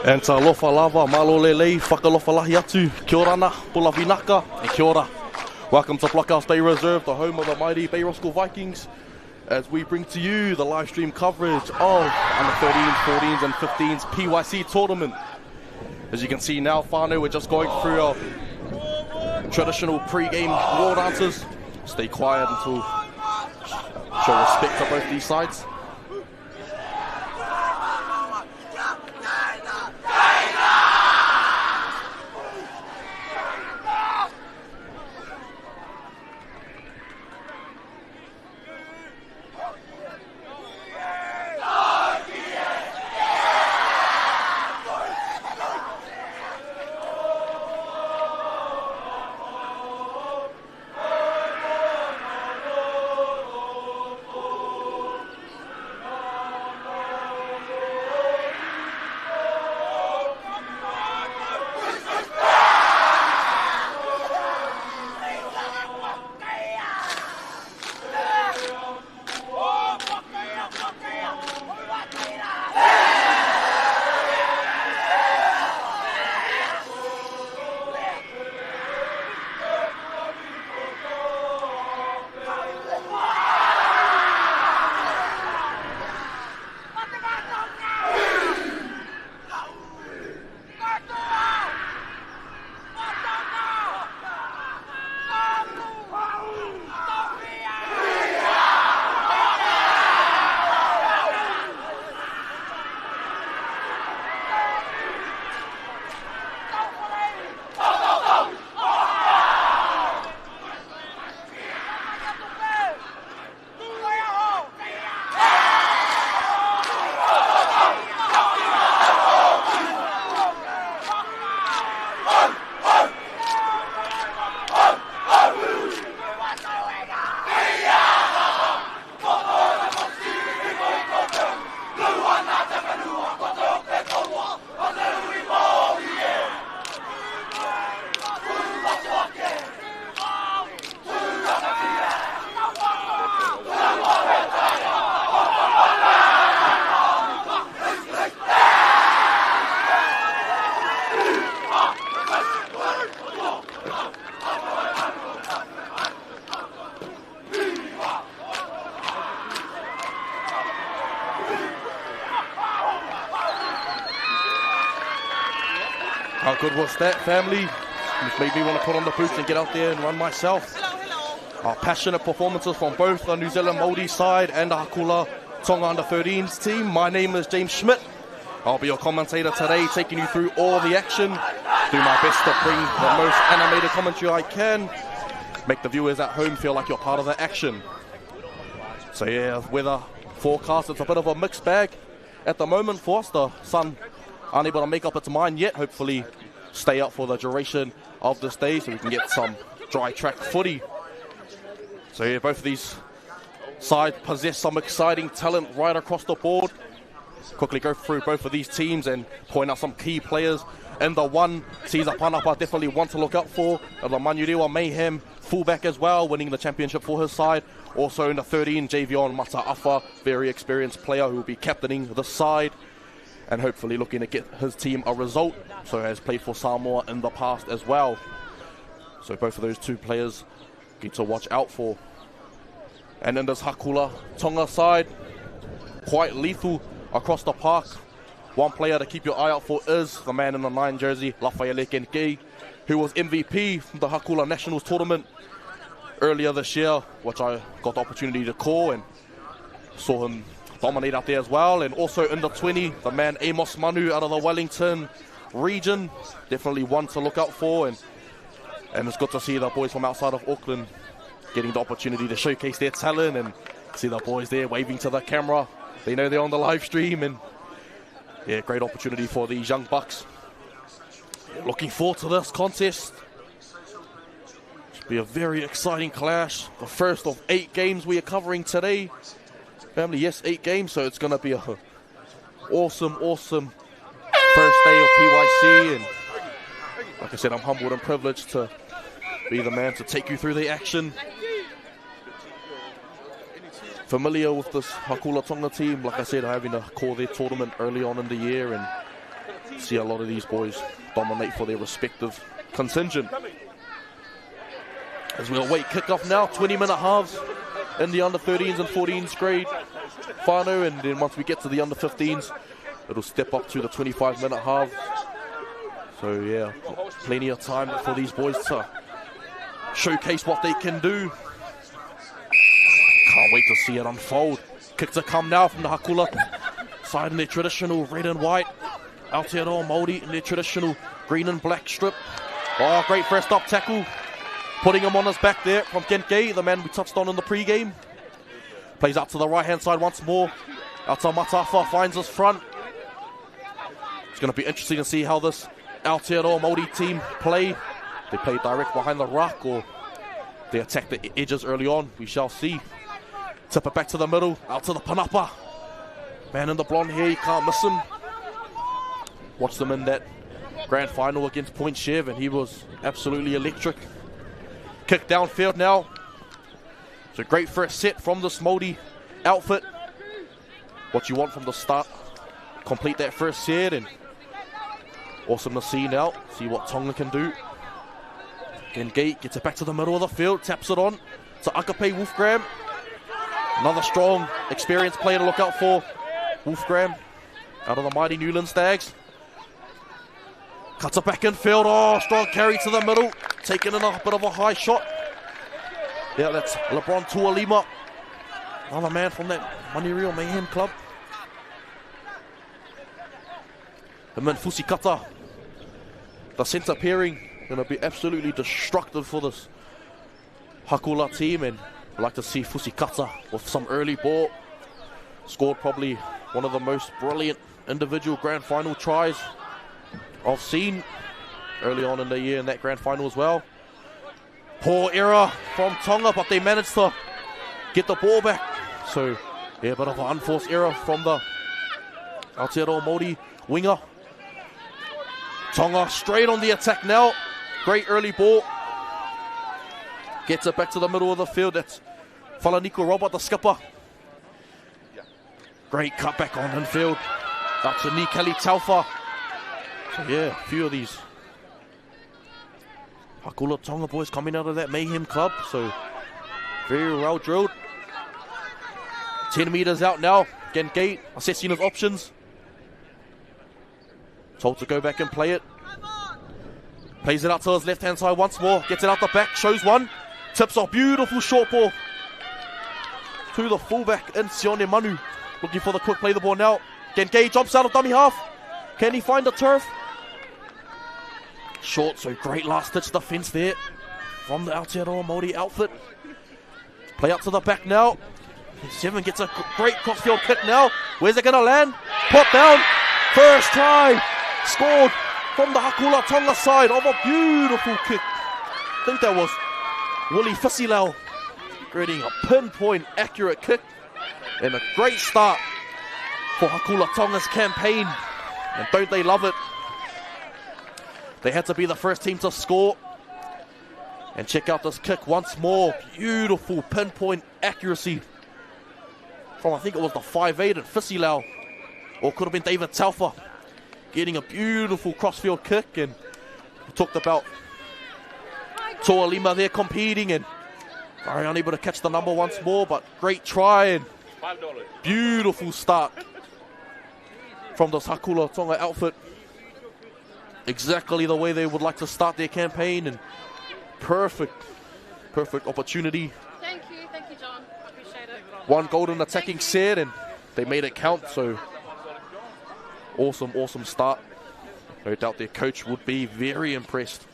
And ta lofa lava, malo lelei, whakalofa lahi atu, kia ora ana, pula vinaka, and kia ora. Welcome to Blockhouse Bay Reserve, the home of the mighty Bay Roskill Vikings, as we bring to you the live stream coverage of under 13s, 14s and 15s PYC tournament. As you can see now, whānau, we're just going through our traditional pre-game war dances. Stay quiet until show respect to both these sides. How good was that, family? Which made me want to put on the boots and get out there and run myself. Our passionate performances from both the New Zealand Maori side and the Hakula Tonga under 13s team. My name is James Schmidt. I'll be your commentator today, taking you through all the action. Do my best to bring the most animated commentary I can. Make the viewers at home feel like you're part of the action. So yeah, weather forecast, it's a bit of a mixed bag at the moment for us. The sun unable to make up its mind yet. Hopefully stay up for the duration of this day so we can get some dry track footy. So yeah, both of these sides possess some exciting talent right across the board. Quickly go through both of these teams and point out some key players. And the one Caesar Panapa definitely want to look out for. And the Manurewa Mayhem fullback as well, winning the championship for his side. Also in the 13, Javion Mata'afa, very experienced player who will be captaining the side and hopefully looking to get his team a result. So has played for Samoa in the past as well. So both of those two players need to watch out for. And in this Hakula Tonga side, quite lethal across the park. One player to keep your eye out for is the man in the 9 jersey, Lafayette Kenkei, who was MVP from the Hakula Nationals tournament earlier this year, which I got the opportunity to call and saw him dominate out there as well. And also in the 20, the man Amos Manu out of the Wellington region, definitely one to look out for. And it's good to see the boys from outside of Auckland getting the opportunity to showcase their talent and see the boys there waving to the camera. They know they're on the live stream, and yeah, great opportunity for these young bucks. Looking forward to this contest. Should be a very exciting clash. The first of 8 games we are covering today. Family, yes, 8 games, so it's going to be a awesome first day of PYC. And like I said, I'm humbled and privileged to be the man to take you through the action. Familiar with this Hakula Tonga team. Like I said, having to call their tournament early on in the year, and see a lot of these boys dominate for their respective contingent. As we'll await kickoff now, 20-minute halves in the under-13s and 14s grade whānau, and then once we get to the under-15s, it'll step up to the 25-minute halves. So yeah, plenty of time for these boys to showcase what they can do. Can't wait to see it unfold. Kick to come now from the Hakula side in their traditional red and white. Aotearoa Māori in their traditional green and black strip. Oh, great first up tackle. Putting him on his back there from Kentgei, the man we touched on in the pre-game. Plays out to the right-hand side once more. Ata Matafa finds his front. It's going to be interesting to see how this Aotearoa Māori team play. They play direct behind the ruck or they attack the edges early on. We shall see. Tip it back to the middle, out to the Panapa. Man in the blonde hair, you can't miss him. Watched them in that grand final against Point Chev and he was absolutely electric. Kick downfield now. It's a great first set from this Māori outfit. What you want from the start. Complete that first set and awesome to see now. See what Tonga can do. Gate gets it back to the middle of the field. Taps it on to Akape Wolfgram. Another strong, experienced player to look out for. Wolfgram out of the mighty Newland Stags. Cuts it back in field. Oh, strong carry to the middle. Taking in a bit of a high shot. Yeah, that's LeBron Tualima. Another man from that Manirio Mayhem club. And then Fusikata, the centre pairing, going to be absolutely destructive for this Hakula team. And I'd like to see Fusikata with some early ball. Scored probably one of the most brilliant individual grand final tries I've seen early on in the year in that grand final as well. Poor error from Tonga, but they managed to get the ball back. So, yeah, a bit of an unforced error from the Aotearoa Māori winger. Tonga straight on the attack now. Great early ball. Gets it back to the middle of the field. That's Falaniko Robert, the skipper. Great cutback on infield. That's a Nikali Taufa. So yeah, a few of these Hakula Tonga boys coming out of that Mayhem club. So very well drilled. 10 meters out now. Again, Gate assessing his options. Told to go back and play it. Plays it out to his left-hand side once more. Gets it out the back. Shows one. Tips off. Beautiful short ball to the fullback in Sione Manu. Looking for the quick play the ball now. Again, Gate jumps out of dummy half. Can he find the turf? Short, so great last-ditch defence there from the Aotearoa Māori outfit. Play out to the back now. Seven gets a great crossfield kick now. Where's it going to land? Put down. First try. Scored from the Hakula Tonga side of a beautiful kick. I think that was Willie Fisilau creating a pinpoint accurate kick. And a great start for Hakula Tonga's campaign. And don't they love it? They had to be the first team to score. And check out this kick once more. Beautiful pinpoint accuracy from, I think it was the 5'8" and Fisilau. Or could have been David Taufa. Getting a beautiful crossfield kick. And we talked about Toa Lima there competing. And very unable to catch the number once more. But great try and beautiful start from this Hakula Tonga outfit. Exactly the way they would like to start their campaign, and perfect opportunity. Thank you, John. Appreciate it. One golden attacking set, and they made it count. So awesome start. No doubt their coach would be very impressed.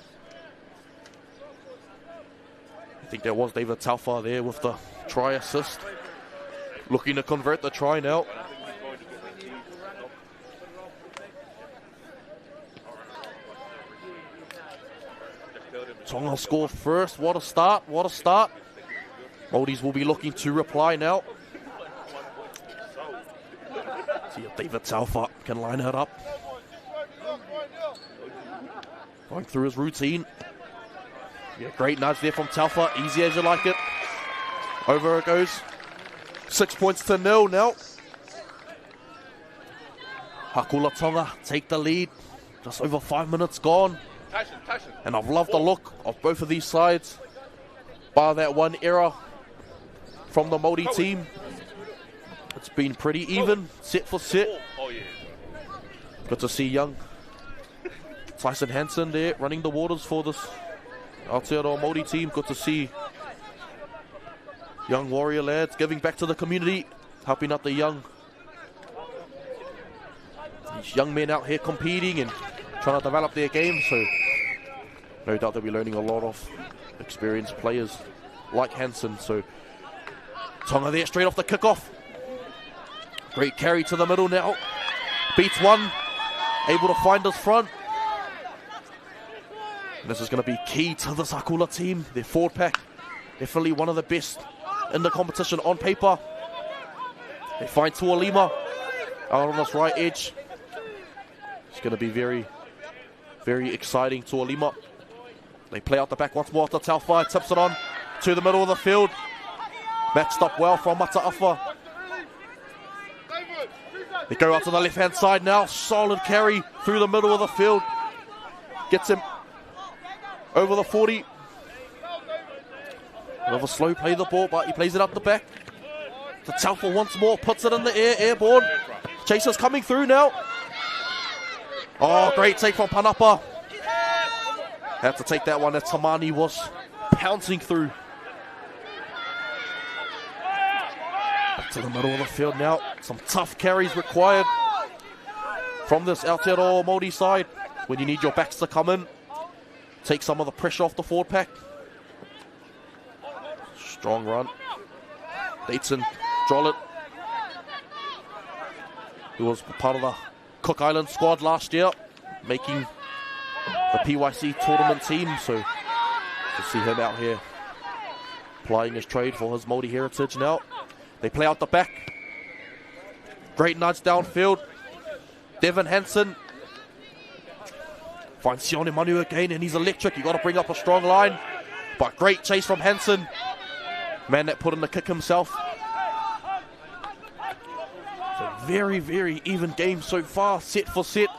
I think there was David Taufa there with the try assist, looking to convert the try now. Tonga score first. What a start. Māoris will be looking to reply now. See if David Taufa can line it up. Going through his routine. Yeah, great nudge there from Taufa. Easy as you like it. Over it goes. 6 points to 0 now. Hakula Tonga take the lead. Just over 5 minutes gone. And I've loved the look of both of these sides. Bar that one error from the Maori team. It's been pretty even, set for set. Good to see young Tyson Hansen there running the waters for this Aotearoa Maori team. Good to see young warrior lads giving back to the community, helping out the these young men out here competing and trying to develop their game. So no doubt they'll be learning a lot of experienced players like Hansen. So Tonga there straight off the kickoff. Great carry to the middle now. Beats one. Able to find his front. And this is going to be key to this Hakula team. Their forward pack, definitely one of the best in the competition on paper. They find Tuolima out on this right edge. It's going to be very, very exciting. Tuolima. They play out the back once more after Taufai tips it on to the middle of the field. Matched up well from Mataafa. They go out to the left-hand side now. Solid carry through the middle of the field. Gets him over the 40. Another slow play of the ball, but he plays it up the back. To Taufa once more, puts it in the air, airborne. Chasers coming through now. Oh, great take from Panapa. Had to take that one as Tamani was pouncing through. Back to the middle of the field now. Some tough carries required from this Aotearoa Māori side when you need your backs to come in. Take some of the pressure off the forward pack. Strong run. Dateson Drollett, who was part of the Cook Island squad last year, making the PYC tournament team. So to see him out here plying his trade for his Māori heritage now. They play out the back. Great nudge downfield. Devin Hansen finds Sione Manu again, and he's electric. You've got to bring up a strong line. But great chase from Hansen. Man that put in the kick himself. So very, very even game so far, set for set.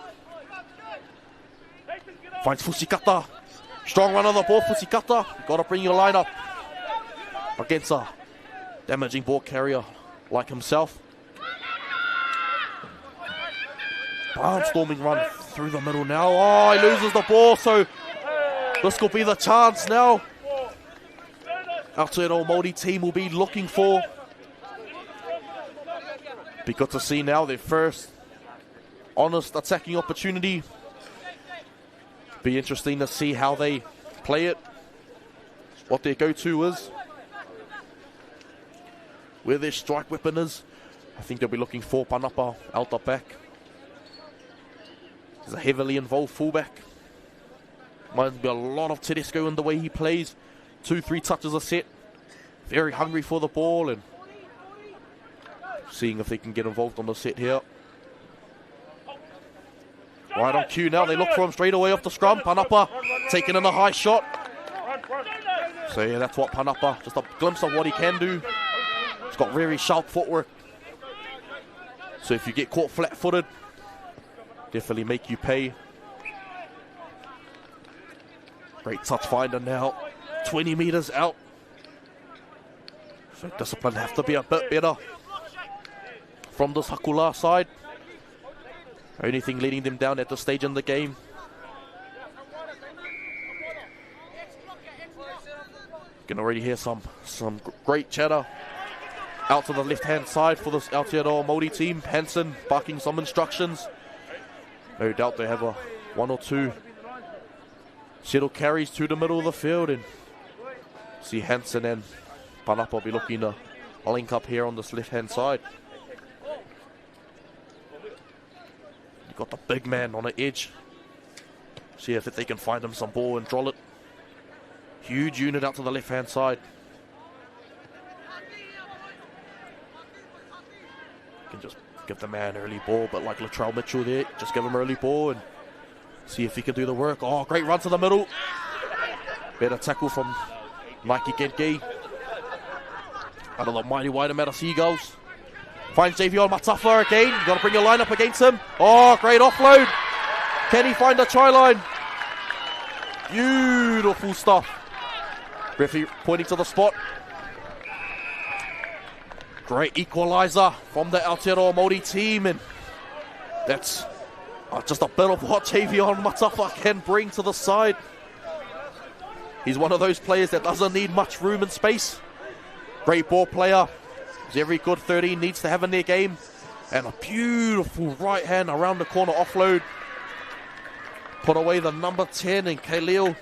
Finds Fusikata. Strong run on the ball, Fusikata. You've got to bring your line up against a damaging ball carrier like himself. Barnstorming run through the middle now. Oh, he loses the ball, so this could be the chance now. Aotearoa Māori team will be looking for. Be good to see now their first honest attacking opportunity. Be interesting to see how they play it, what their go-to is, where their strike weapon is. I think they'll be looking for Panapa out the back. He's a heavily involved fullback. Might be a lot of Tedesco in the way he plays. 2-3 touches a set. Very hungry for the ball, and seeing if they can get involved on the set here. Right on cue now. They look for him straight away off the scrum. Panapa taking in a high shot. So yeah, that's what Panapa, just a glimpse of what he can do. He's got very sharp footwork. So if you get caught flat-footed, definitely make you pay. Great touch finder now. 20 meters out. So discipline have to be a bit better from this Hakula side. Only thing leading them down at this stage in the game. You can already hear some great chatter out to the left-hand side for this Aotearoa Māori team. Hansen barking some instructions. No doubt they have a one or two settle carries to the middle of the field, and see Hansen and Panapa be looking to link up here on this left-hand side. You've got the big man on the edge. See if they can find him some ball and draw it. Huge unit out to the left-hand side. You can just give the man early ball, but like Latrell Mitchell there, just give him early ball and see if he can do the work. Oh, great run to the middle. Better tackle from Nike Gentke. Out of the mighty Waitemata Seagulls. Finds Javion Matafa again. You've got to bring your line up against him. Oh, great offload. Can he find the try line? Beautiful stuff. Referee pointing to the spot. Great equalizer from the Aotearoa Māori team, and that's just a bit of what Javion Matafa can bring to the side. He's one of those players that doesn't need much room and space. Great ball player, as every good 13 needs to have in their game. And a beautiful right hand around the corner offload. Put away the number 10 in Kaileo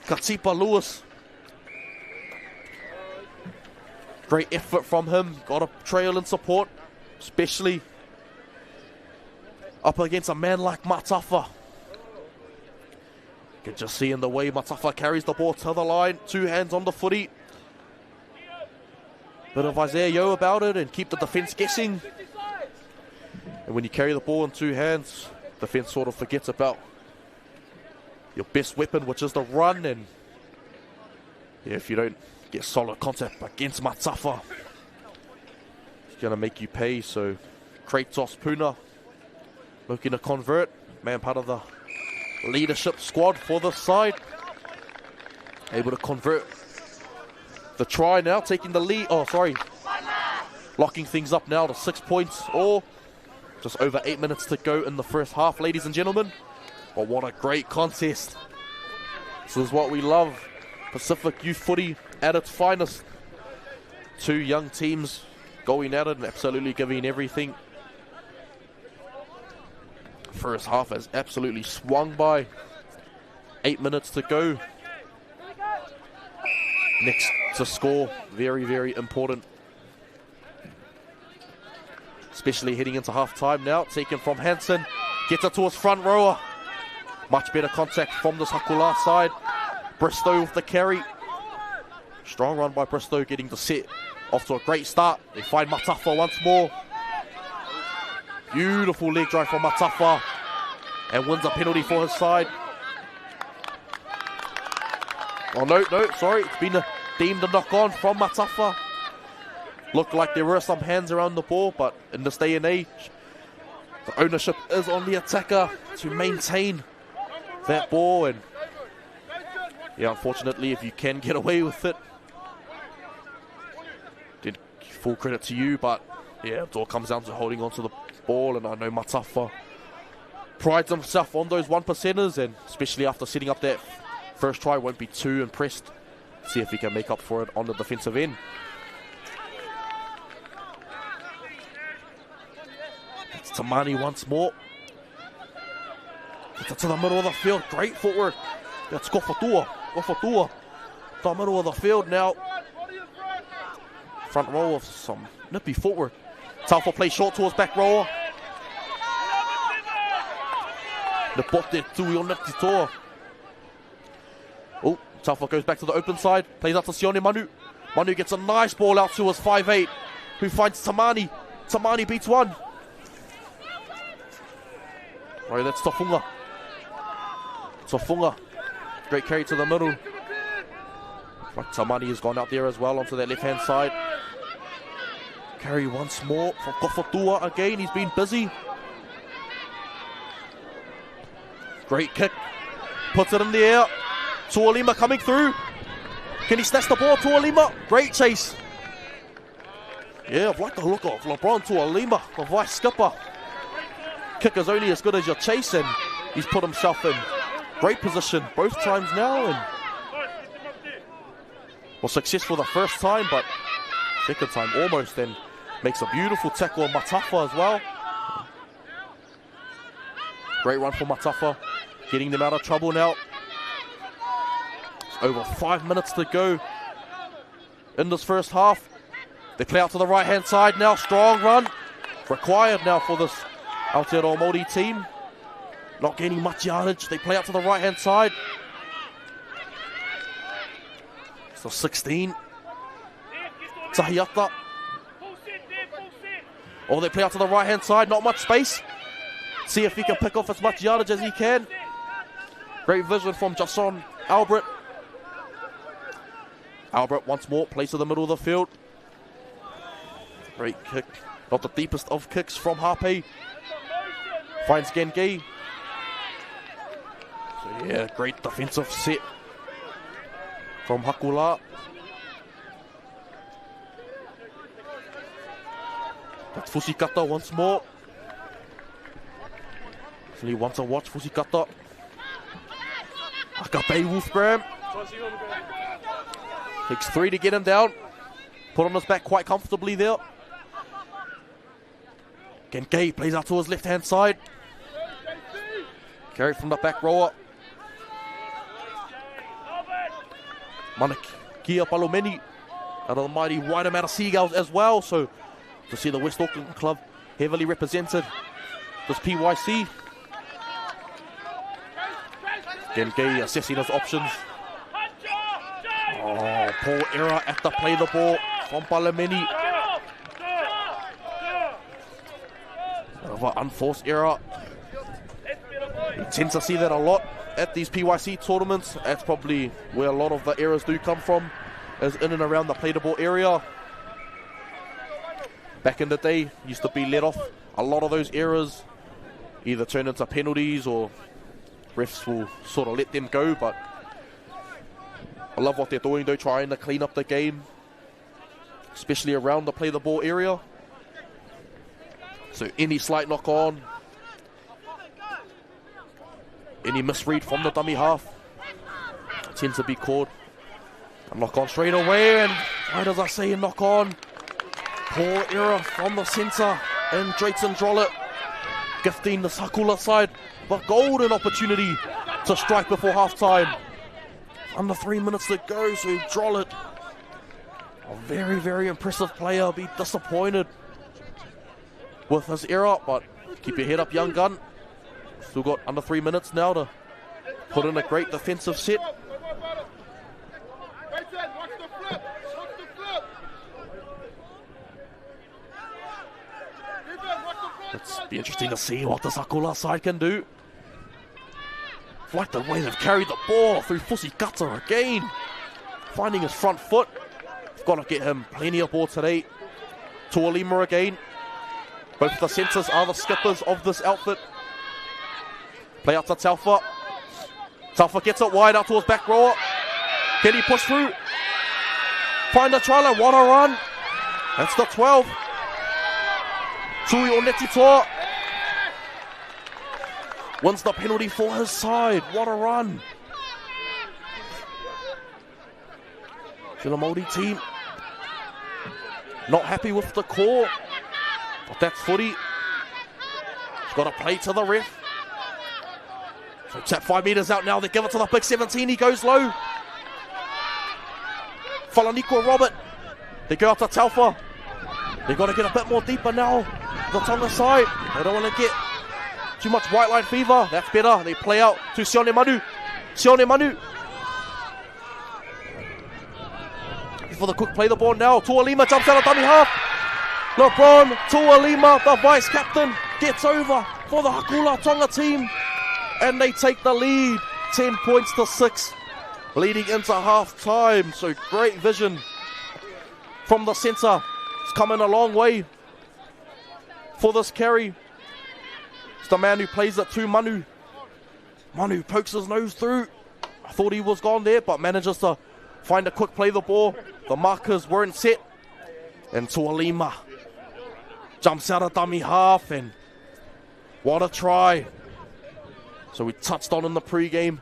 Katipa Lewis. Great effort from him. Got a trail in support, especially up against a man like Matafa. You can just see in the way Matafa carries the ball to the line. 2 hands on the footy. Bit of Isaiah Yo about it and keep the defence guessing. And when you carry the ball in 2 hands, defence sort of forgets about your best weapon, which is the run. And yeah, if you don't get solid contact against Matafa, it's going to make you pay. So Kratos Puna looking to convert. Man, part of the leadership squad for the side. Able to convert the try now, taking the lead. Oh, sorry. Locking things up now to 6 points, or just over 8 minutes to go in the first half, ladies and gentlemen. But what a great contest. This is what we love. Pacific youth footy at its finest. 2 young teams going at it and absolutely giving everything. First half has absolutely swung by. 8 minutes to go. Next to score, very, very important. Especially heading into half time now. Taken from Hansen. Gets it to his front rower. Much better contact from this Hakula side. Bristow with the carry. Strong run by Bristow, getting the set off to a great start. They find Matafa once more. Beautiful leg drive from Matafa. And wins a penalty for his side. Oh, no, sorry. It's been deemed a knock-on from Matafa. Looked like there were some hands around the ball, but in this day and age, the ownership is on the attacker to maintain that ball. And yeah, unfortunately, if you can get away with it, did full credit to you, but yeah, it all comes down to holding on to the ball. And I know Matafa prides himself on those 1%ers, and especially after setting up that first try, won't be too impressed. See if he can make up for it on the defensive end. It's Tamani once more. Gets it to the middle of the field. Great footwork. That's Kofatua. The middle of the field now. Front row of some nippy footwork. Taufa plays short towards back rower. Nepote Tuioneti Toa. Oh, Taufa goes back to the open side. Plays out to Sione Manu. Manu gets a nice ball out to his 5'8", who finds Tamani. Tamani beats one. Right, that's Tofunga. Great carry to the middle. But Tamani has gone out there as well onto that left-hand side. Carry once more from Kofatua again. He's been busy. Great kick. Puts it in the air. Tuolima coming through. Can he snatch the ball? Tuolima. Great chase. Yeah, I've liked the look of LeBron Tuolima, the vice skipper. Kick is only as good as your chase, and he's put himself in great position both times now, and was successful the first time, but second time almost, and makes a beautiful tackle on Matafa as well. Great run for Matafa, getting them out of trouble now. It's over 5 minutes to go in this first half. They play out to the right-hand side now. Strong run required now for this Aotearoa Māori team. Not gaining much yardage. They play out to the right-hand side. So 16. Tahiata. Oh, they play out to the right-hand side. Not much space. See if he can pick off as much yardage as he can. Great vision from Jason Albert. Albert once more plays to the middle of the field. Great kick Not the deepest of kicks from Hape. Finds Gengei. So yeah, great defensive set from Hakula. That's Fusikata once more. He wants to watch Fusikata. Akape Wolfgram. Takes 3 to get him down. Put on his back quite comfortably there. Gengei plays out to his left-hand side. Carried from the back rower. Manakia Palomeni out of the mighty Wairemata Seagulls as well. So to see the West Auckland club heavily represented this PYC. Gengei assessing his options. Oh, poor error at the play the ball from Palomeni. Another unforced error. You tend to see that a lot at these PYC tournaments. That's probably where a lot of the errors do come from, is in and around the play the ball area. Back in the day, used to be let off. A lot of those errors either turn into penalties or refs will sort of let them go, but I love what they're doing though, trying to clean up the game, especially around the play the ball area. So any slight knock on, any misread from the dummy half tends to be called a knock on straight away. And why does I say a knock on? Poor error from the centre and Drayton Drollett, gifting the Sakula side the golden opportunity to strike before half time. Under 3 minutes to go, so Drollett, a very, very impressive player, be disappointed with his error, but keep your head up, young gun. Still got under 3 minutes now to put in a great defensive set. It's be interesting to see what the Sakula side can do. Like the way they've carried the ball through Fusikata again. Finding his front foot. Got to get him plenty of ball today. Tuolima again. Both the centres are the skippers of this outfit. Play out to Taufa. Taufa gets it wide out towards back rower. Can he push through? Find the trailer. What a run. That's the 12. Tui Onetitoa wins the penalty for his side. What a run. The Maori team not happy with the call, but that's footy. He's got to play to the ref. So tap 5 metres out now. They give it to the big 17. He goes low. Falaniko Robert. They go out to Taufa. They've got to get a bit more deeper now. The Tonga side. They don't want to get too much white line fever. That's better. They play out to Sione Manu. Sione Manu. For the quick play the ball now. Tuolima jumps out of dummy half. LeBron Tuolima, the vice captain, gets over for the Hakula Tonga team. And they take the lead. 10 points to 6. Leading into half time. So great vision from the centre. It's coming a long way for this carry. It's the man who plays it to Manu. Manu pokes his nose through. I thought he was gone there, but manages to find a quick play the ball. The markers weren't set. And Tuolima jumps out of dummy half, and what a try. So we touched on in the pre-game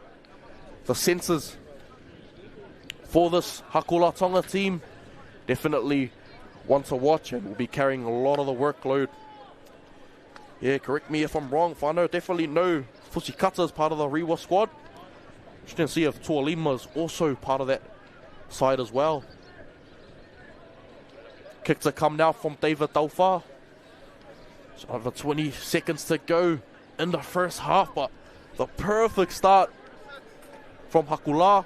the senses for this Hakula Tonga team. Definitely one to watch, and will be carrying a lot of the workload. Yeah, correct me if I'm wrong. Whānau, definitely know Fusikata is part of the Rewa squad. Just didn't see if Tuolima is also part of that side as well. Kick to come now from David Taufa. So over 20 seconds to go in the first half, but the perfect start from Hakula.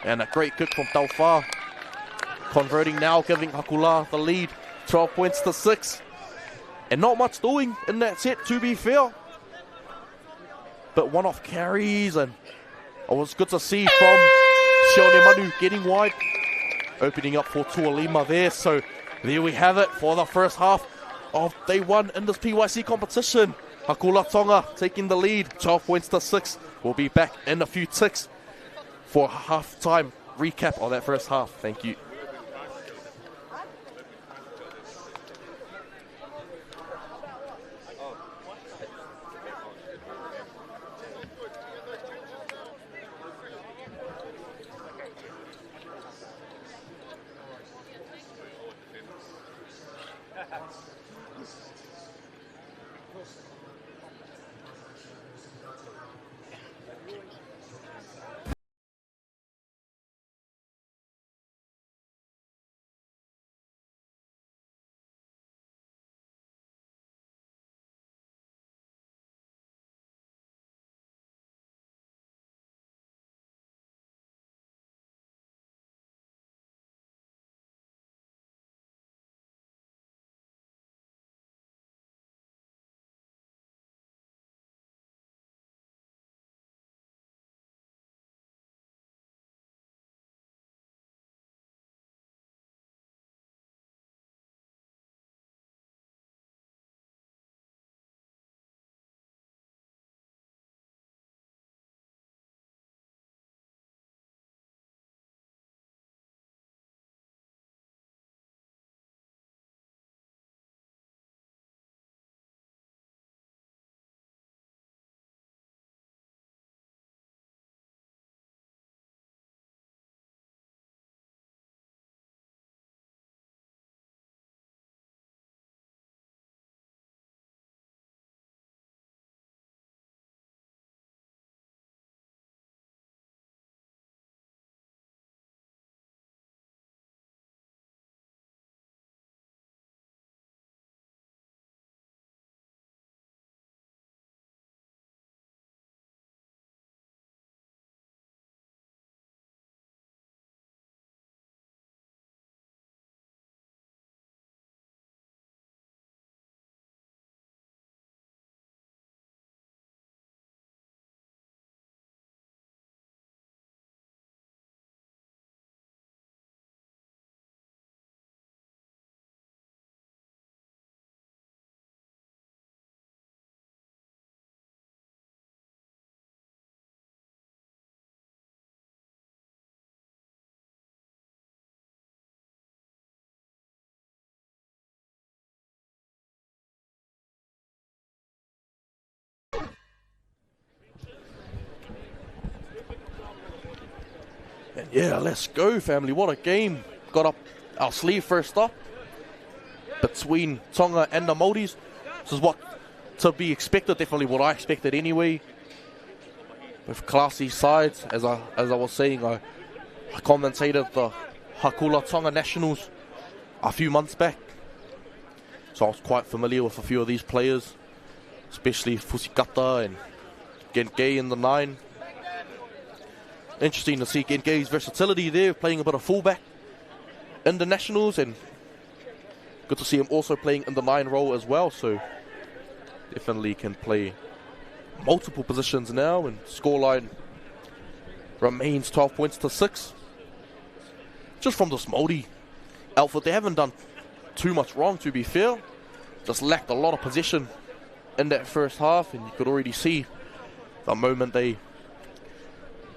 And a great kick from Taufa. Converting now, giving Hakula the lead. 12 points to 6. And not much doing in that set, to be fair. But one-off carries, and it was good to see from Sione Manu getting wide. Opening up for Tuolima there. So There we have it for the first half of day one in this PYC competition. Hakula Tonga taking the lead, 12 points to 6. We'll be back in a few ticks for a half-time recap of that first half. Thank you. And yeah, let's go, family. What a game. Got up our sleeve first up between Tonga and the Maoris. This is what to be expected, definitely what I expected anyway. With classy sides, as I was saying, I commentated the Hakula Tonga Nationals a few months back. So I was quite familiar with a few of these players, especially Fusikata and Genkei in the 9. Interesting to see Genkei's versatility there, playing a bit of fullback in the Nationals, and good to see him also playing in the 9 role as well, so definitely can play multiple positions now, and scoreline remains 12 points to 6. Just from this Maori outfit, they haven't done too much wrong, to be fair. Just lacked a lot of possession in that first half, and you could already see the moment they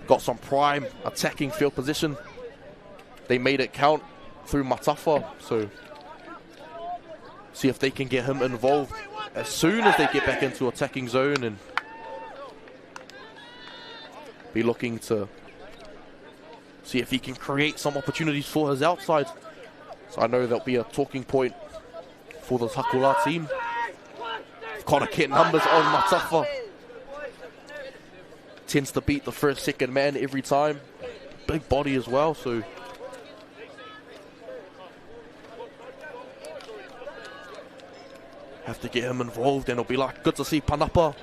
got some prime attacking field position, they made it count through Matafa. So see if they can get him involved as soon as they get back into attacking zone, and be looking to see if he can create some opportunities for his outside. So I know that'll be a talking point for the Hakula team. Gotta get numbers on Matafa. Tends to beat the first, second man every time. Big body as well, so have to get him involved, and it'll be like good to see Panapa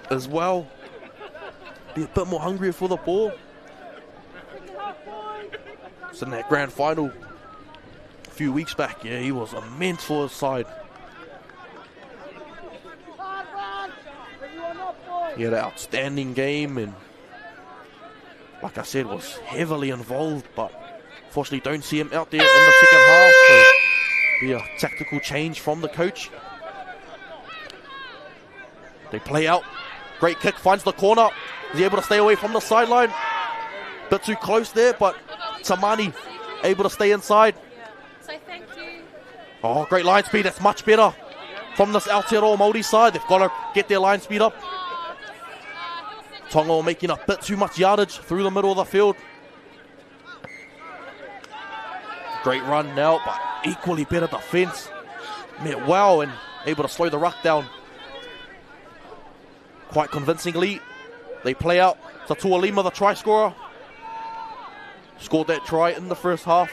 as well be a bit more hungrier for the ball. So in that grand final a few weeks back, yeah, he was immense for his side. He had an outstanding game, and like I said, was heavily involved, but unfortunately don't see him out there in the second half. So Be a tactical change from the coach. They play out. Great kick, finds the corner. Is he able to stay away from the sideline? Bit too close there, but Tamani able to stay inside. Say thank you. Oh, great line speed. That's much better from this Aotearoa Māori side. They've got to get their line speed up. Tonga are making a bit too much yardage through the middle of the field. Great run now, but equally better defense. Met well and able to slow the ruck down quite convincingly. They play out to Tualima, the try scorer. Scored that try in the first half.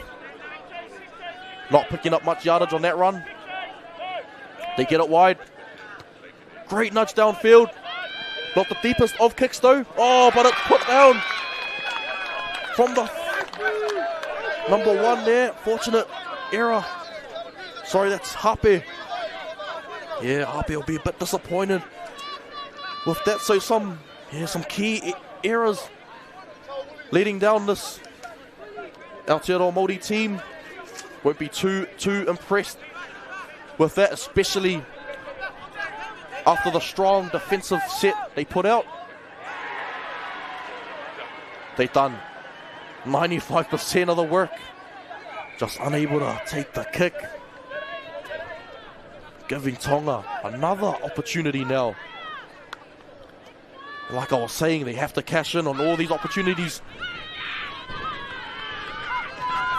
Not picking up much yardage on that run. They get it wide. Great nudge downfield. Not the deepest of kicks though. Oh, but it's put down from the number one there. Fortunate error. Sorry, that's Hape. Yeah, Hape will be a bit disappointed with that. So some key errors leading down this Aotearoa Māori team. Won't be too impressed with that, especially after the strong defensive set they put out. They've done 95% of the work, just unable to take the kick. Giving Tonga another opportunity now. Like I was saying, they have to cash in on all these opportunities.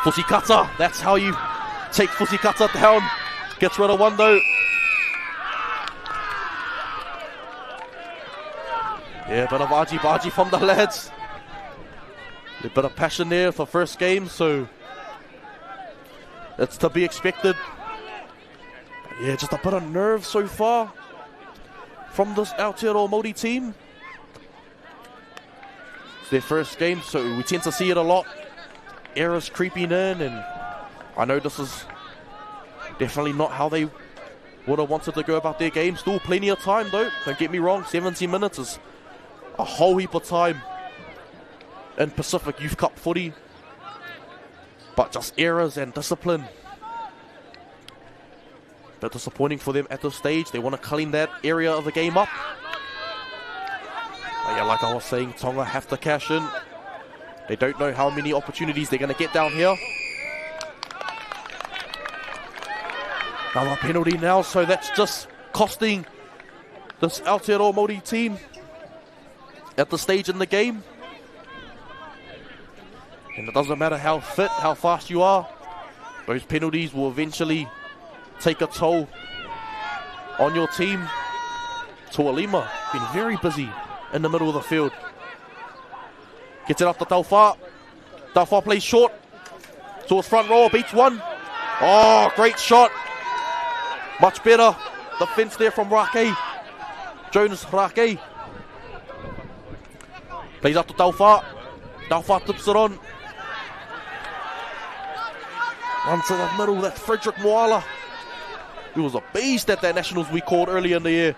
Fusikata, that's how you take Fusikata down. Gets rid of one though. Yeah, a bit of argy-bargy from the lads. A bit of passion there for first game, so it's to be expected. Yeah, just a bit of nerve so far from this Aotearoa Māori team. It's their first game, so we tend to see it a lot. Errors creeping in, and I know this is definitely not how they would have wanted to go about their game. Still plenty of time though, don't get me wrong. 70 minutes is a whole heap of time in Pacific Youth Cup footy, but just errors and discipline. Bit disappointing for them at this stage. They want to clean that area of the game up. But yeah, like I was saying, Tonga have to cash in. They don't know how many opportunities they're going to get down here. Another penalty now, so that's just costing this Aotearoa Māori team at the stage in the game. And it doesn't matter how fit, how fast you are, those penalties will eventually take a toll on your team. Tualima been very busy in the middle of the field. Gets it up to Tauwha. Tauwha plays short towards front row, beats one. Oh, great shot. Much better defense there from Rake. Jonas Rake. Plays up to Tauwha. Tauwha tips it on. Run to the middle, that's Frederick Moala. He was a beast at that Nationals we called earlier in the year.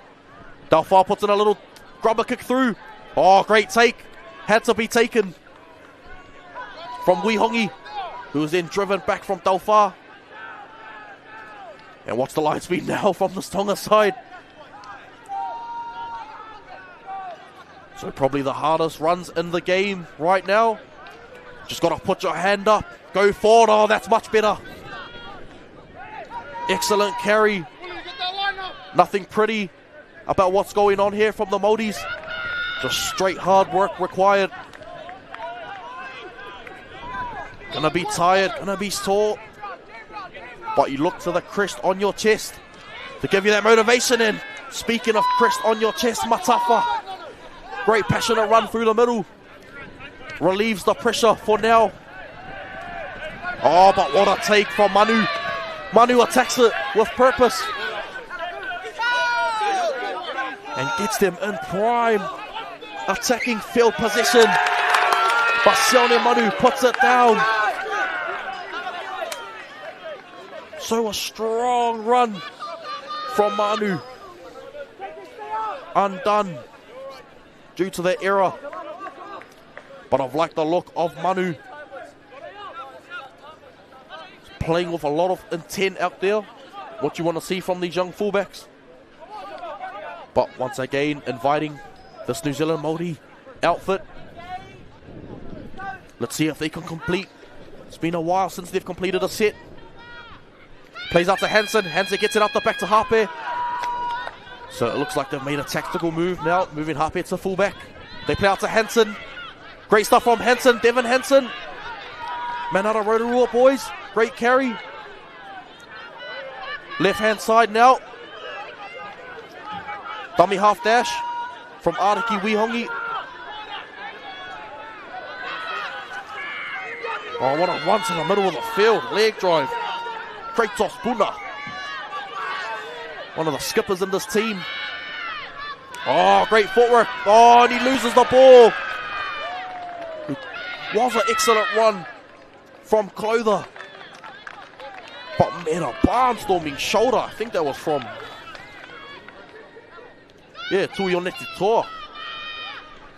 Tauwha puts in a little grubber kick through. Oh, great take. Had to be taken from Wihongi, who was then driven back from Tauwha. And watch the line speed now from the Tonga side. So probably the hardest runs in the game right now. Just got to put your hand up. Go forward. Oh, that's much better. Excellent carry. Nothing pretty about what's going on here from the Māoris. Just straight hard work required. Gonna be tired, gonna be sore. But you look to the crest on your chest to give you that motivation. And speaking of crest on your chest, Matafa. Great passionate run through the middle. Relieves the pressure for now. Oh, but what a take from Manu. Manu attacks it with purpose. And gets them in prime attacking field position. But Sione Manu puts it down. So a strong run from Manu. Undone due to the error. But I've liked the look of Manu. playing with a lot of intent out there. What you want to see from these young fullbacks. But once again, inviting this New Zealand Maori outfit. Let's see if they can complete. It's been a while since they've completed a set. Plays out to Hansen. Hansen gets it out the back to Hape. So it looks like they've made a tactical move now, moving Hape to fullback. They play out to Hansen. Great stuff from Hansen, Devin Hansen. Man out of Rotorua, boys. Great carry. Left hand side now. Dummy half dash from Ariki Wihongi. Oh, what a run to the middle of the field. Leg drive. Kratos Puna. One of the skippers in this team. Oh, great footwork. Oh, and he loses the ball. It was an excellent run from Clother. But man, a barnstorming shoulder. I think that was from, yeah, Tuioneti Toa.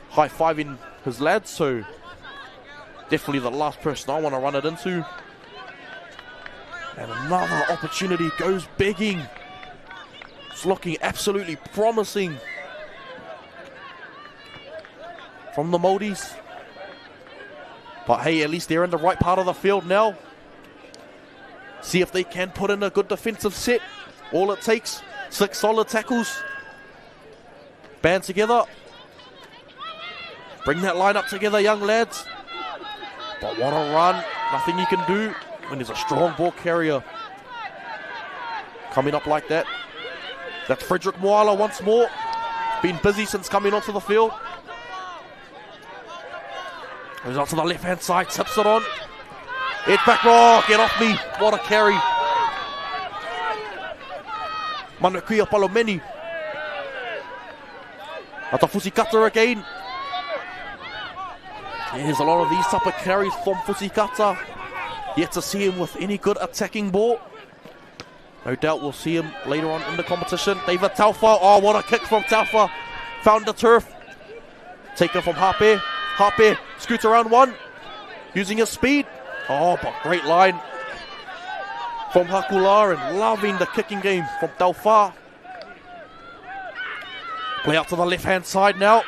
High-fiving his lads, so definitely the last person I want to run it into. And another opportunity goes begging. It's looking absolutely promising from the Māoris. But hey, at least they're in the right part of the field now. See if they can put in a good defensive set. All it takes, 6 solid tackles. Band together. Bring that line up together, young lads. But what a run. Nothing you can do when there's a strong ball carrier coming up like that. That's Frederick Moala once more. Been busy since coming onto the field. Goes out to the left-hand side, tips it on. Head back, oh, get off me. What a carry. Manakuia Palomeni. Ata Fusikata again. There's a lot of these type of carries from Fusikata. Yet to see him with any good attacking ball. No doubt we'll see him later on in the competition. David Taufa. Oh, what a kick from Taufa. Found the turf. Taken from Hape. Hape scoots around one. Using his speed. Oh, but great line from Hakula, and loving the kicking game from Taufa. Play out to the left-hand side now.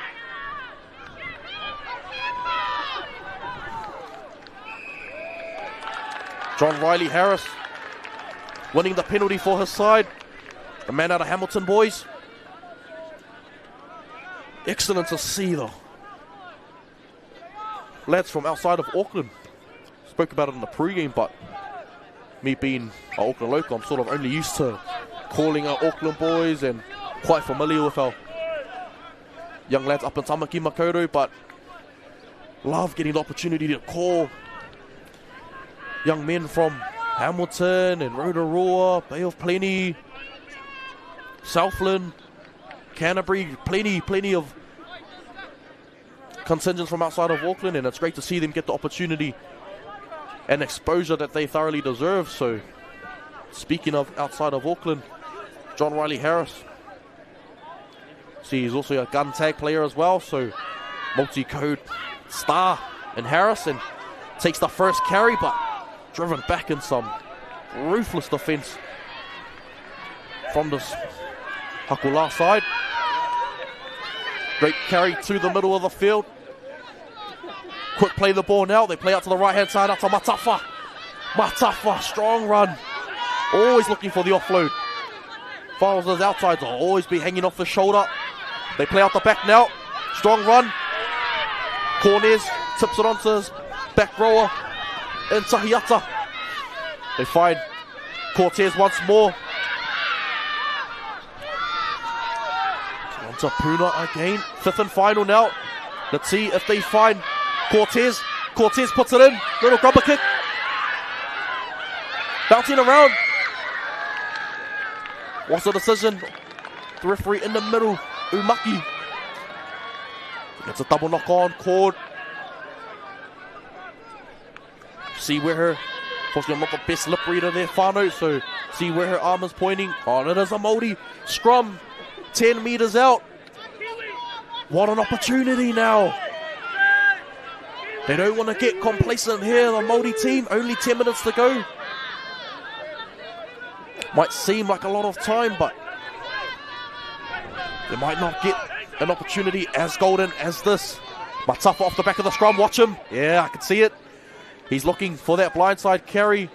John Riley Harris winning the penalty for his side. The man out of Hamilton, boys. Excellent to see, though. Lads from outside of Auckland. Spoke about it in the pre-game, but me being an Auckland local, I'm sort of only used to calling out Auckland boys and quite familiar with our young lads up in Tamaki Makaurau, but love getting the opportunity to call young men from Hamilton and Rotorua, Bay of Plenty, Southland, Canterbury, plenty of contingents from outside of Auckland, and it's great to see them get the opportunity and exposure that they thoroughly deserve. So, speaking of outside of Auckland, John Riley Harris. See, he's also a gun tag player as well, so multi-code star in Harris, and takes the first carry, but driven back in some ruthless defense from this Hakula side. Great carry to the middle of the field. Quick play the ball now. They play out to the right hand side, out to Matafa. Matafa, strong run. Always looking for the offload. Files his outsides will always be hanging off the shoulder. They play out the back now. Strong run. Corners tips it onto his back rower in Tahiata. They find Cortez once more. On to Puna again. 5th and final now. Let's see if they find Cortez. Cortez puts it in. Little grubber kick. Bouncing around. What's the decision? The referee in the middle. Umaki. Gets a double knock on. Cord. See where her... Unfortunately, I'm not the best lip reader there, Whānau, so see where her arm is pointing. Oh, and it is a Māori scrum. 10 metres out. What an opportunity now. They don't want to get complacent here, the Māori team. Only 10 minutes to go. Might seem like a lot of time, but they might not get an opportunity as golden as this. Matafa off the back of the scrum, watch him. Yeah, I can see it. He's looking for that blindside carry,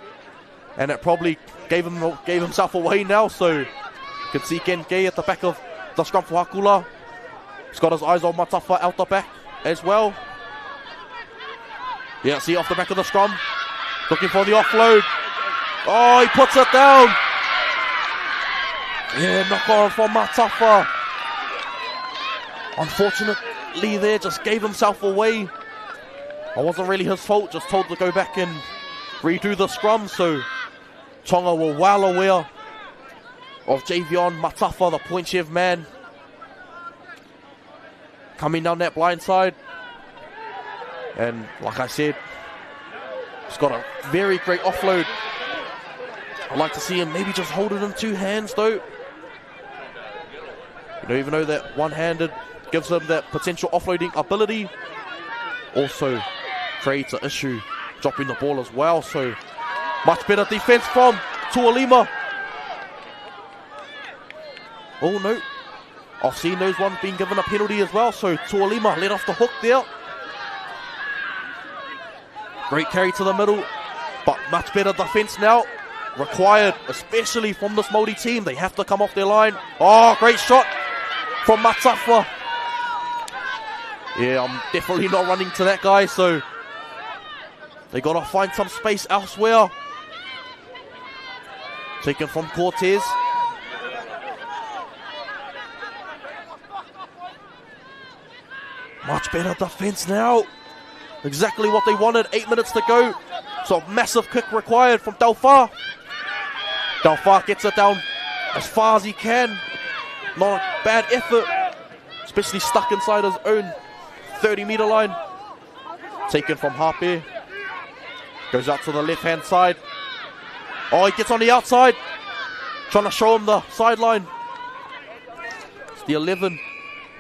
and it probably gave himself away now, so you can see Genge at the back of the scrum for Hakula. He's got his eyes on Matafa out the back as well. Yeah, see off the back of the scrum, looking for the offload. Oh, he puts it down. Yeah, knock on for Matafa. Unfortunately there, just gave himself away. It wasn't really his fault, just told to go back and redo the scrum, so Tonga were well aware of Javion Matafa, the point chef man, coming down that blind side. And like I said, he's got a very great offload. I'd like to see him maybe just hold it in two hands though. You know, even though that one-handed gives him that potential offloading ability, also creates an issue dropping the ball as well. So much better defense from Tuolima. Oh no, I've seen those ones being given a penalty as well, so Tuolima let off the hook there. Great carry to the middle, but much better defense now required, especially from this Maori team. They have to come off their line. Oh, great shot from Matafa. Yeah, I'm definitely not running to that guy, so they got to find some space elsewhere. Taken from Cortez. Much better defense now. Exactly what they wanted. 8 minutes to go. So massive kick required from Delfar. Delfar gets it down as far as he can. Not a bad effort, especially stuck inside his own 30-meter line. Taken from Harpe. Goes out to the left-hand side. Oh, he gets on the outside. Trying to show him the sideline. It's the 11.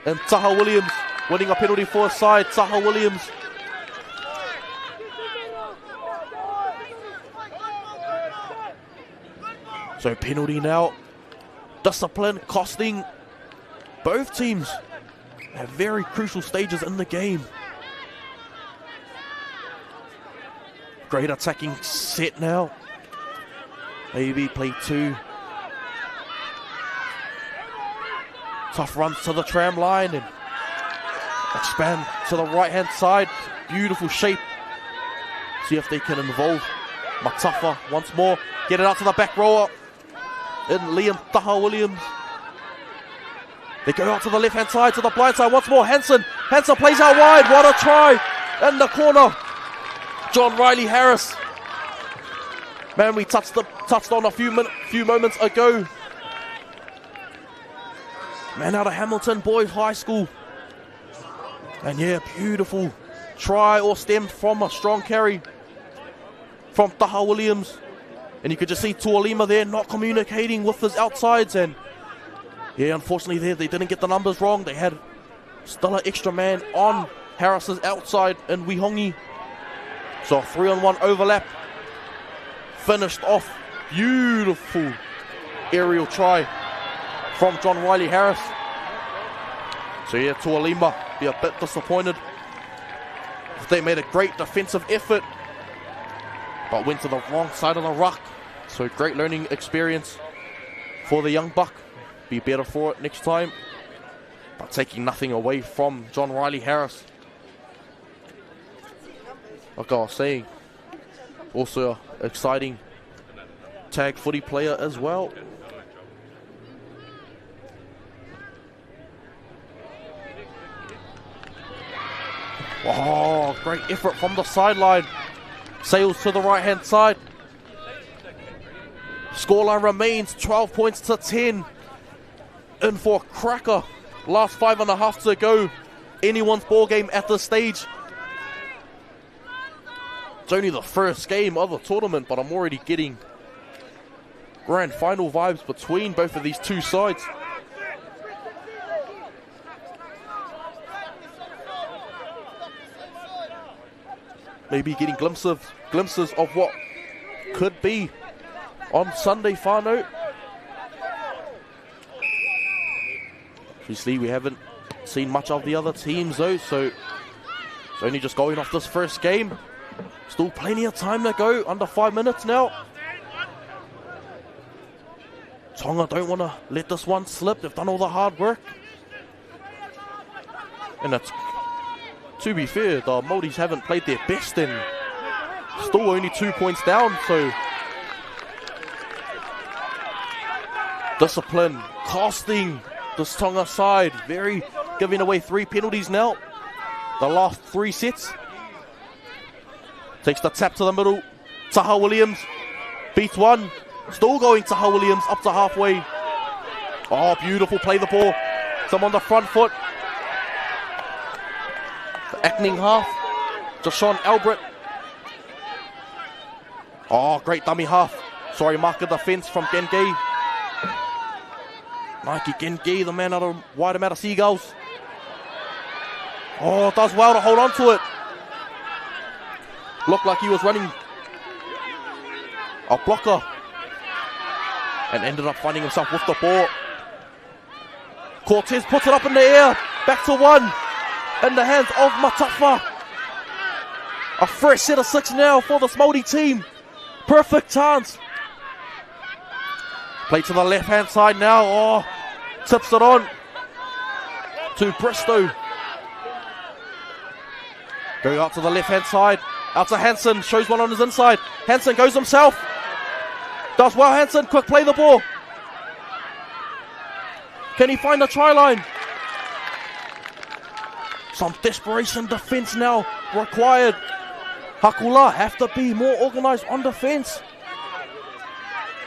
And Taha Williams winning a penalty for his side. Taha Williams. So penalty now. Discipline costing both teams at very crucial stages in the game. Great attacking set now. Maybe play two. Tough runs to the tram line and expand to the right hand side. Beautiful shape. See if they can involve Matafa once more. Get it out to the back rower in Liam Taha Williams. They go out to the left hand side, to the blind side once more. Hansen plays out wide. What a try in the corner. John Riley Harris. Man, we touched on a few moments ago. Man out of Hamilton Boys High School. And yeah, beautiful try or stemmed from a strong carry from Taha Williams. And you could just see Tuolima there not communicating with his outsides. And yeah, unfortunately there, they didn't get the numbers wrong. They had still an extra man on Harris's outside in Wihongi. So a 3-on-1 overlap. Finished off. Beautiful aerial try from John Riley Harris. So yeah, Tuolima be a bit disappointed. They made a great defensive effort, but went to the wrong side of the ruck. So great learning experience for the young buck. Be better for it next time. But taking nothing away from John Riley Harris. Like I was saying, also an exciting tag footy player as well. Oh, great effort from the sideline. Sails to the right hand side. Scoreline remains 12 points to 10. In for a cracker. Last 5.5 to go. Anyone's ball game at this stage. It's only the first game of the tournament, but I'm already getting grand final vibes between both of these two sides. Maybe getting glimpses of what could be on Sunday, Whānau. Obviously, we haven't seen much of the other teams though, so it's only just going off this first game. Still plenty of time to go, under 5 minutes now. Tonga don't want to let this one slip. They've done all the hard work. And that's, to be fair, the Māoris haven't played their best and still only 2 points down, so discipline costing this Tonga side. Giving away 3 penalties now. The last 3 sets. Takes the tap to the middle. Taha Williams beats one. Still going Taha Williams up to halfway. Oh, beautiful. Play the ball. Some on the front foot. The acting half. Jashawn Albert. Oh, great dummy half. Sorry, marker defense from Gengay. Nike Gengay, the man out of wide amount of Seagulls. Oh, does well to hold on to it. Looked like he was running a blocker and ended up finding himself with the ball. Cortez puts it up in the air. Back to one. In the hands of Matafa. A fresh set of 6 now for this Māori team. Perfect chance. Play to the left-hand side now. Oh, tips it on to Bristow. Going out to the left-hand side. Out to Hansen. Shows one on his inside. Hansen goes himself. Does well, Hansen. Quick play the ball. Can he find the try line? Some desperation defense now required. Hakula have to be more organized on defense.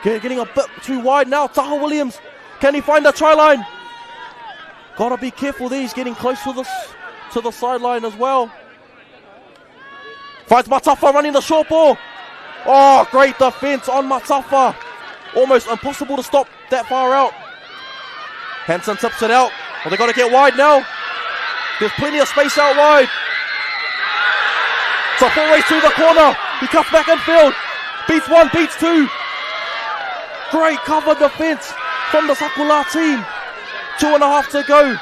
Getting a bit too wide now. Taha Williams. Can he find the try line? Gotta be careful there. He's getting close to the sideline as well. Finds Matafa running the short ball. Oh, great defense on Matafa. Almost impossible to stop that far out. Hansen tips it out. Well, they got to get wide now. There's plenty of space out wide. So 4 ways to the corner. He cuts back in field. Beats one, beats two. Great cover defense from the Sakula team. 2.5 to go.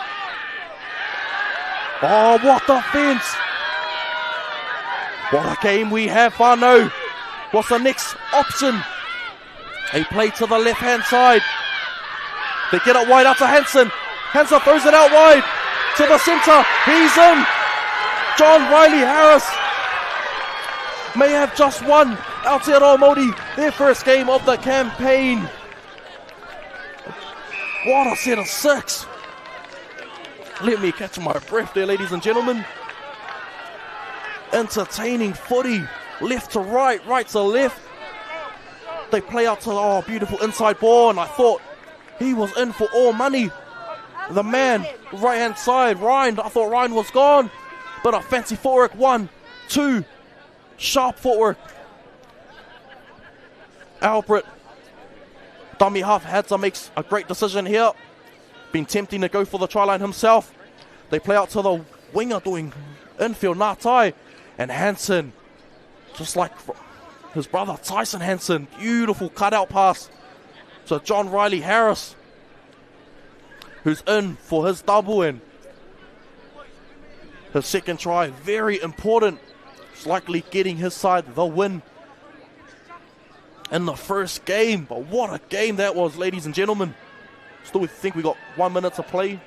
Oh, what defense. What a game we have, Whanau. What's the next option? A play to the left-hand side. They get it wide out to Hansen. Hansen throws it out wide to the centre. He's in. John Riley Harris may have just won Aotearoa Māori their first game of the campaign. What a set of 6. Let me catch my breath there, ladies and gentlemen. Entertaining footy, left to right, right to left. They play out to, oh, beautiful inside ball, and I thought he was in for all money. The man, right hand side, Ryan, I thought Ryan was gone, but a fancy footwork, 1, 2, sharp footwork. Albert, dummy half, Hadza makes a great decision here. Been tempting to go for the try line himself. They play out to the winger doing infield, Natai. And Hansen, just like his brother Tyson Hansen, beautiful cutout pass to John Riley Harris, who's in for his double in. His second try, very important. It's likely getting his side the win in the first game. But what a game that was, ladies and gentlemen. Still, we think we got 1 minute to play.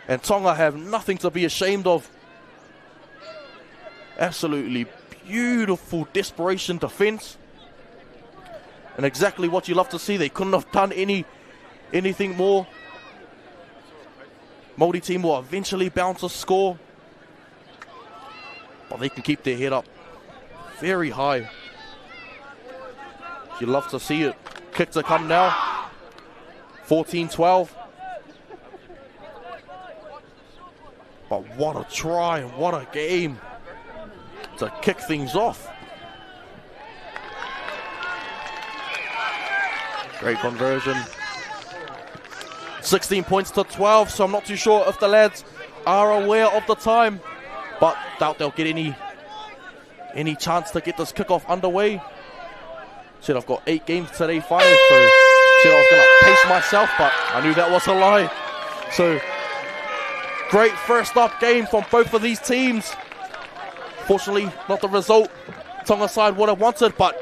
And Tonga have nothing to be ashamed of. Absolutely beautiful desperation defense. And exactly what you love to see. They couldn't have done anything more. Māori team will eventually bounce a score. But they can keep their head up very high. You love to see it. Kick to come now. 14-12. But what a try and what a game to kick things off. Great conversion. 16 points to 12, so I'm not too sure if the lads are aware of the time, but doubt they'll get any chance to get this kickoff underway. Said I've got 8 games today, 5, so Said I was going to pace myself, but I knew that was a lie. So, great first up game from both of these teams. Fortunately, not the result Tonga side would have wanted, but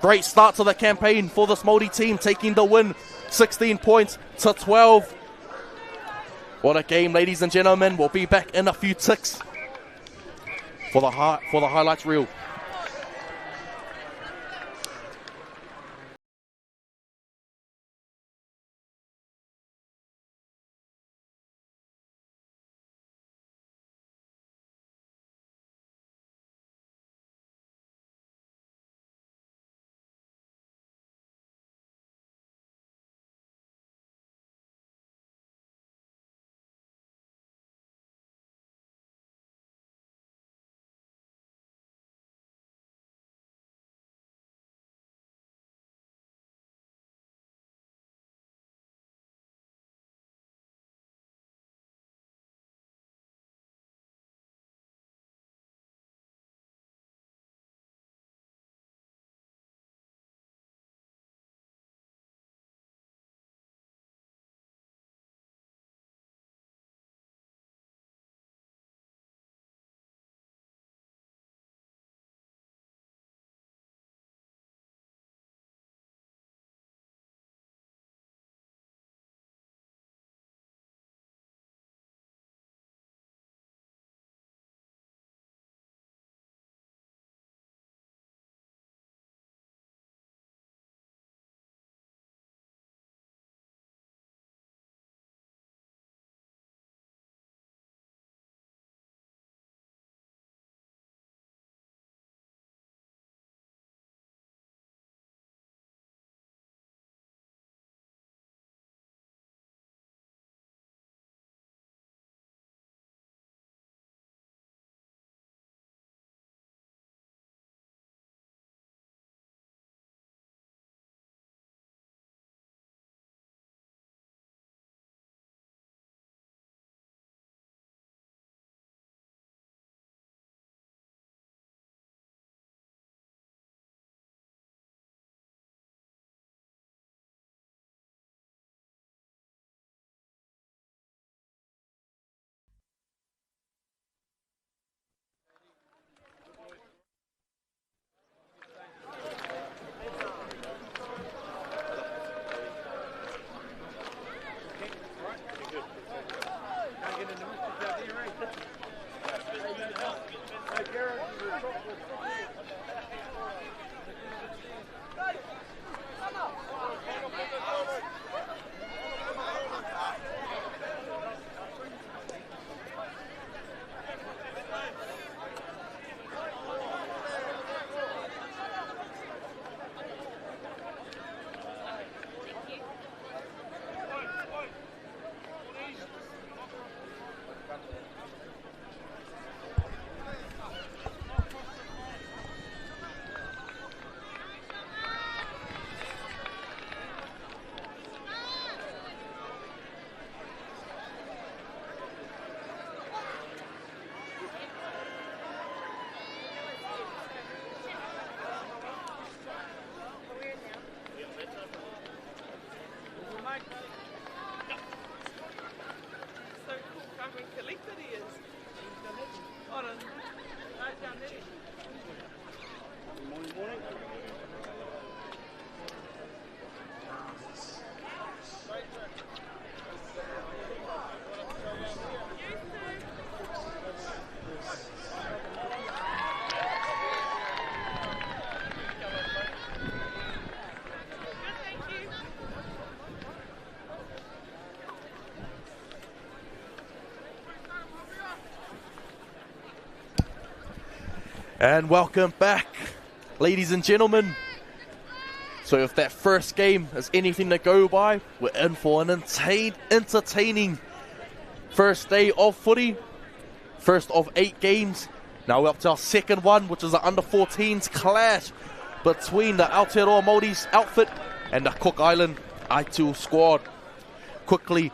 great start to the campaign for this Maori team, taking the win 16 points to 12. What a game, ladies and gentlemen. We'll be back in a few ticks for the highlights reel. And welcome back, ladies and gentlemen. So if that first game is anything to go by, we're in for an entertaining first day of footy. First of 8 games. Now we're up to our second one, which is the under-14s clash between the Aotearoa Māori's outfit and the Cook Island Aitu squad. Quickly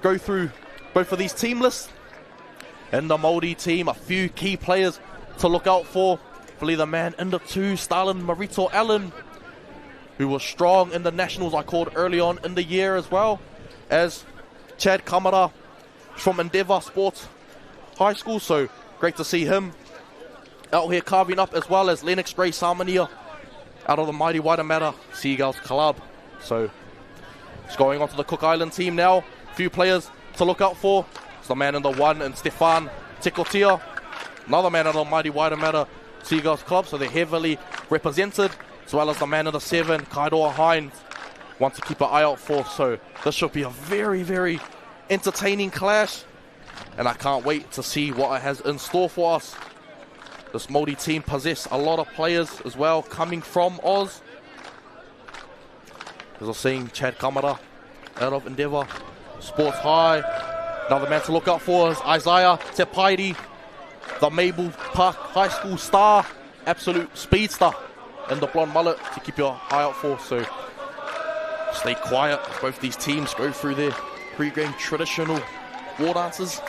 go through both of these team lists. In the Māori team, a few key players to look out for. Hopefully the man in the 2, Starlin Marito Allen. who was strong in the nationals I called early on in the year as well, as Chad Kamara from Endeavour Sports High School. So great to see him out here carving up, as well as Lennox Gray Samania out of the mighty Waitemata Seagulls Club. So it's going on to the Cook Island team now. A few players to look out for. It's the man in the 1 and Stefan Tikotia, another man out of the mighty Waitemata Seagulls Club. So they're heavily represented, as well as the man in the 7, Kaidoa Hines, one to keep an eye out for. So this should be a very, very entertaining clash, and I can't wait to see what it has in store for us. This Maori team possess a lot of players as well coming from Oz. As we're seeing Chad Kamara out of Endeavour Sports High. Another man to look out for is Isaiah Te Pairi, the Maple Park High School star, absolute speedster in the blonde mullet to keep your eye out for. So stay quiet as both these teams go through their pre-game traditional war dances.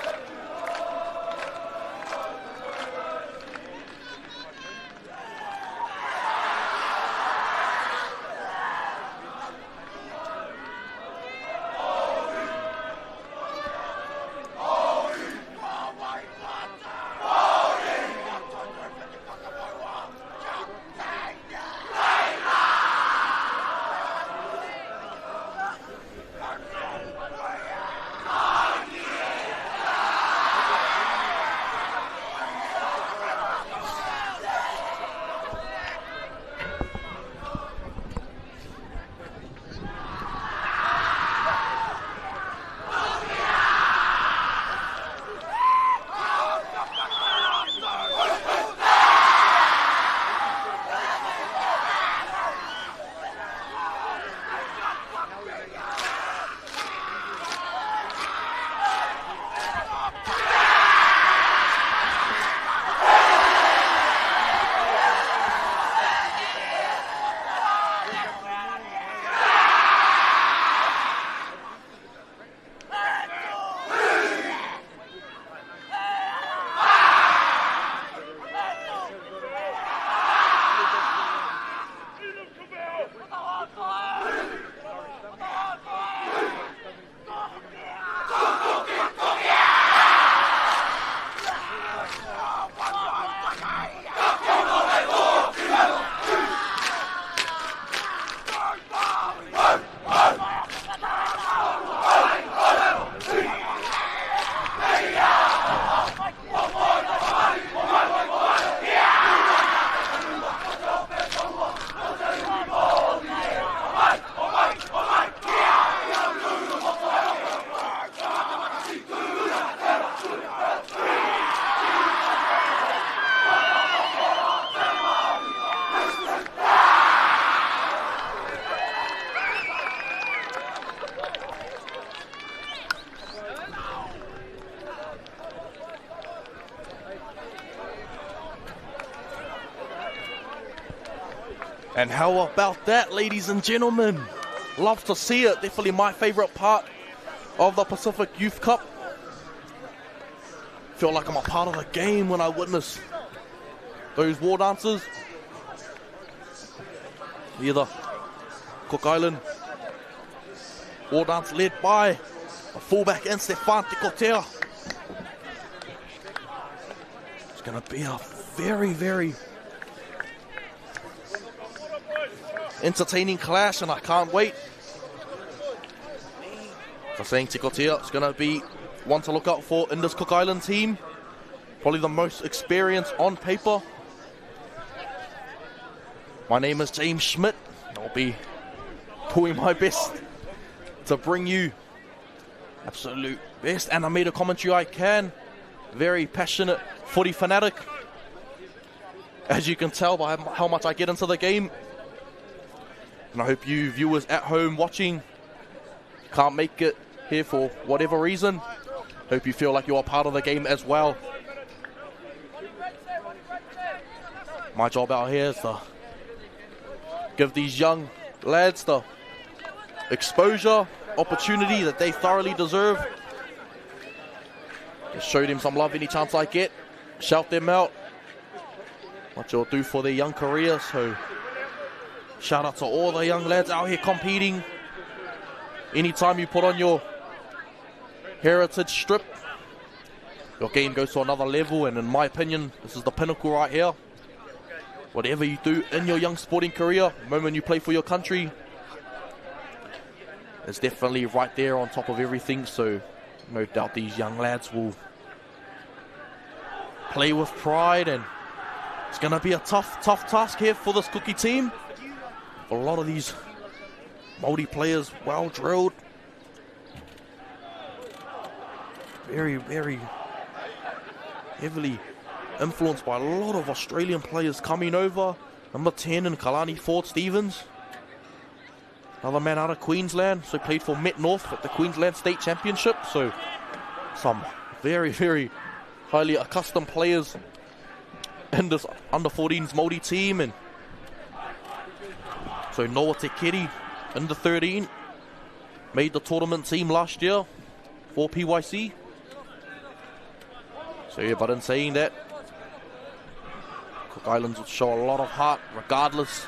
And how about that, ladies and gentlemen? Love to see it. Definitely my favorite part of the Pacific Youth Cup. Feel like I'm a part of the game when I witness those war dances. Either Cook Island war dance led by a fullback and Stefan Tikotea. It's going to be a very, very entertaining clash, and I can't wait. So saying Tikotea is going to be one to look out for in this Cook Island team. Probably the most experienced on paper. My name is James Schmidt. I'll be doing my best to bring you absolute best animated commentary I can. Very passionate footy fanatic, as you can tell by how much I get into the game. And I hope you viewers at home watching can't make it here for whatever reason. Hope you feel like you're a part of the game as well. My job out here is to give these young lads the exposure, opportunity that they thoroughly deserve. Just show them some love any chance I get. Shout them out. What you'll do for their young career. So Shout out to all the young lads out here competing. Anytime you put on your heritage strip, your game goes to another level, and in my opinion, this is the pinnacle right here. Whatever you do in your young sporting career, the moment you play for your country, it's definitely right there on top of everything. So no doubt these young lads will play with pride, and it's going to be a tough task here for this Cookie team. A lot of these Maori players, well drilled, very, very heavily influenced by a lot of Australian players coming over. Number 10 in Kalani Ford Stevens, another man out of Queensland, so played for Met North at the Queensland State Championship. So some very, very highly accustomed players in this under-14s Maori team. And so Noa Te Keri in the 13 made the tournament team last year for PYC. So yeah, but in saying that, Cook Islands would show a lot of heart regardless.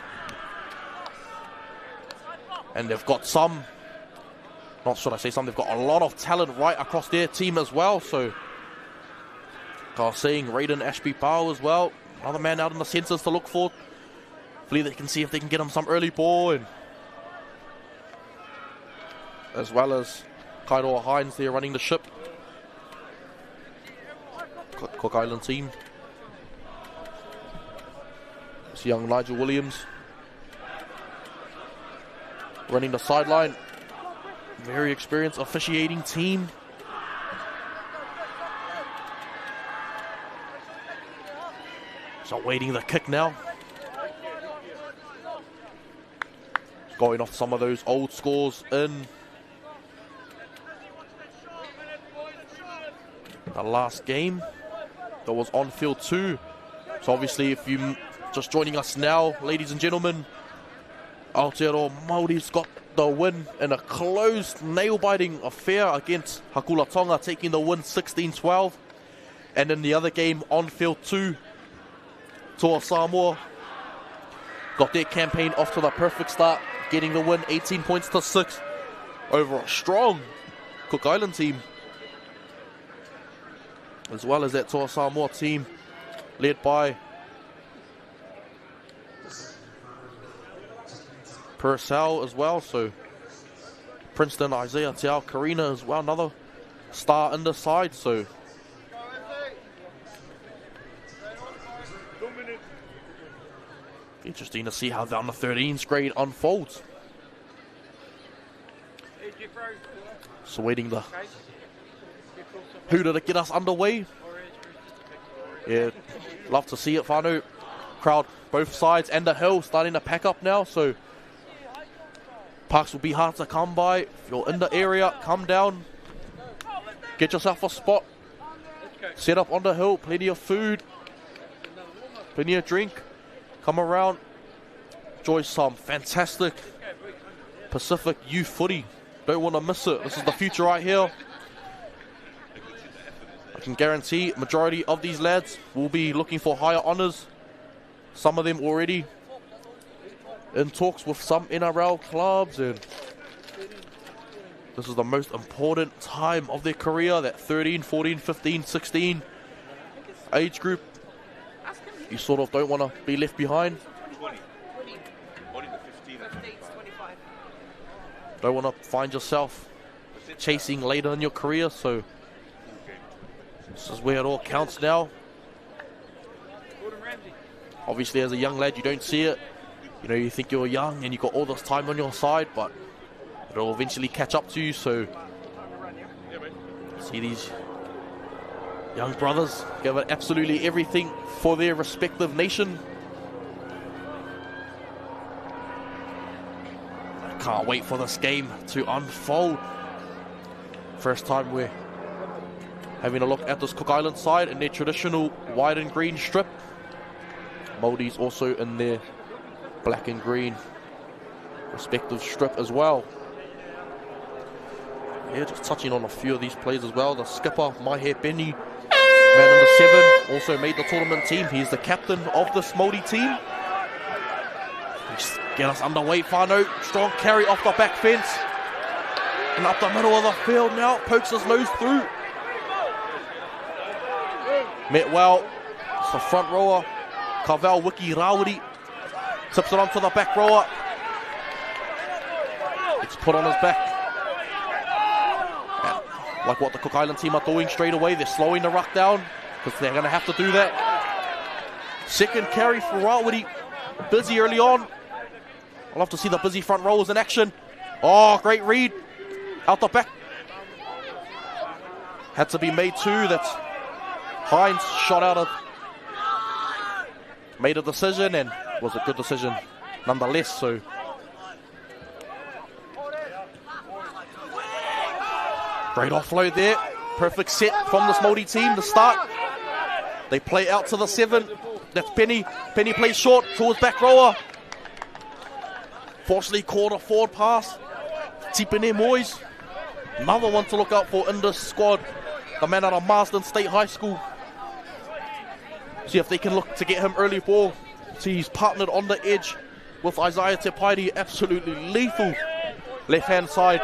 And they've got some, not should I say some, they've got a lot of talent right across their team as well. So I was saying Raiden Ashby Powell as well, another man out in the centres to look for. Hopefully they can see if they can get him some early ball, and as well as Kairoa Hines there running the ship. Cook Island team. This young Nigel Williams running the sideline. Very experienced officiating team. So waiting the kick now. Going off some of those old scores in the last game that was on field 2. So obviously, if you just joining us now, ladies and gentlemen, Aotearoa Māori's got the win in a close, nail-biting affair against Hakula Tonga, taking the win 16-12. And in the other game on field 2, Toa Samoa got their campaign off to the perfect start, getting the win 18 points to 6 over a strong Cook Island team, as well as that Toa Samoa team led by Purcell as well. So Princeton, Isaiah Tiao Karina as well, another star in the side. So interesting to see how the under-13s grade unfolds. So waiting the hooter to get us underway. Yeah, love to see it, whānau. Crowd both sides and the hill starting to pack up now, so parks will be hard to come by. If you're in the area, come down, get yourself a spot, set up on the hill, plenty of food, plenty of drink. Come around, enjoy some fantastic Pacific youth footy. Don't want to miss it. This is the future right here. I can guarantee majority of these lads will be looking for higher honours. Some of them already in talks with some NRL clubs, and this is the most important time of their career, that 13, 14, 15, 16 age group. You sort of don't want to be left behind. Don't want to find yourself chasing later in your career, so this is where it all counts now. Obviously, as a young lad, you don't see it. You know, you think you're young and you've got all this time on your side, but it'll eventually catch up to you. So see these young brothers give it absolutely everything for their respective nation. I can't wait for this game to unfold. First time we're having a look at this Cook Island side in their traditional white and green strip. Māori's also in their black and green respective strip as well. Yeah, just touching on a few of these players as well. The skipper, Maihe Benny, man number 7, also made the tournament team. He's the captain of this Māori team. Just get us underway, Whānau. Strong carry off the back fence. And up the middle of the field now. Pokes his nose through. Met well. It's the front rower. Kawau Wiki Rawiri. Tips it onto the back rower. It's put on his back. And like what the Cook Island team are doing straight away, they're slowing the ruck down because they're going to have to do that. Second carry for Rawiri. Busy early on. I'll love to see the busy front rowers in action. Oh, great read. Out the back. Had to be made too. That's Hines shot out of. Made a decision and was a good decision nonetheless. So great offload there. Perfect set from this Maori team to start. They play out to the 7. That's Penny. Penny plays short towards back rower. Fortunately caught a forward pass. Tipene Moyes. Another one to look out for in this squad. The man out of Marsden State High School. See if they can look to get him early ball. See, he's partnered on the edge with Isaiah Te Pairi. Absolutely lethal. Left hand side.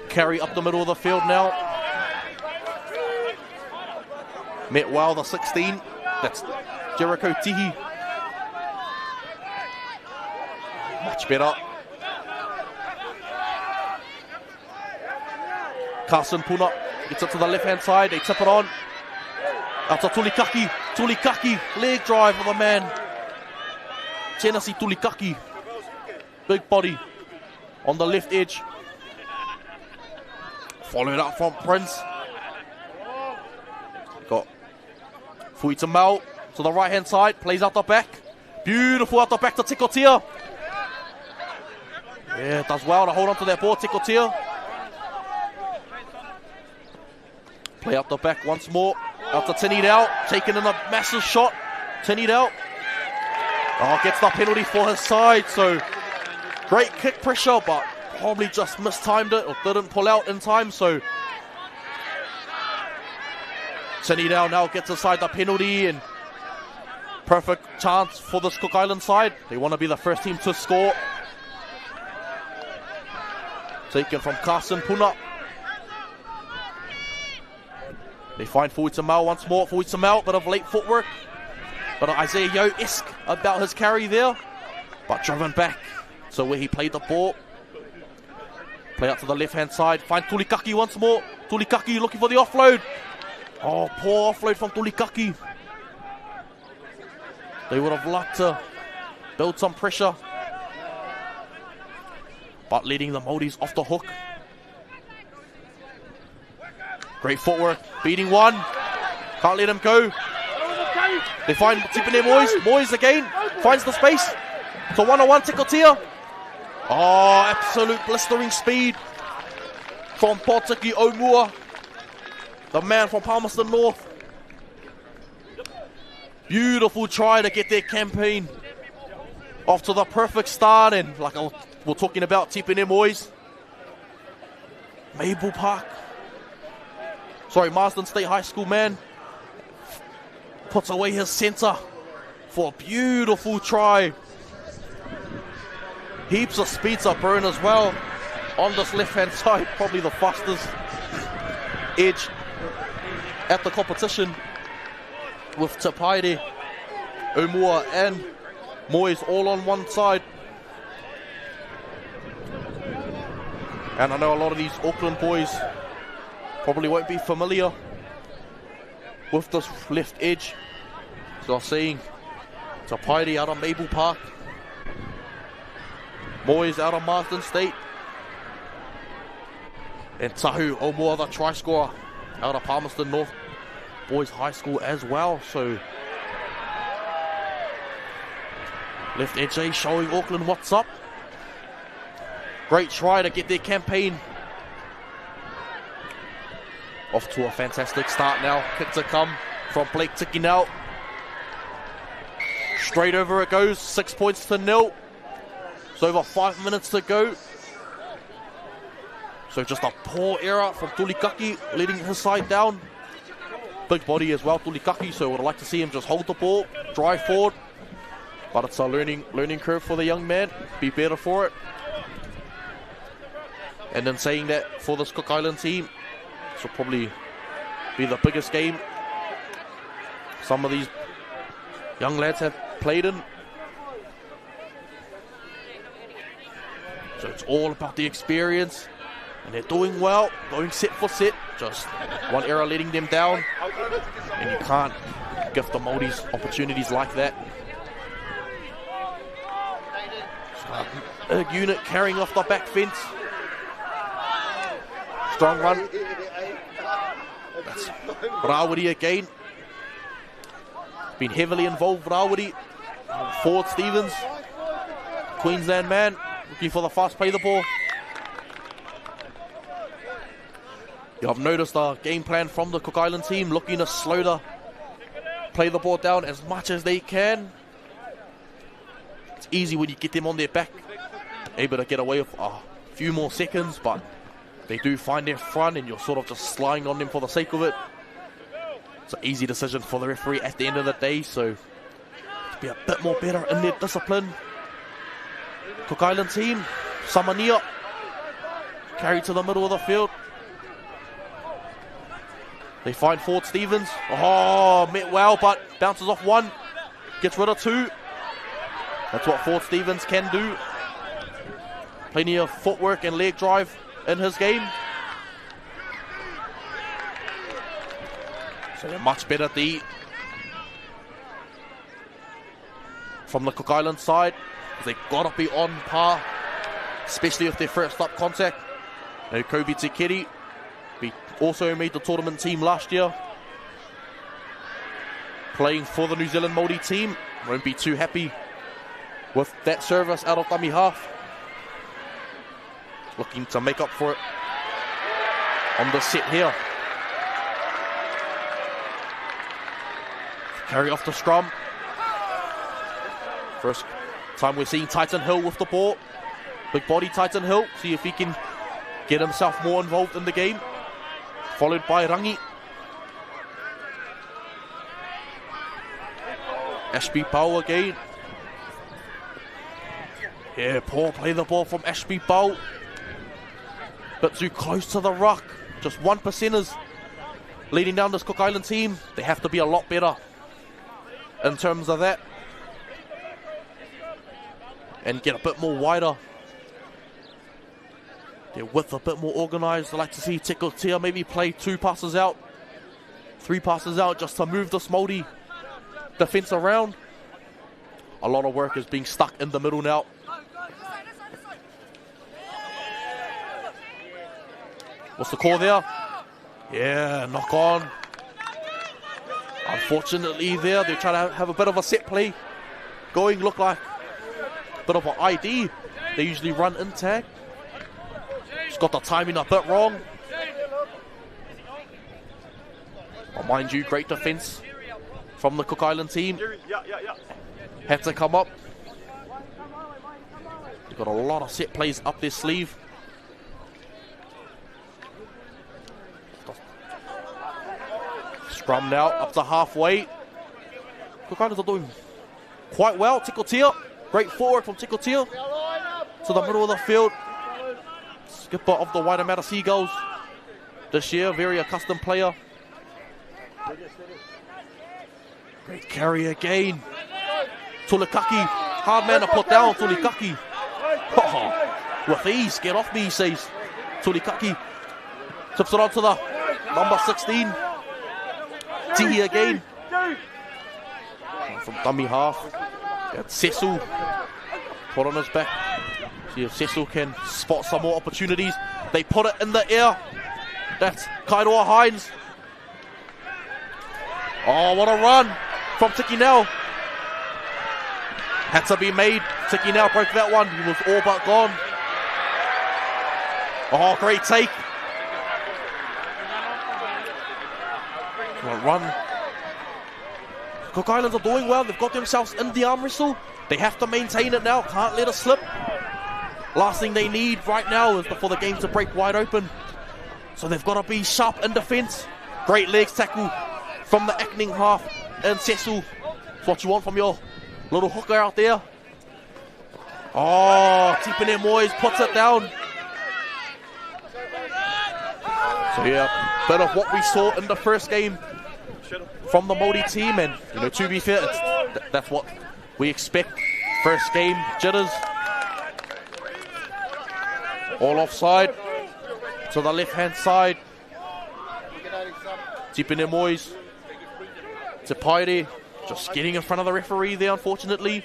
Carry up the middle of the field now. Met well the 16. That's Jericho Tihi. Much better. Carson Puna gets it to the left hand side. They tip it on. Out to Tulikaki. Tulikaki. Leg drive of the man. Tennessee Tulikaki. Big body on the left edge. Followed up from Prince. Got Fuita Mau to the right hand side. Plays out the back. Beautiful out the back to Tikotia. Yeah, does well to hold on to that ball, Tikotia. Play out the back once more. Out to Tinidau. Taking in a massive shot. Tinidau. Oh, gets the penalty for his side. So, great kick pressure, but probably just mistimed it or didn't pull out in time. So, Tinidau now gets aside the penalty and perfect chance for this Cook Island side. They want to be the first team to score. Taken from Carson Puna. They find Fuita Mau once more. Fuita Mau, bit of late footwork. But Isaiah Yeo-esque about his carry there. But driven back to where he played the ball. Play out to the left-hand side. Find Tulikaki once more. Tulikaki looking for the offload. Oh, poor offload from Tulikaki. They would have liked to build some pressure. But leading the Maoris off the hook. Great footwork, beating one. Can't let him go. They find Tipene Moyes. Moyes again finds the space. So 1-on-1 Tikotia. Oh, absolute blistering speed from Potiki Omua, the man from Palmerston North. Beautiful try to get their campaign off to the perfect start. And like we're talking about Tipene Moyes. Maple Park. Marsden State High School man puts away his centre for a beautiful try. Heaps of speeds up burn as well on this left hand side. Probably the fastest edge at the competition with Te Pairi, Omua and Moyes all on one side. And I know a lot of these Auckland boys probably won't be familiar with this left edge. So I'm seeing Te Pairi out of Maple Park. Moyes out of Marsden State. And Tahu Omua, the try scorer, out of Palmerston North Boys High School as well. So left edge showing Auckland what's up. Great try to get their campaign off to a fantastic start now. Kick to come from Blake Tikinau. Straight over it goes. 6 points to 0. So over 5 minutes to go. So just a poor error from Tulikaki, leading his side down. Big body as well, Tulikaki, so I would like to see him just hold the ball, drive forward. But it's a learning curve for the young man. Be better for it. And then saying that, for this Cook Island team, this will probably be the biggest game some of these young lads have played in. So it's all about the experience. And they're doing well, going set for set. Just one error letting them down. And you can't give the Maoris opportunities like that. A unit carrying off the back fence. Strong run. That's Rawiri again. Been heavily involved, Rawiri. Forward Stevens. Queensland man. Looking for the fast play the ball. I've noticed the game plan from the Cook Island team, looking to slow the play the ball down as much as they can. It's easy when you get them on their back, able to get away with a few more seconds, but they do find their front and you're sort of just sliding on them for the sake of it. It's an easy decision for the referee at the end of the day, so to be a bit more better in their discipline. Cook Island team, Samania, carried to the middle of the field. They find Ford Stevens. Oh, met well, but bounces off one. Gets rid of two. That's what Ford Stevens can do. Plenty of footwork and leg drive in his game. So they're much better at the from the Cook Island side. They've got to be on par, especially with their first up contact. Now Kobe Tekeri also made the tournament team last year. Playing for the New Zealand Maori team. Won't be too happy with that service out of dummy half. Looking to make up for it on the set here. Carry off the scrum. First time we're seeing Titan Hill with the ball. Big body Titan Hill. See if he can get himself more involved in the game. Followed by Rangi. Ashby Pau again. Yeah, poor play the ball from Ashby Pau. Bit too close to the ruck. Just 1%ers leading down this Cook Island team. They have to be a lot better in terms of that. And get a bit more wider. Their width a bit more organised. I'd like to see Tikotia maybe play 2 passes out, 3 passes out, just to move this Māori defence around. A lot of work is being stuck in the middle now. What's the call there? Yeah, knock on. Unfortunately there, they're trying to have a bit of a set play going. Look like a bit of an ID. They usually run in tag. Just got the timing a bit wrong. But mind you, great defence from the Cook Island team. Had to come up. They've got a lot of set plays up their sleeve. Scrum now up to halfway. Cook Islanders are doing quite well. Tikotia, great forward from Tikotia to the middle of the field. Skipper of the Waitemata Seagulls this year, very accustomed player. Great carry again. Tulikaki, hard man to put down, Tulikaki. Oh, with ease, get off me, he says. Tulikaki tips it on to the number 16. Tihi again. From dummy half. Got Cecil put on his back. See if Cecil can spot some more opportunities. They put it in the air. That's Kairoa Hines. Oh, what a run from Tiki Nell. Had to be made. Tiki Nell broke that one. He was all but gone. Oh, great take. Run. Cook Islands are doing well. They've got themselves in the arm wrestle. They have to maintain it now. Can't let it slip. Last thing they need right now is for the game to break wide open. So they've got to be sharp in defence. Great legs tackle from the acting half. And Cecil, it's what you want from your Little hooker out there. Oh, Tipene Moyes puts it down. So yeah, bit of what we saw in the first game from the Maori team, and you know, to be fair, that's what we expect. First game jitters. All offside to the left hand side. Tipene Moyes to Paire, just getting in front of the referee there, unfortunately.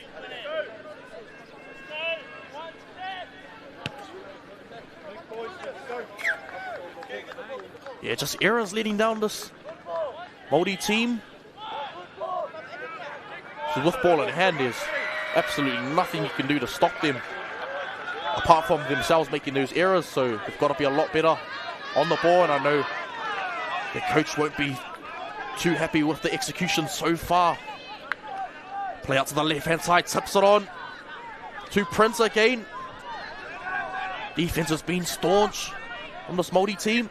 Yeah, just errors leading down this Maori team. So with ball in hand, there's absolutely nothing you can do to stop them, apart from themselves making those errors. So they've got to be a lot better on the ball, and I know the coach won't be too happy with the execution so far. Play out to the left-hand side, tips it on to Prince again. Defense has been staunch on this Maori team.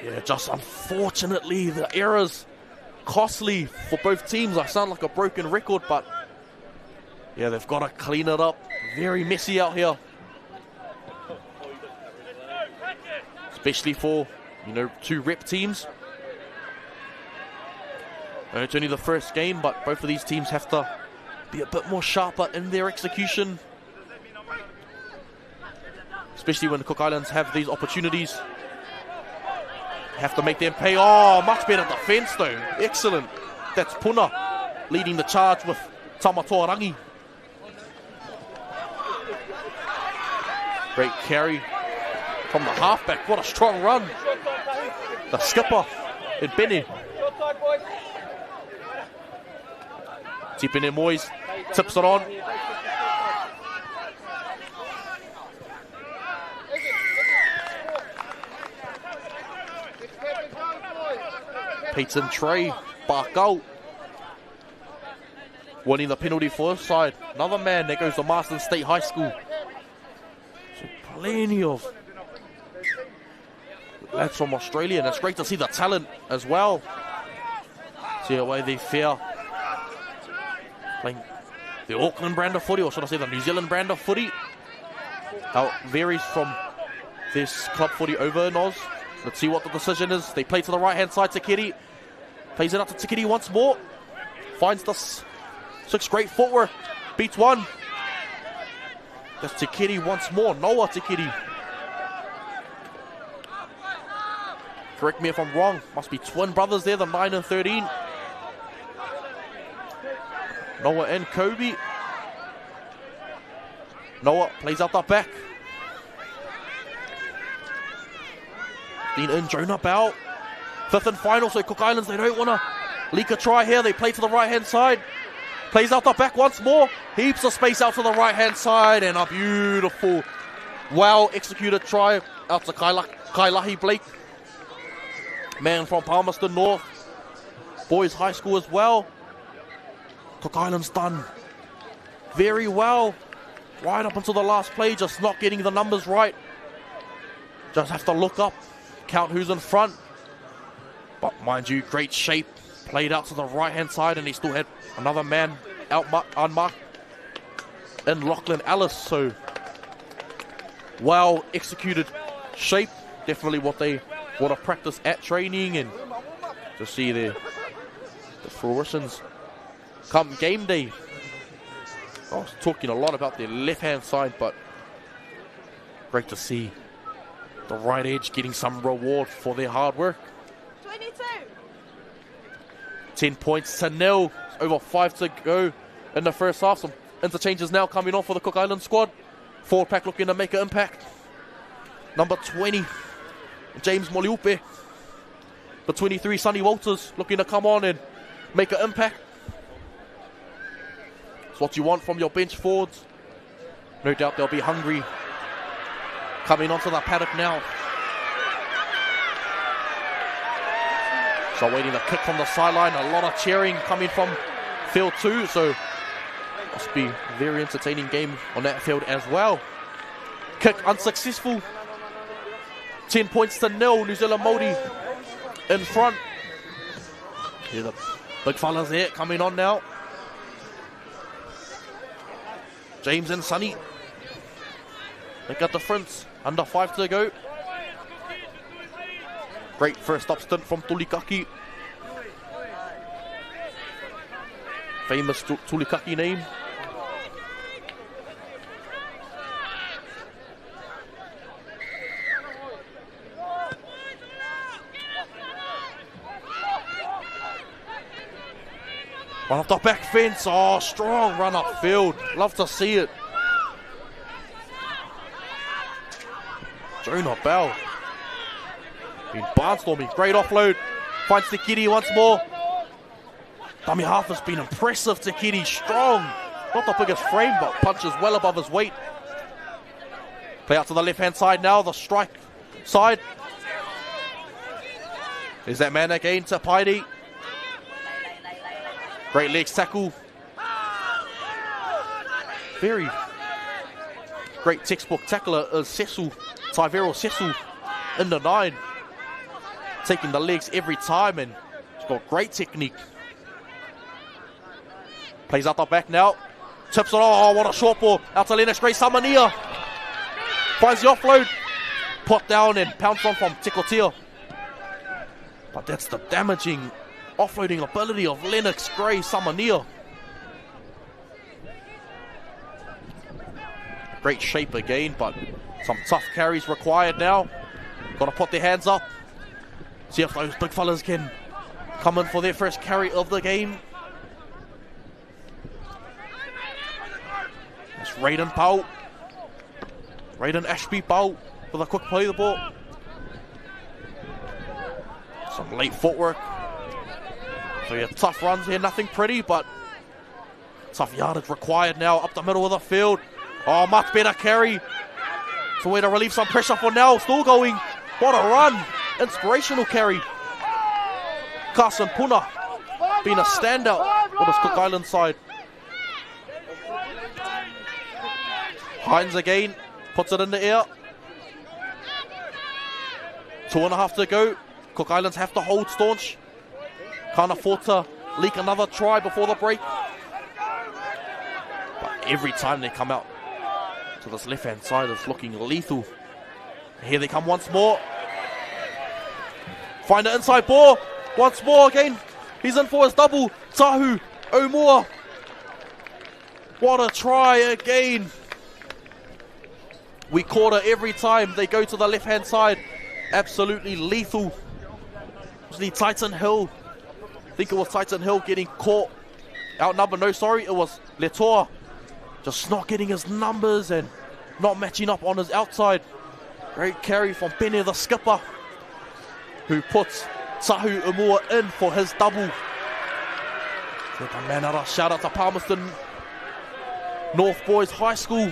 Yeah, just unfortunately the errors costly for both teams. I sound like a broken record, but yeah, they've got to clean it up. Very messy out here, especially for, you know, two rep teams. And it's only the first game, but both of these teams have to be a bit more sharper in their execution, especially when the Cook Islands have these opportunities. Have to make them pay. Oh, much better defense though. Excellent. That's Puna leading the charge with Tamatoa Rangi. Great carry from the halfback. What a strong run. The skipper in Bene. Tipene Moyes tips it on. Peyton Trey, back out. Winning the penalty for his side. Another man, there goes to Marsden State High School. So plenty of lads from Australia, and it's great to see the talent as well. See the way they fare. Playing the Auckland brand of footy, or should I say the New Zealand brand of footy. How it varies from this club footy over in Oz. Let's see what the decision is. They play to the right-hand side, Tikiri. Plays it up to Tikiri once more. Finds the six, great footwork. Beats one. That's Tikiri once more. Noah Tikiri. Correct me if I'm wrong. Must be twin brothers there, the 9 and 13. Noah and Kobe. Noah plays out the back. Dean in, Jonah Bell. Fifth and final, so Cook Islands, they don't want to leak a try here. They play to the right-hand side. Plays out the back once more. Heaps of space out to the right-hand side. And a beautiful, well-executed try out to Kailahi Blake. Man from Palmerston North. Boys High School as well. Cook Islands done very well. Right up until the last play, just not getting the numbers right. Just have to look up, count who's in front. But mind you, great shape. Played out to the right-hand side, and he still had another man unmarked in Lachlan Ellis. So, well executed shape. Definitely what they want to practice at training, and to see the fruitions come game day. I was talking a lot about the left-hand side, but great to see the right edge getting some reward for their hard work. 22. 10 points to nil. Over 5 to go in the first half. Some interchanges now coming on for the Cook Island squad. Forward pack looking to make an impact. Number 20, James Moliupe. The 23, Sonny Walters, looking to come on and make an impact. It's what you want from your bench forwards. No doubt they'll be hungry. Coming onto the paddock now. So waiting the kick from the sideline. A lot of cheering coming from field 2. So must be a very entertaining game on that field as well. Kick unsuccessful. 10 points to nil. New Zealand Maori in front. Yeah, the big fellas there coming on now. James and Sonny. Make a difference. Under 5 to go. Great first stop stint from Tulikaki. Famous Tulikaki name. Run off the back fence. Oh, strong run upfield. Love to see it. Jonah Bell. Been barnstorming. Great offload. Finds Te Kiri once more. Dummy half has been impressive. Te Kiri strong. Not the biggest frame, but punches well above his weight. Play out to the left-hand side now. The strike side. There's that man again to Paidi. Great legs tackle. Very great textbook tackler is Cecil. Taivero Cecil in the 9. Taking the legs every time and he's got great technique. Plays out the back now. Tips it. Oh, what a short ball. Out to Lennox Gray. Samania. Finds the offload. Put down and pounced on from Tekotia. But that's the damaging offloading ability of Lennox Gray Samania. Great shape again, but some tough carries required now. Got to put their hands up. See if those big fellas can come in for their first carry of the game. It's Raiden Pau. Raiden Ashby Pau for the quick play of the ball. Some late footwork. So yeah, tough runs here, nothing pretty, but tough yardage required now up the middle of the field. Oh, much better carry. It's a way to relieve some pressure for now. Still going. What a run. Inspirational carry. Carson Puna being a standout for this Cook Island side. Hines again. Puts it in the air. 2.5 to go. Cook Islands have to hold staunch. Can't afford to leak another try before the break. But every time they come out to this left-hand side, it's looking lethal. Here they come once more. Find the inside ball. Once more again. He's in for his double. Tahu Omua. What a try again. We quarter every time they go to the left-hand side. Absolutely lethal. Obviously Titan Hill. I think it was Titan Hill getting caught. Outnumbered. No, sorry. It was Letoa. Just not getting his numbers and not matching up on his outside. Great carry from Penny the skipper, who puts Tahu Umua in for his double. Shout out to Palmerston North Boys High School.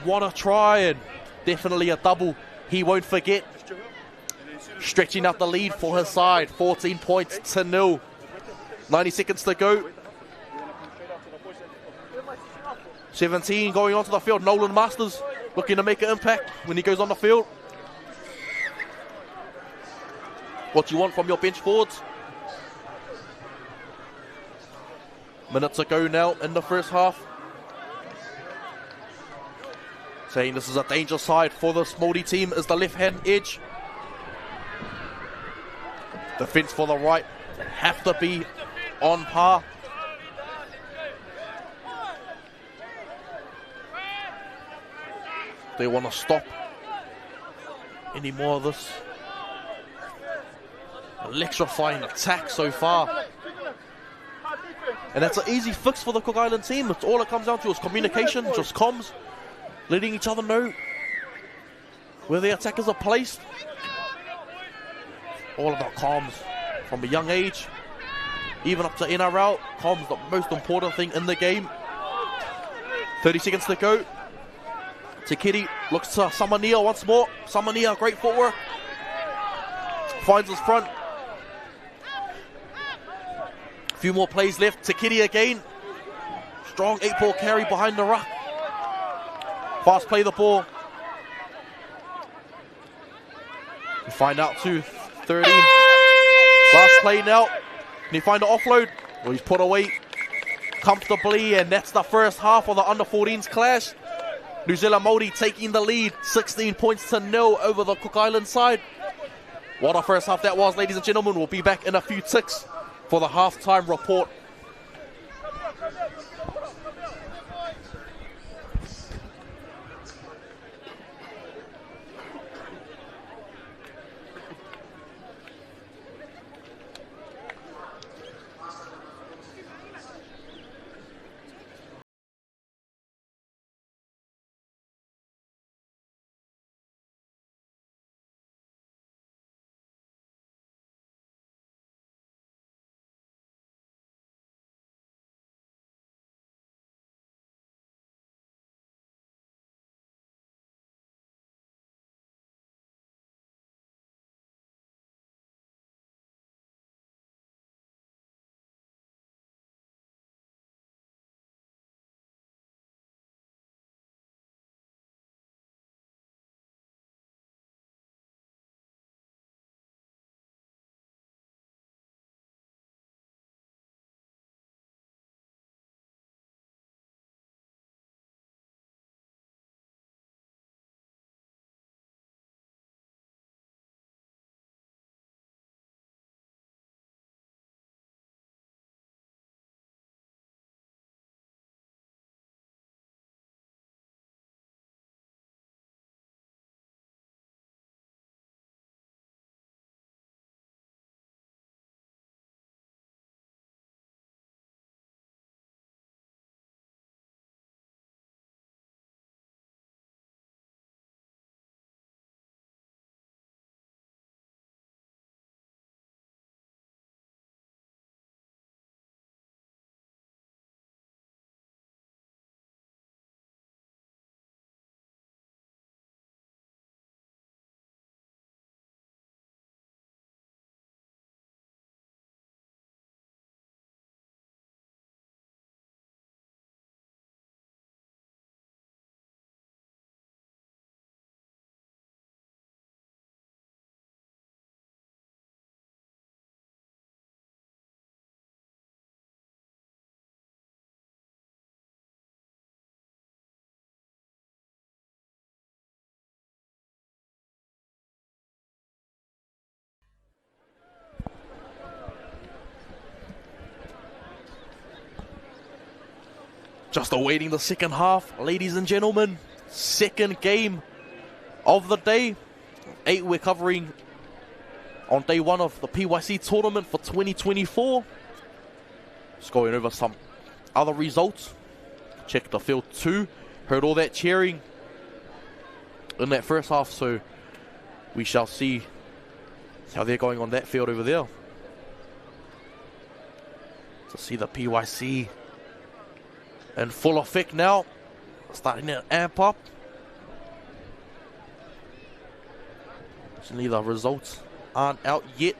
What a try and definitely a double he won't forget. Stretching out the lead for his side. 14 points to 0. 90 seconds to go. 17 going onto the field. Nolan Masters looking to make an impact when he goes on the field. What do you want from your bench forwards? Minutes to go now in the first half. Saying this is a danger side for this Maori team is the left-hand edge. Defense for the right have to be on par. They want to stop any more of this electrifying attack so far. And that's an easy fix for the Cook Island team. It's all it comes down to is communication, just comms, letting each other know where the attackers are placed. All about comms from a young age, even up to NRL. Comms the most important thing in the game. 30 seconds to go. Te Kiri looks to Samania once more. Samania, great footwork. Finds his front. A few more plays left. Te Kiri again. Strong 8-ball carry behind the ruck. Fast play the ball. We find out to 13. Last play now. Can he find the offload? Well, he's put away comfortably, and that's the first half of the under-14s clash. New Zealand Maori taking the lead, 16 points to 0 over the Cook Island side. What a first half that was, ladies and gentlemen. We'll be back in a few ticks for the halftime report. Just awaiting the second half, ladies and gentlemen. Second game of the day. 8 we're covering on day 1 of the PYC tournament for 2024. Just going over some other results. Check the field 2. Heard all that cheering in that first half, so we shall see how they're going on that field over there. To see the PYC in full effect now, starting to amp up. Actually, the results aren't out yet.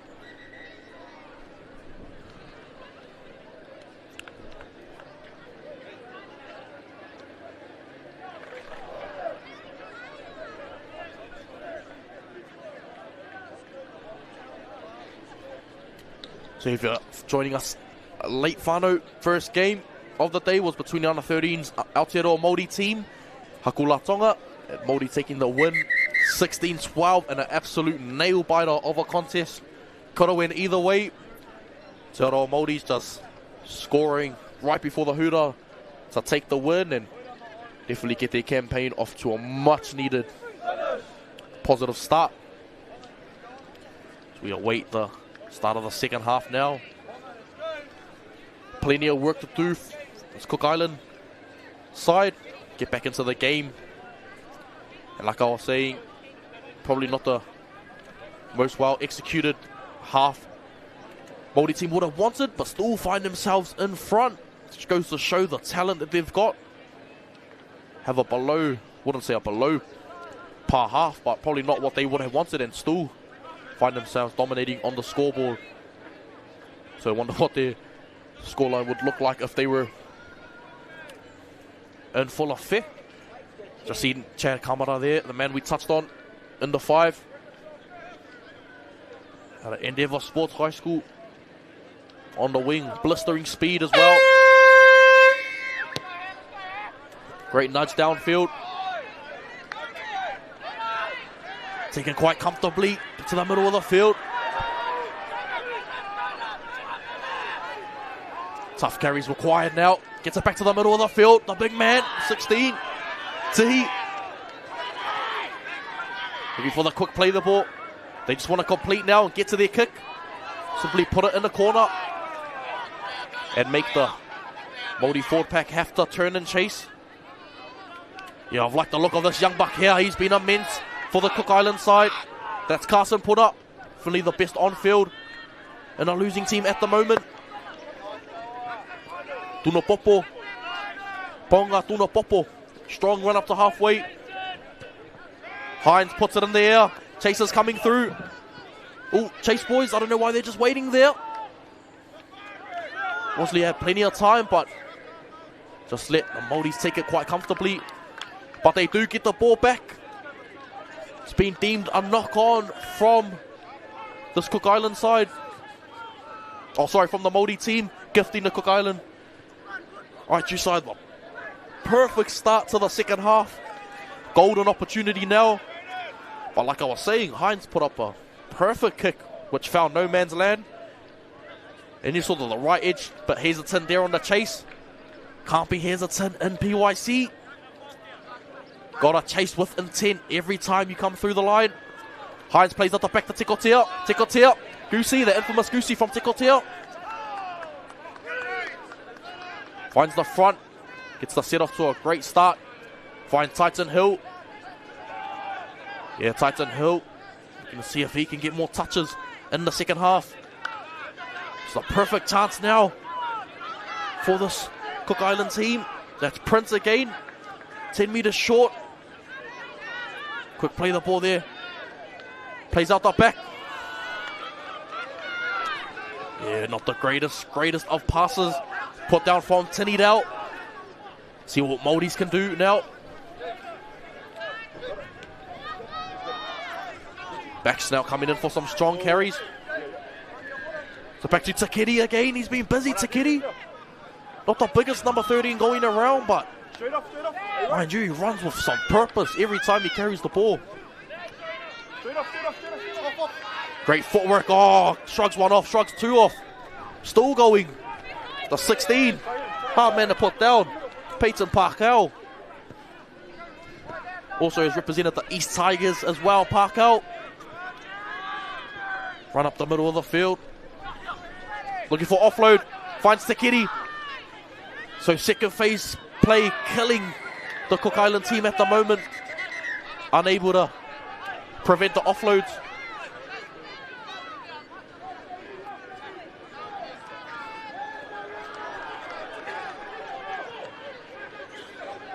So if you're joining us late, whānau, first game of the day was between the under-13s Aotearoa Maori team, Hakula Tonga, and Maori taking the win 16-12 and an absolute nail-biter of a contest. Could have went either way. Aotearoa Maori's just scoring right before the hooter to take the win and definitely get their campaign off to a much-needed positive start. So we await the start of the second half now. Plenty of work to do. This Cook Island side get back into the game. And like I was saying, probably not the most well executed half Maori team would have wanted, but still find themselves in front. Which goes to show the talent that they've got. Have a below, wouldn't say a below par half, but probably not what they would have wanted, and still find themselves dominating on the scoreboard. So I wonder what their scoreline would look like if they were in full effect. Just seen Chad Kamara there, the man we touched on in the 5 at Endeavour Sports High School. on the wing. Blistering speed as well. Great nudge downfield. Taken quite comfortably to the middle of the field. Tough carries required now. Gets it back to the middle of the field. The big man, 16. Tihi. Looking for the quick play the ball. They just want to complete now and get to their kick. Simply put it in the corner. And make the Maori forward pack have to turn and chase. Yeah, I've liked the look of this young buck here. He's been immense for the Cook Island side. That's Carson Puna. Definitely the best on field in a losing team at the moment. Tunopopo. Ponga Tunopopo. Strong run up to halfway. Hines puts it in the air. Chasers coming through. Oh, Chase boys, I don't know why they're just waiting there. Mosley had plenty of time, but just let the Māoris take it quite comfortably. But they do get the ball back. It's been deemed a knock-on from this Cook Island side. Oh, sorry, from the Māori team, gifting the Cook Island. Alright, you side, the perfect start to the second half. Golden opportunity now. But like I was saying, Hines put up a perfect kick, which found no man's land. And you saw the right edge, but hesitant there on the chase. Can't be hesitant in PYC. Got to chase with intent every time you come through the line. Hines plays out the back to Tikotea. Tikotea. Goosey, the infamous Goosey from Tikotea. Finds the front. Gets the set off to a great start. Finds Titan Hill. Yeah, Titan Hill. Looking to see if he can get more touches in the second half. It's a perfect chance now for this Cook Island team. That's Prince again. 10 metres short. Quick play the ball there. Plays out the back. Yeah, not the greatest of passes. Put down from Tinidale. See what Māoris can do now. Backs now coming in for some strong carries. So back to Takiri again. He's been busy, Takiri. Not the biggest number 13 going around, but mind you, he runs with some purpose every time he carries the ball. Great footwork. Oh, shrugs one off, shrugs two off. Still going. The 16. Hard man to put down. Peyton Parkell. Also has represented the East Tigers as well, Parkell. Run up the middle of the field. Looking for offload. Finds Takiri. So second phase play killing the Cook Island team at the moment. Unable to prevent the offloads.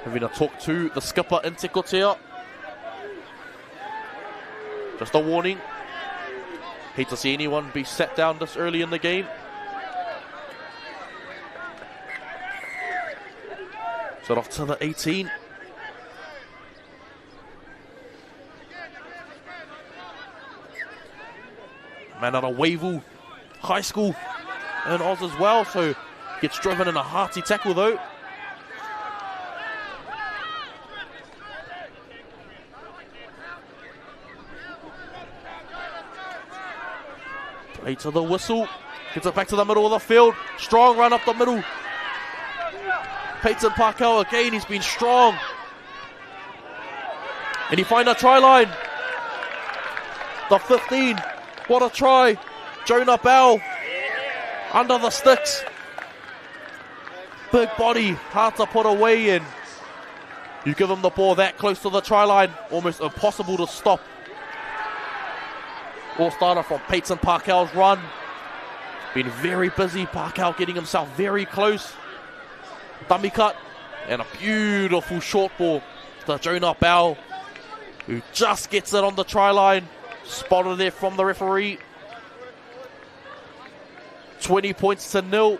Having a talk to the skipper in Tikotea. Just a warning. Hate to see anyone be sat down this early in the game. Set off to the 18. Man out of Wavell High School in Oz as well, so gets driven in a hearty tackle though. Play to the whistle. Gets it back to the middle of the field. Strong run up the middle. Peyton Parkell again, he's been strong. And he finds a try line. The 15. What a try. Jonah Bell. Under the sticks. Big body. Hard to put away in. You give him the ball that close to the try line. Almost impossible to stop. All starter from Peyton Parkell's run. Been very busy. Parkell getting himself very close. Dummy cut. And a beautiful short ball to Jonah Bell, who just gets it on the try line. Spotted there from the referee. 20 points to 0.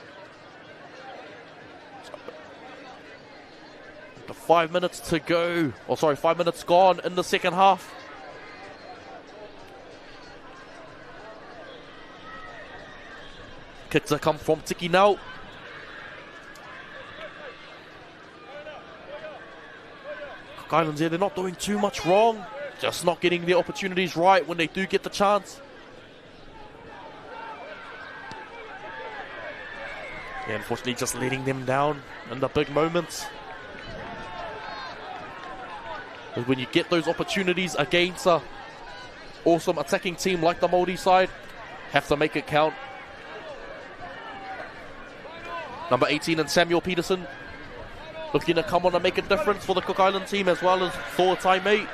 The 5 minutes to go. Oh, sorry, 5 minutes gone in the second half. Kick to come from Tiki now. Cook Islands here, they're not doing too much wrong. Just not getting the opportunities right when they do get the chance. Yeah, unfortunately just letting them down in the big moments. But when you get those opportunities against a awesome attacking team like the Maori side, have to make it count. Number 18 and Samuel Peterson looking to come on and make a difference for the Cook Island team, as well as Thor Taimei.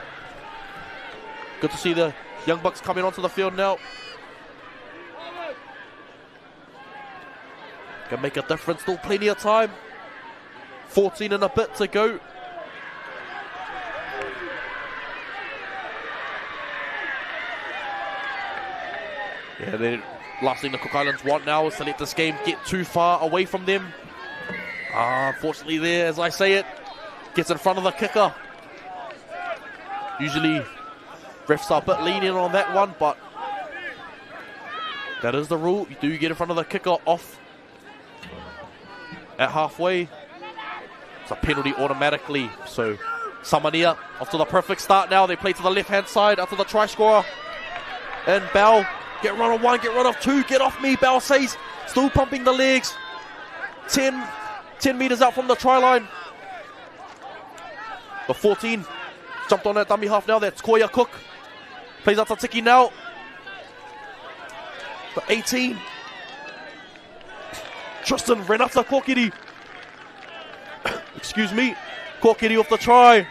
Good to see the Young Bucks coming onto the field now. Can make a difference, still plenty of time. 14 and a bit to go. Yeah, the last thing the Cook Islands want now is to let this game get too far away from them. Unfortunately there, as I say it, gets in front of the kicker. Usually refs are a bit lenient on that one, but that is the rule. You do get in front of the kicker off at halfway. It's a penalty automatically. So Samania off to the perfect start now. They play to the left-hand side after the try scorer. And Bell, get run of one, get run of two, get off me, Bell says. Still pumping the legs. 10 meters out from the try line. The 14 jumped on that dummy half now. That's Koya Cook. Plays out to Tiki now. The 18. Tristan Renata Kokiri. Excuse me. Kokiri off the try.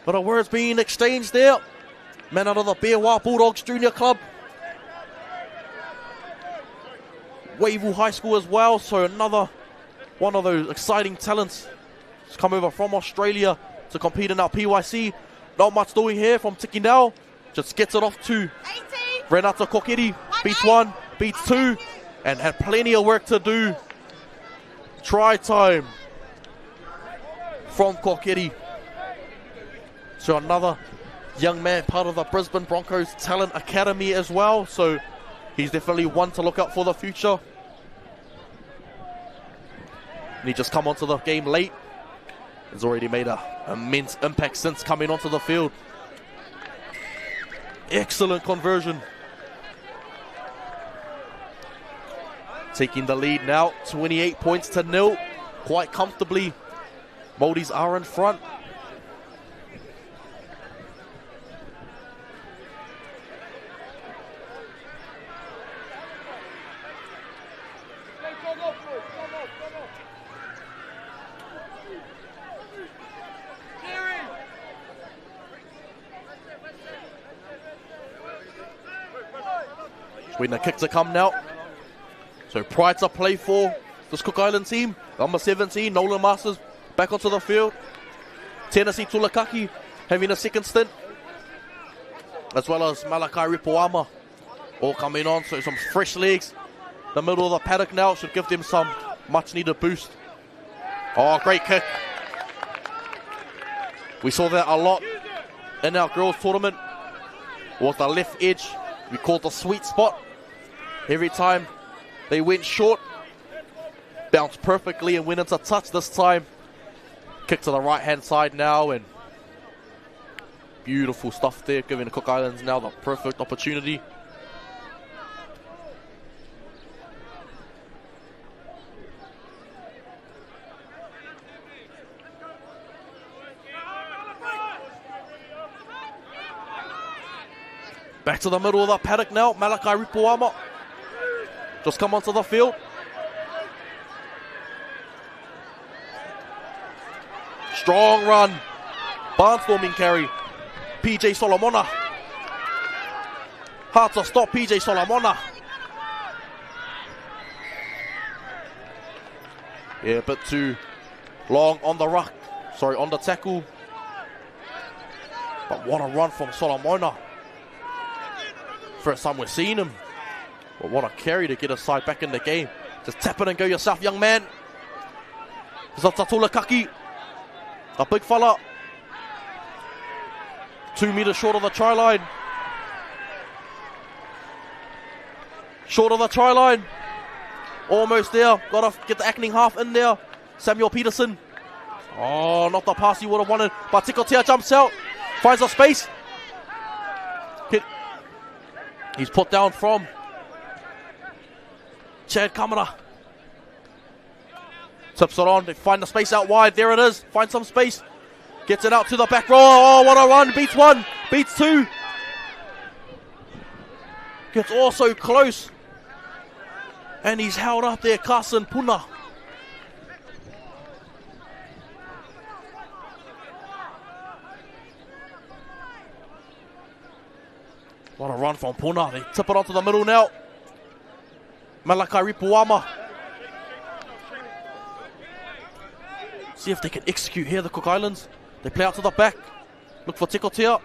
But a word's being exchanged there. Man out of the Beerwa Bulldogs Junior Club. Waivu High School as well. So another one of those exciting talents has come over from Australia to compete in our PYC. Not much doing here from Tiki now. Just gets it off to 18. Renata Kokiri. Beats one, beats two, and had plenty of work to do. Try time from Kokiri. So another young man, part of the Brisbane Broncos Talent Academy as well. So he's definitely one to look out for the future. And he just come onto the game late. Has already made an immense impact since coming onto the field. Excellent conversion. Taking the lead now, 28 points to 0. Quite comfortably, Māoris are in front. Just waiting the kick to come now. So pride to play for this Cook Island team. Number 17, Nolan Masters, back onto the field. Tennessee Tulakaki having a second stint. As well as Malakai Ripoama all coming on. So some fresh legs. The middle of the paddock now should give them some much needed boost. Oh, great kick. We saw that a lot in our girls tournament. Was the left edge. We called the sweet spot. Every time they went short, bounced perfectly and went into touch this time. Kick to the right-hand side now, and beautiful stuff there, giving the Cook Islands now the perfect opportunity. Back to the middle of the paddock now, Malakai Ripoama. Just come onto the field. Strong run. Barnstorming carry. PJ Solomona. Hard to stop PJ Solomona. Yeah, a bit too long on the ruck. Sorry, on the tackle. But what a run from Solomona. First time we're seeing him. But what a carry to get his side back in the game. Just tap it and go yourself, young man. Zatatula Kaki. A big fella. 2 meters short of the try line. Short of the try line. Almost there. Got to get the acting half in there. Samuel Peterson. Oh, not the pass he would have wanted. But Tikotea jumps out. Finds a space. He's put down from Chad Kamara. Tips it on. They find the space out wide. There it is. Find some space. Gets it out to the back row. Oh, what a run. Beats one. Beats two. Gets also close. And he's held up there. Carson Puna. What a run from Puna. They tip it onto the middle now. Malakai Ripuama. See if they can execute here, the Cook Islands. They play out to the back. Look for Tikotea.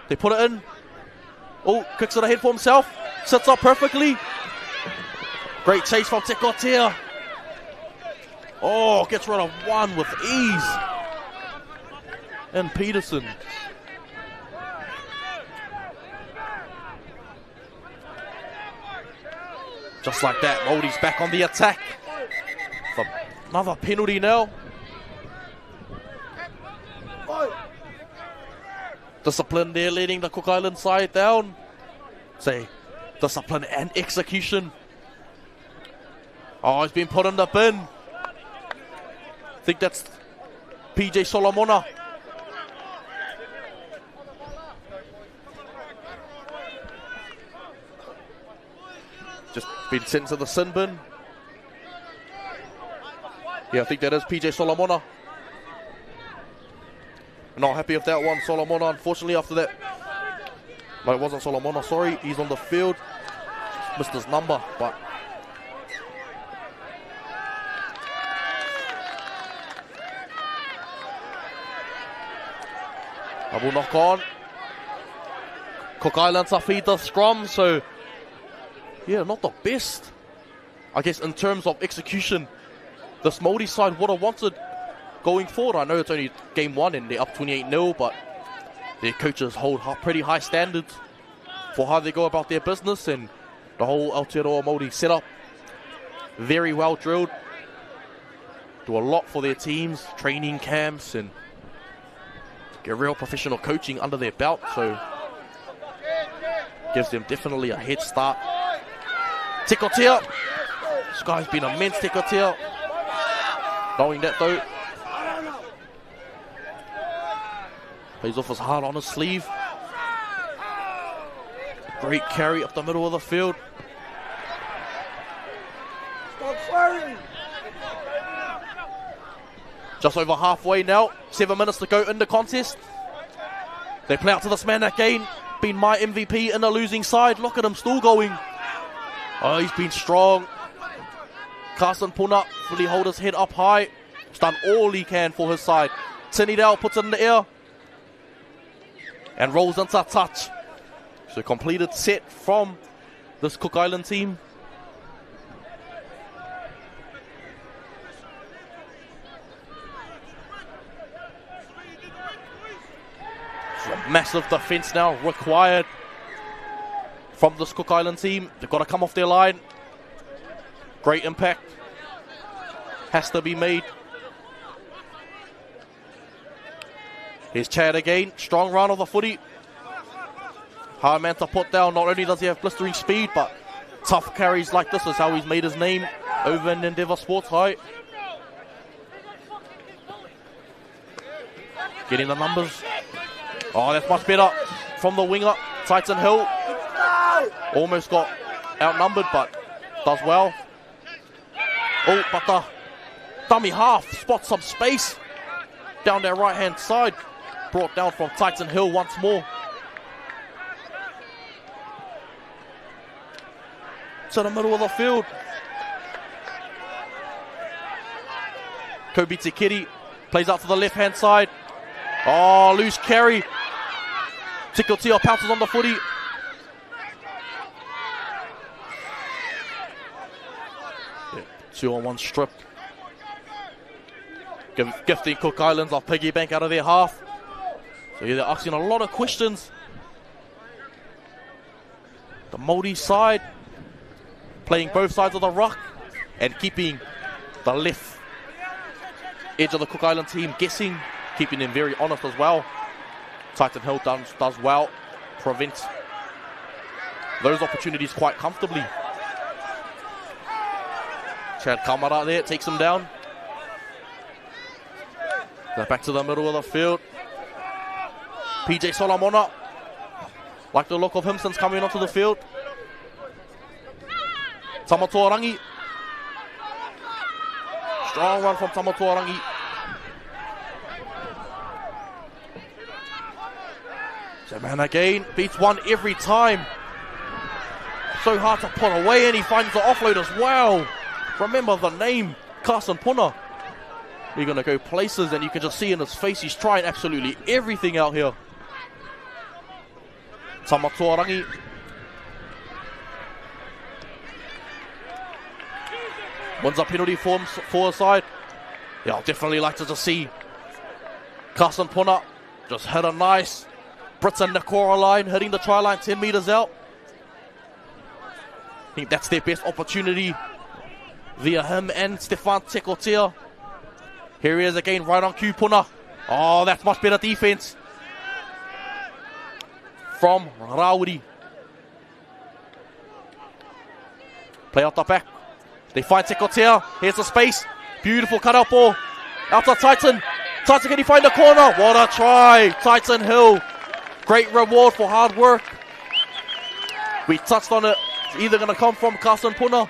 They put it in. Oh, kicks it ahead for himself. Sets up perfectly. Great chase from Tikotea. Oh, gets rid of one with ease. And Peterson. Just like that, Maori's back on the attack. For another penalty now. Discipline there, leading the Cook Island side down. Say, discipline and execution. Oh, he's been put in the bin. I think that's PJ Solomona. Just been sent to the sin bin. Yeah, I think that is PJ Solomona. Not happy with that one, Solomona, unfortunately, after that. No, it wasn't Solomona, sorry. He's on the field. Missed his number, but... Double knock on. Cook Islands are feed the scrum, so... Yeah, not the best. I guess in terms of execution, this Maori side would have wanted going forward. I know it's only game one and they're up 28-0, but their coaches hold pretty high standards for how they go about their business, and the whole Aotearoa Maori setup, very well drilled. Do a lot for their teams, training camps, and get real professional coaching under their belt, so gives them definitely a head start. Tikotea. This guy's been immense, Tikotea. Knowing that though. Plays off his heart on his sleeve. Great carry up the middle of the field. Just over halfway now. 7 minutes to go in the contest. They play out to this man again. Been my MVP in the losing side. Look at him still going. Oh, he's been strong. Carson Puna fully hold his head up high. He's done all he can for his side. Tinidale puts it in the air. And rolls into a touch. So completed set from this Cook Island team. So a massive defense now required from this Cook Island team. They've got to come off their line. Great impact has to be made. Here's Chad again. Strong run of the footy. Hard man to put down. Not only does he have blistering speed, but tough carries like this is how he's made his name over in Endeavour Sports High. Getting the numbers. Oh, that's much better from the winger, Titan Hill. Almost got outnumbered, but does well. Oh, but the dummy half spots some space down their right-hand side. Brought down from Titan Hill once more. To the middle of the field. Kobe Tikiri plays out to the left-hand side. Oh, loose carry. Tikotea pounces on the footy. Yeah, 2-on-1 strip. Gifting Cook Islands off piggy bank out of their half. So yeah, they're asking a lot of questions. The Maori side playing both sides of the ruck and keeping the left edge of the Cook Island team guessing, keeping them very honest as well. Titan Hill does well, prevents those opportunities quite comfortably. Chad Kamara there, takes him down. They're back to the middle of the field. PJ Solomona, like the look of him since coming onto the field. Tamatoarangi. Strong run from Tamatoarangi. So man again, beats one every time. So hard to put away, and he finds the offload as well. Remember the name, Carson Puna. We're going to go places, and you can just see in his face, he's trying absolutely everything out here. Tamatoarangi. Wins a penalty for his side. Yeah, I'd definitely like to just see Carson Puna just hit a nice Britain Nakora line, hitting the try line 10 metres out. I think that's their best opportunity via him and Stefan Tekotea. Here he is again, right on cue, Puna. Oh, that's much better defense from Rauri. Play out the back. They find Tekotea. Here's the space. Beautiful cutout ball. Out to Titan. Titan, can he find the corner? What a try. Titan Hill. Great reward for hard work. We touched on it. It's either going to come from Carson Puna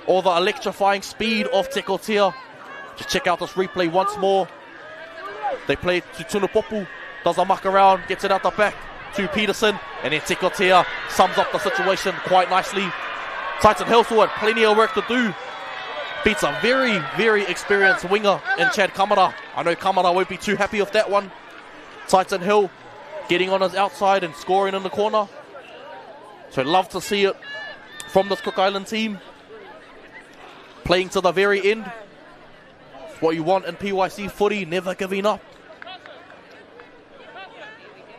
or the electrifying speed of Tekotea. Just check out this replay once more. They play to Tunupopu. Does a muck around. Gets it out the back to Peterson. And then Tekotea sums up the situation quite nicely. Titan Hill still had plenty of work to do. Beats a very, very experienced winger in Chad Kamara. I know Kamara won't be too happy with that one. Titan Hill getting on his outside and scoring in the corner. So love to see it from this Cook Island team. Playing to the very end. It's what you want in PYC footy, never giving up.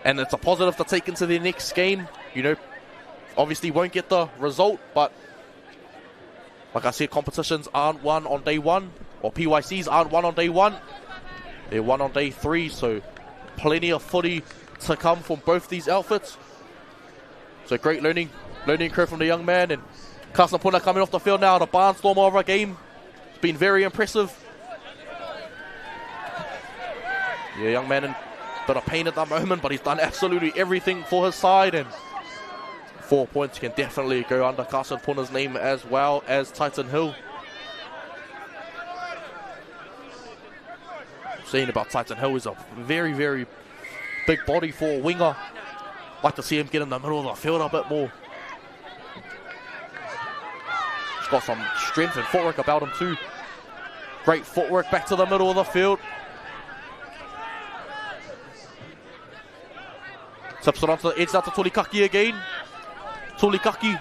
And it's a positive to take into the next game. You know, obviously won't get the result, but like I said, competitions aren't won on day one, or PYCs aren't won on day one. They're won on day 3, so plenty of footy to come from both these outfits. So great learning curve from the young man, and Carson Puna coming off the field now, the barnstormer of a game. It's been very impressive. Yeah, young man in a bit of pain at that moment, but he's done absolutely everything for his side, and 4 points can definitely go under Carson Puna's name as well as Titan Hill. Saying about Titan Hill is a very, very big body for a winger. Like to see him get in the middle of the field a bit more. He's got some strength and footwork about him too. Great footwork back to the middle of the field. Tips it onto the edge, out to Tulikaki again. Tulikaki.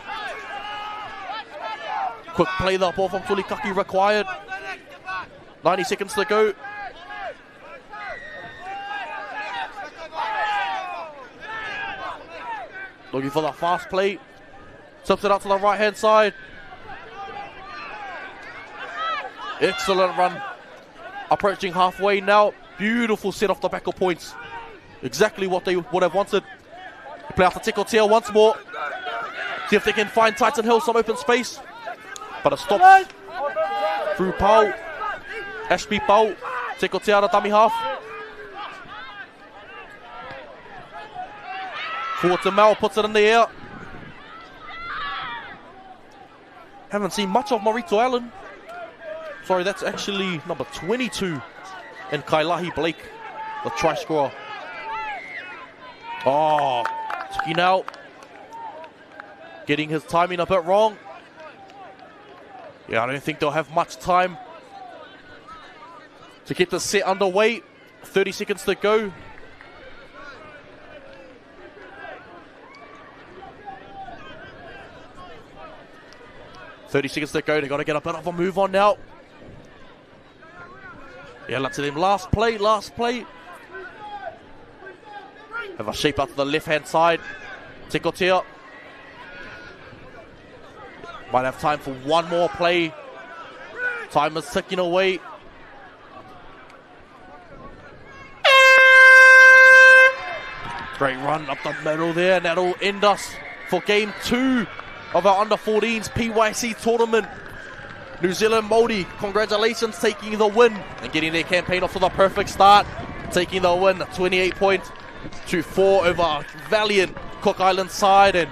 Quick play the ball from Tulikaki required. 90 seconds to go. Looking for the fast play. Tips it out to the right hand side. Excellent run. Approaching halfway now. Beautiful set off the back of points. Exactly what they would have wanted. Play out to Tekotea once more. See if they can find Titan Hill some open space. But it stops through Pau. Ashby Pau. Tekotea the dummy half. Forward to Mal, puts it in the air. Haven't seen much of Marito Allen. Sorry, that's actually number 22 in Kailahi Blake, the try scorer. Oh, Tiki now getting his timing a bit wrong. Yeah, I don't think they'll have much time to get the set underway. 30 seconds to go. They've got to get a bit of a move on now. Yeah, let's see them. Last play. Have a shape out to the left-hand side. Tekotea. Might have time for one more play Time is ticking away. Great run up the middle there, and that'll end us for game 2 of our under-14s PYC tournament. New Zealand Maori, congratulations, taking the win and getting their campaign off to the perfect start. Taking the win, 28 points to 4 over a valiant Cook Island side, and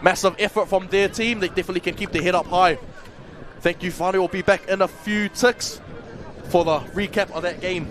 massive effort from their team. They definitely can keep their head up high. Thank you, Whānau. We'll be back in a few ticks for the recap of that game.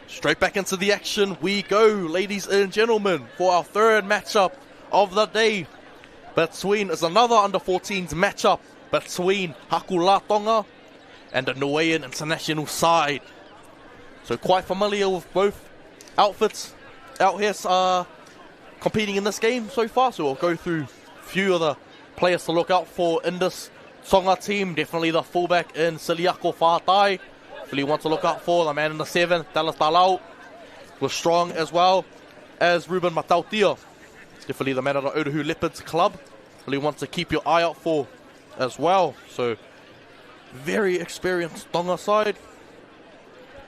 Straight back into the action we go, ladies and gentlemen, for our third matchup of the day. Is another under-14s matchup between Hakula Tonga and the Niue international side. So quite familiar with both outfits out here competing in this game so far. So we'll go through a few of the players to look out for in this Tonga team. Definitely the fullback in Siliako Whātai. You want to look out for the man in the 7, Dallas Talau, was strong as well as Ruben Matautia. Definitely the man of the Otahu Leopards club. Really want to keep your eye out for as well. So very experienced Tonga side.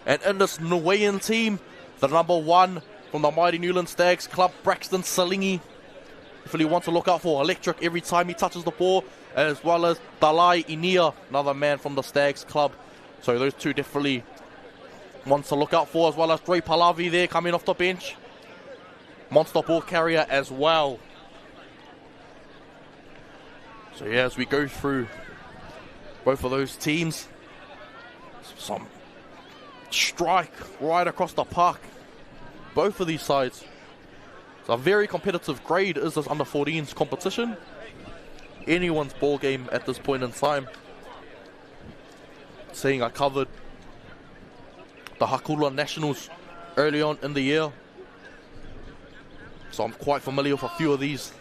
And in this Niuean team, the number 1 from the mighty New Zealand Stags club, Braxton Salingi. Definitely want to look out for electric every time he touches the ball, as well as Dalai Inia, another man from the Stags club. So those two definitely ones to look out for, as well as Dre Palavi there coming off the bench. Monster ball carrier as well. So yeah, as we go through both of those teams, some strike right across the park. Both of these sides. It's a very competitive grade is this under-14s competition. Anyone's ball game at this point in time. Seeing I covered the Hakula Nationals early on in the year, so I'm quite familiar with a few of these.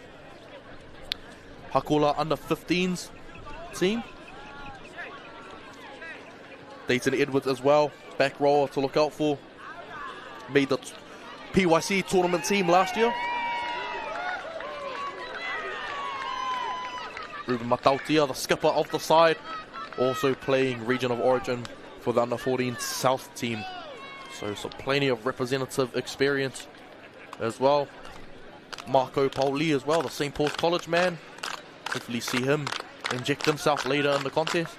Hakula under-15s team. Dayton Edwards as well, back rower to look out for. Made the PYC tournament team last year. Ruben Matautia, the skipper of the side, also playing Region of Origin for the under-14 South team. So plenty of representative experience as well. Marco Pauli as well, the St. Paul's College man. Hopefully see him inject himself later in the contest.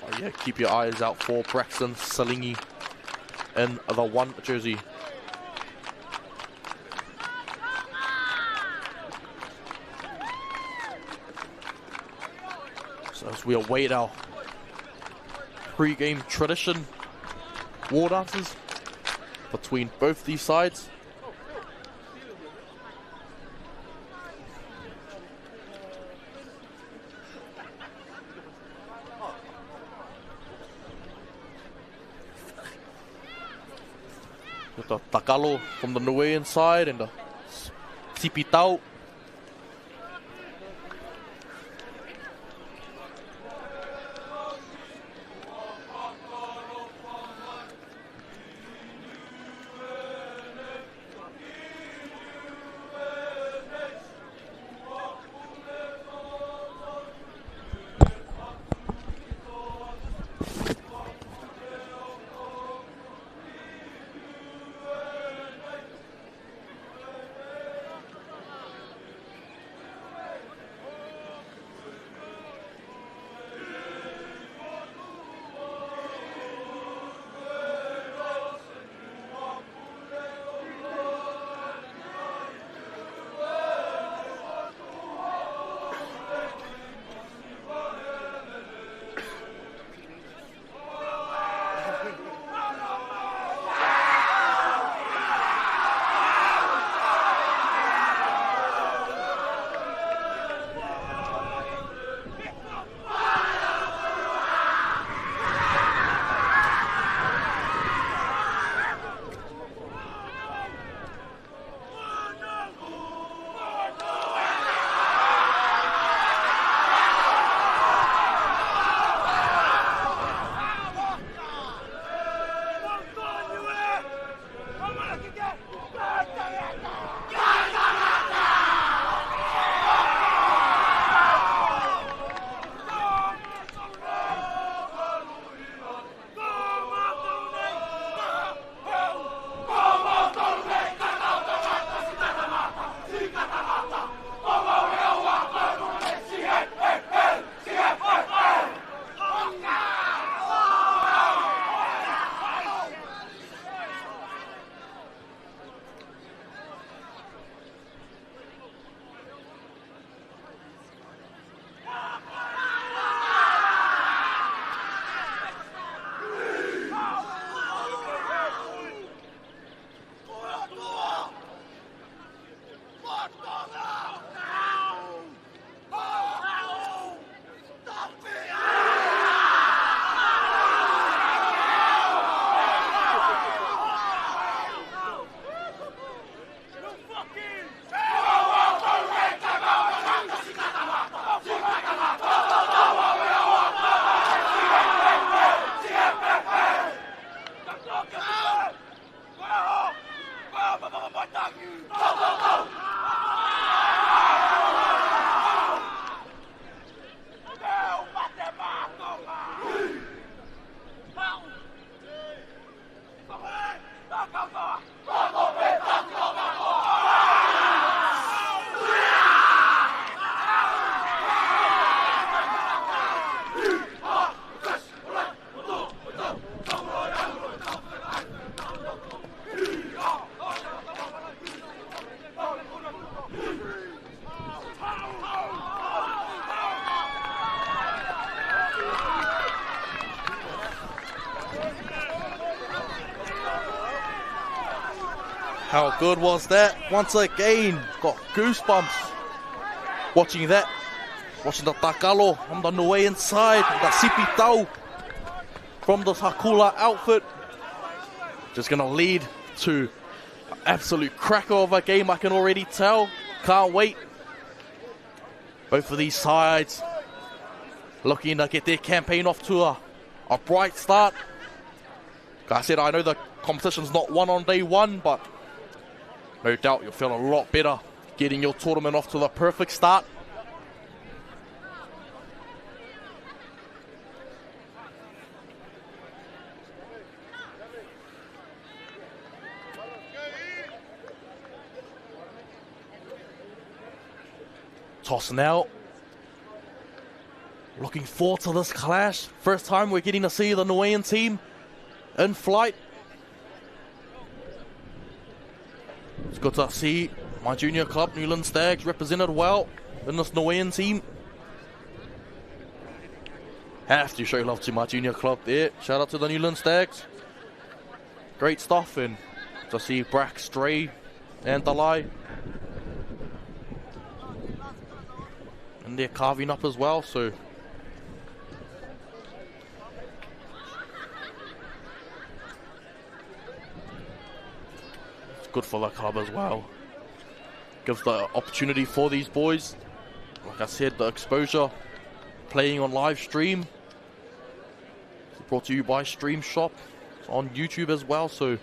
Oh yeah, keep your eyes out for Braxton Salingi in the 1 jersey. So as we await our pre-game tradition war dances between both these sides. With the takalo from the Niue side and the sipitau. How good was that? Once again, got goosebumps watching that. Watching the takalo on the Niue inside, the sipitau from the Hakula outfit. Just gonna lead to an absolute cracker of a game, I can already tell. Can't wait. Both of these sides looking to get their campaign off to a bright start. Like I said, I know the competition's not won on day one, but no doubt you'll feel a lot better getting your tournament off to the perfect start. Toss now. Looking forward to this clash. First time we're getting to see the Niuean team in flight. It's good to see my junior club, Newland Stags, represented well in this Niuean team. Have to show love to my junior club there. Shout out to the Newland Stags. Great stuff, and to see Brack, Stray, and Dalai. And they're carving up as well, so it's good for the club as well. Gives the opportunity for these boys. Like I said, the exposure, playing on live stream. It's brought to you by Stream Shop. It's on YouTube as well, so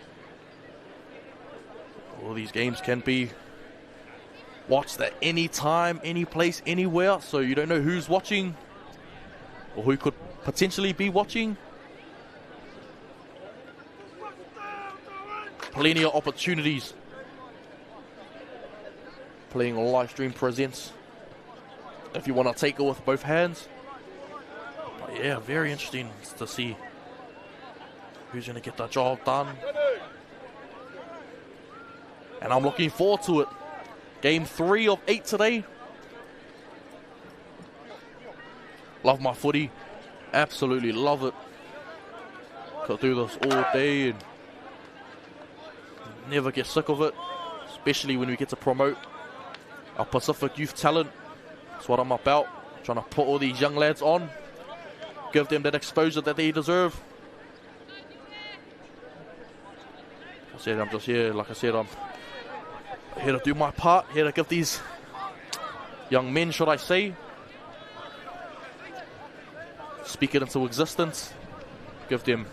all these games can be watched at any time, any place, anywhere, so you don't know who's watching or who could potentially be watching. Plenty of opportunities. Playing on live stream presents if you want to take it with both hands. But yeah, very interesting to see who's going to get the job done. And I'm looking forward to it. Game 3 of 8 today. Love my footy. Absolutely love it. Could do this all day and never get sick of it. Especially when we get to promote our Pacific youth talent. That's what I'm about. Trying to put all these young lads on. Give them that exposure that they deserve. I'm just here, like I said, I'm here to do my part, here to give these young men, should I say, speak it into existence, give them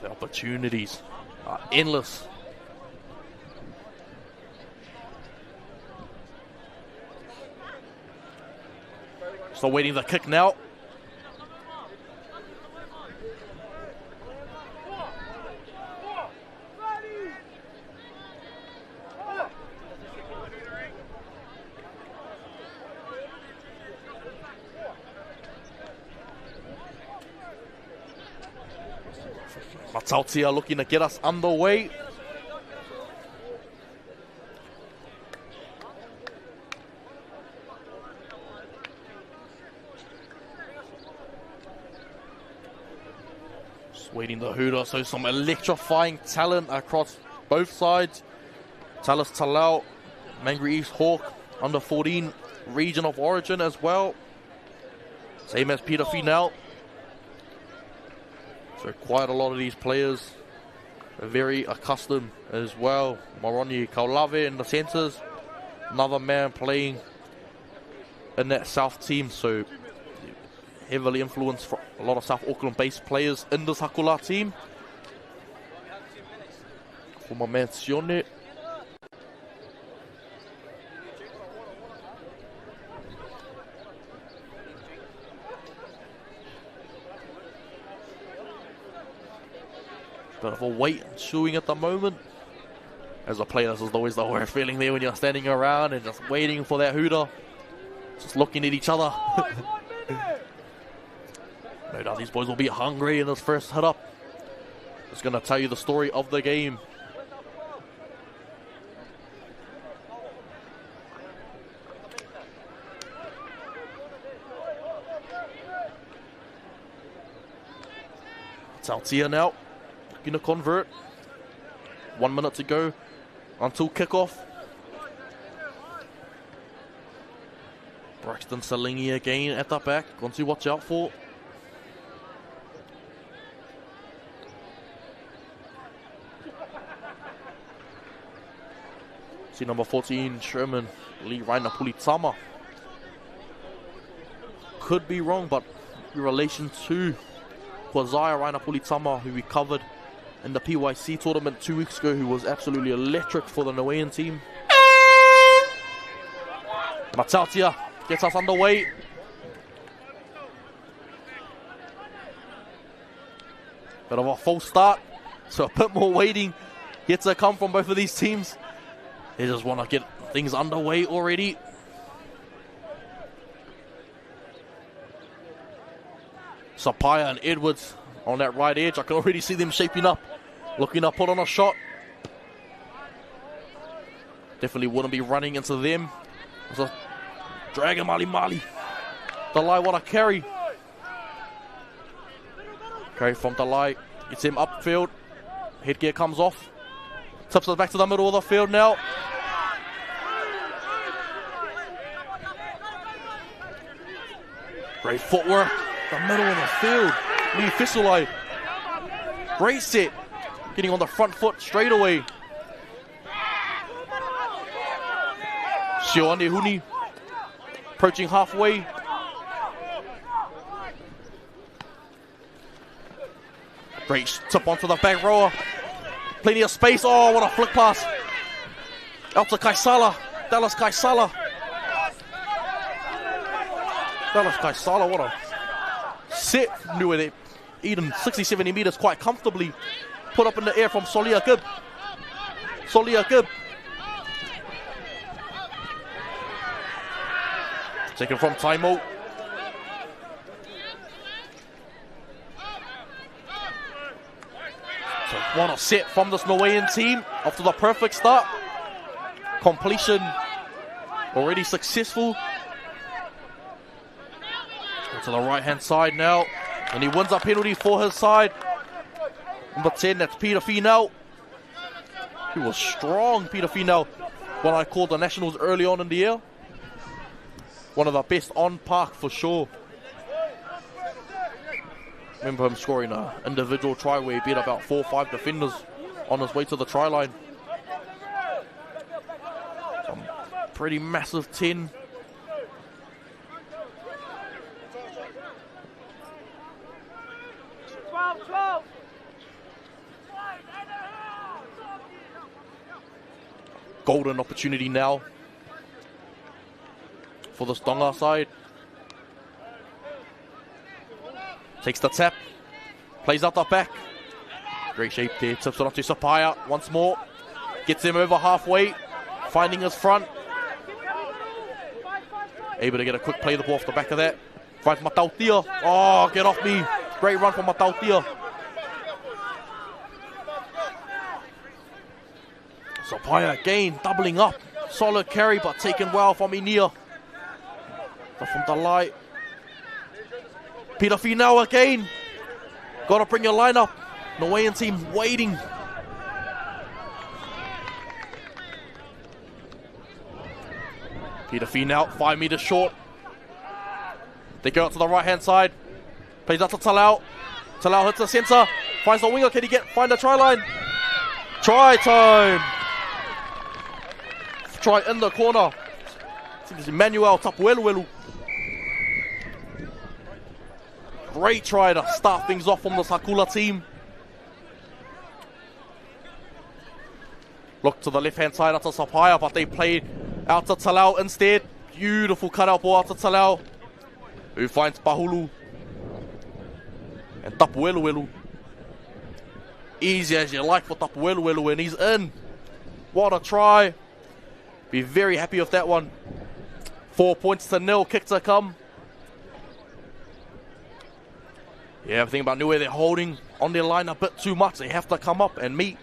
the opportunities are endless. Still waiting the kick now. Matautia looking to get us underway. Just waiting the hooter, so some electrifying talent across both sides. Talis Talau, Mangry East Hawk, under 14 region of origin as well. Same as Peter Finau. So quite a lot of these players are very accustomed as well. Moroni Kaulave in the centres. Another man playing in that South team. So heavily influenced from a lot of South Auckland based players in this Hakula team. Former Mansione. Bit of a wait and chewing at the moment. As a player, this is always the worst feeling there when you're standing around and just waiting for that hooter. Just looking at each other. No doubt these boys will be hungry in this first hit up. Just going to tell you the story of the game. Tautia now. Gonna convert. 1 minute to go until kickoff. Braxton Salingi again at the back. Going to watch out for. See number 14, Sherman Lee Raina Pulitama. Could be wrong, but in relation to Kwazaya Raina Pulitama, who we covered in the PYC tournament 2 weeks ago, who was absolutely electric for the Niuean team. Matautia gets us underway. Bit of a false start, so a bit more waiting yet to come from both of these teams. They just want to get Things underway already. Sapaya and Edwards on that right edge. I can already see them shaping up, looking to put on a shot. Definitely wouldn't be running into them. There's a Dragon Mali. Dalai, what a carry. Carry from Dalai. Gets him upfield. Headgear comes off. Tips it back to the middle of the field now. Great footwork. The middle of the field. Niue Fesulai. Great set. Getting on the front foot straight away. Sioane Huni. Approaching halfway. Great tip onto the back rower. Plenty of space. Oh, what a flick pass. Out to Kaisala. Dallas Kaisala. What a set. Niue there. Eden 60-70 meters quite comfortably. Put up in the air from Solia Gibb. Taken from Taimo. So what a set from this Niuean team. After the perfect start. Completion already successful. To the right hand side now. And he wins a penalty for his side. Number 10, that's Peter Finau. He was strong, Peter Finau. What I called the Nationals early on in the year. One of the best on park for sure. Remember him scoring an individual try where he beat about 4 or 5 defenders on his way to the try line. Some pretty massive 10. Golden opportunity now for this Tonga side. Takes the tap, plays out the back. Great shape there, tips it off to Sapaya once more. Gets him over halfway, finding his front. Able to get a quick play the ball off the back of that. Finds Matautia. Oh, get off me. Great run from Matautia. Sapaya again, doubling up. Solid carry, but taken well from Inia. But from Dalai. Peter Finau again. Got to bring your line up. Niuean team waiting. Peter Finau, 5 meters short. They go out to the right hand side. Plays out to Talau. Talau hits the center. Finds the winger. Can he find the try line? Try time. Try in the corner. It's Emmanuel Tapueluelu. Great try to start things off from the Sakula team. Look to the left hand side out to Sapaya, but they played out to Talau instead. Beautiful cutout ball out to Talau, who finds Pahulu and Tapueluelu. Easy as you like for Tapueluelu, and he's in. What a try. Be very happy with that one. 4 points to nil, kick to come. Yeah, everything about Niue, they're holding on their line a bit too much. They have to come up and meet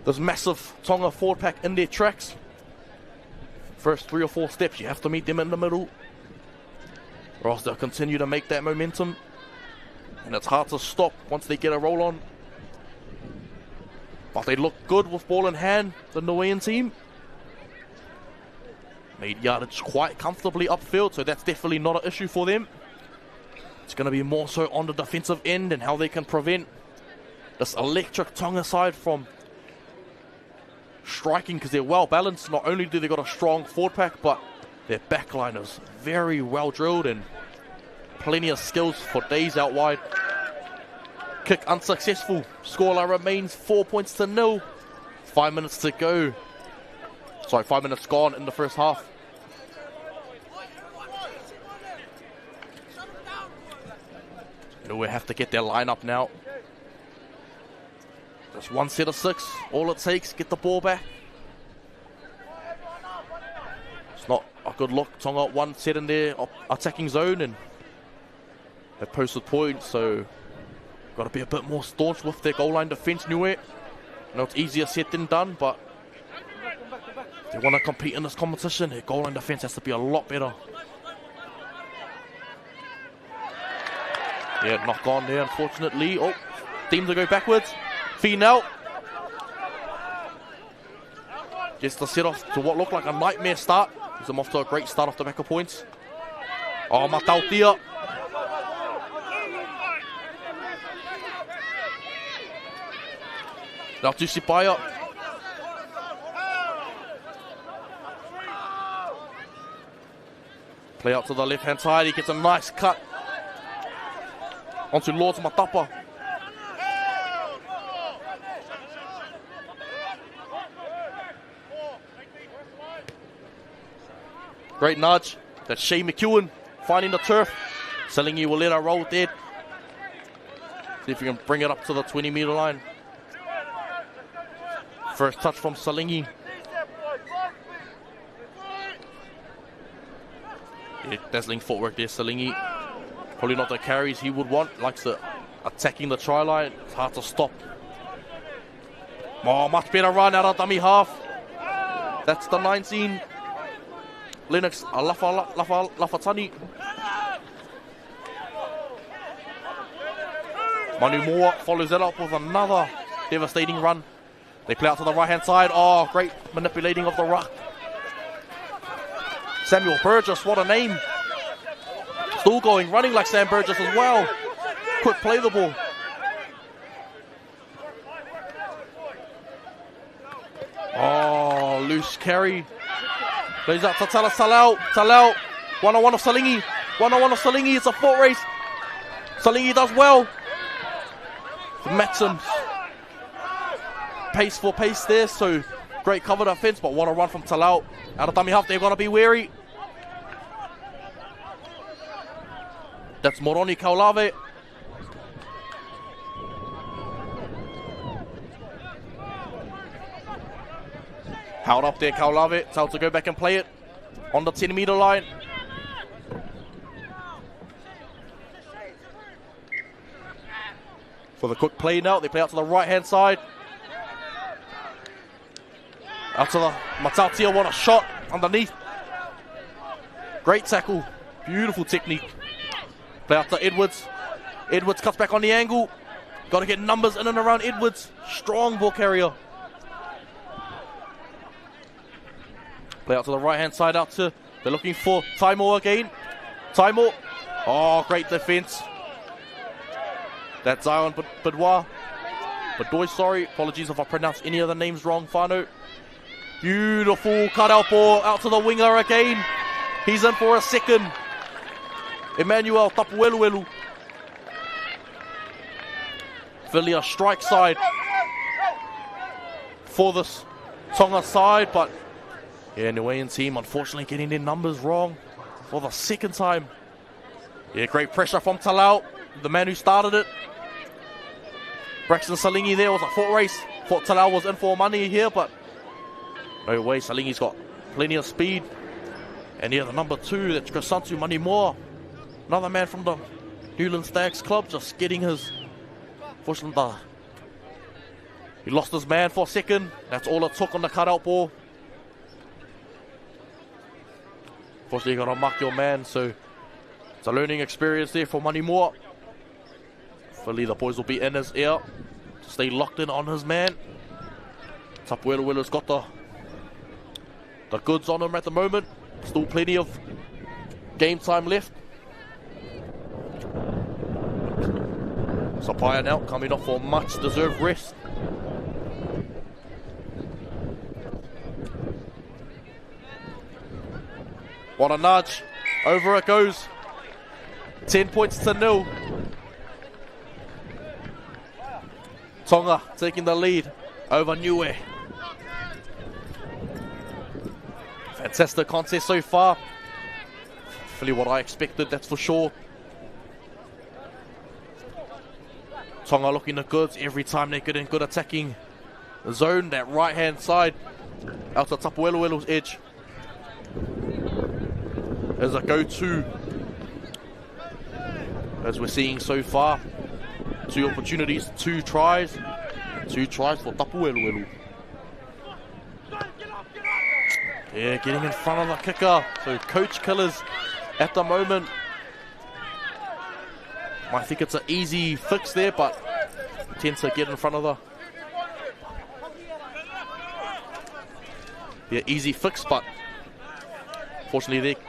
this massive Tonga forward pack in their tracks. First 3 or 4 steps, you have to meet them in the middle, or else they'll continue to make that momentum. And it's hard to stop once they get a roll on. But they look good with ball in hand, the Niuean team. Made yardage quite comfortably upfield, so that's definitely not an issue for them. It's going to be more so on the defensive end and how they can prevent this electric Tonga side from striking, because they're well balanced. Not only do they got a strong forward pack, but their back line is very well drilled and plenty of skills for days out wide. Kick unsuccessful. Scoreline remains 4 points to nil. 5 minutes to go. Sorry, 5 minutes gone in the first half. Niue have to get their line up now. Just one set of 6. All it takes, get the ball back. a good look. Tonga one set in their attacking zone and they posted points, so got to be a bit more staunch with their goal line defense, Niue. I know it's easier said than done, but if they want to compete in this competition, their goal line defense has to be a lot better. Yeah, knock on there, unfortunately. Oh, teams to go backwards. Fee now. Gets the set off to what looked like a nightmare start. He's them off to a great start off the back of points. Oh, Matautia. Now to Sipaya. Play out to the left hand side. He gets a nice cut. Onto Lords Matapa. Great nudge. That's Shea McEwen finding the turf. Salingi will let her roll dead. See if we can bring it up to the 20-meter line. First touch from Salingi. Yeah, dazzling footwork there, Salingi. Probably not the carries he would want. Likes the attacking the try line. It's hard to stop. Oh, much better run out of dummy half. That's the 19. Lennox Lafatani. Manu Moa follows that up with another devastating run. They play out to the right hand side. Oh, great manipulating of the ruck. Samuel Burgess, what a name. Still going, running like Sam Burgess as well. Quick play the ball. Oh, loose carry. Plays out to Talau. Talau. 1-on-1 of Salingi. 1-on-1 of Salingi. It's a foot race. Salingi does well. Maxims. Pace for pace there. So great cover defense. But what a run from Talau. Out of dummy half. They've got to be wary. That's Moroni Kaulave. Held up there, Kaulave. Tell to go back and play it on the 10-meter line. For the quick play now, they play out to the right-hand side. Out to the Matautia, what a shot underneath. Great tackle, beautiful technique. Play out to Edwards. Edwards cuts back on the angle. Got to get numbers in and around Edwards. Strong ball carrier. Play out to the right-hand side, out to, they're looking for Taimo again. Taimo. Oh, great defense. That's Zion Bedoy. Bedoy, sorry. Apologies if I pronounced any of the names wrong, Whānau. Beautiful cutout ball out to the winger again. He's in for a second. Emmanuel Tapueluelu. Villia strike side for this Tonga side, but yeah, Niuean team unfortunately getting their numbers wrong for the second time. Yeah, great pressure from Talau, the man who started it. Braxton Salingi there was a foot race. Thought Talau was in for money here, but no way, Salingi's got plenty of speed. And yeah, the number 2, that's Kasantu Manimoa. Another man from the Newland Stags club, just getting his... Fortunately, he lost his man for a second. That's all it took on the cutout ball. Fortunately, you got to mark your man, so it's a learning experience there for Manimoa. Hopefully, the boys will be in his ear. Stay locked in on his man. Tapueluelu's got the goods on him at the moment. Still plenty of game time left. Sapaya now coming off for much deserved rest. What a nudge. Over it goes. 10 points to 0. Tonga taking the lead over Niue. Fantastic contest so far. Hopefully what I expected, that's for sure. Tonga looking the goods every time they get in good attacking zone. That right hand side out to Tapueluelu's edge. as a go-to, as we're seeing so far. 2 opportunities, 2 tries. 2 tries for Tapu Eluelu. Yeah, getting in front of the kicker. So coach killers at the moment. I think it's an easy fix there, but tends to get in front of the... Yeah, easy fix, but fortunately there...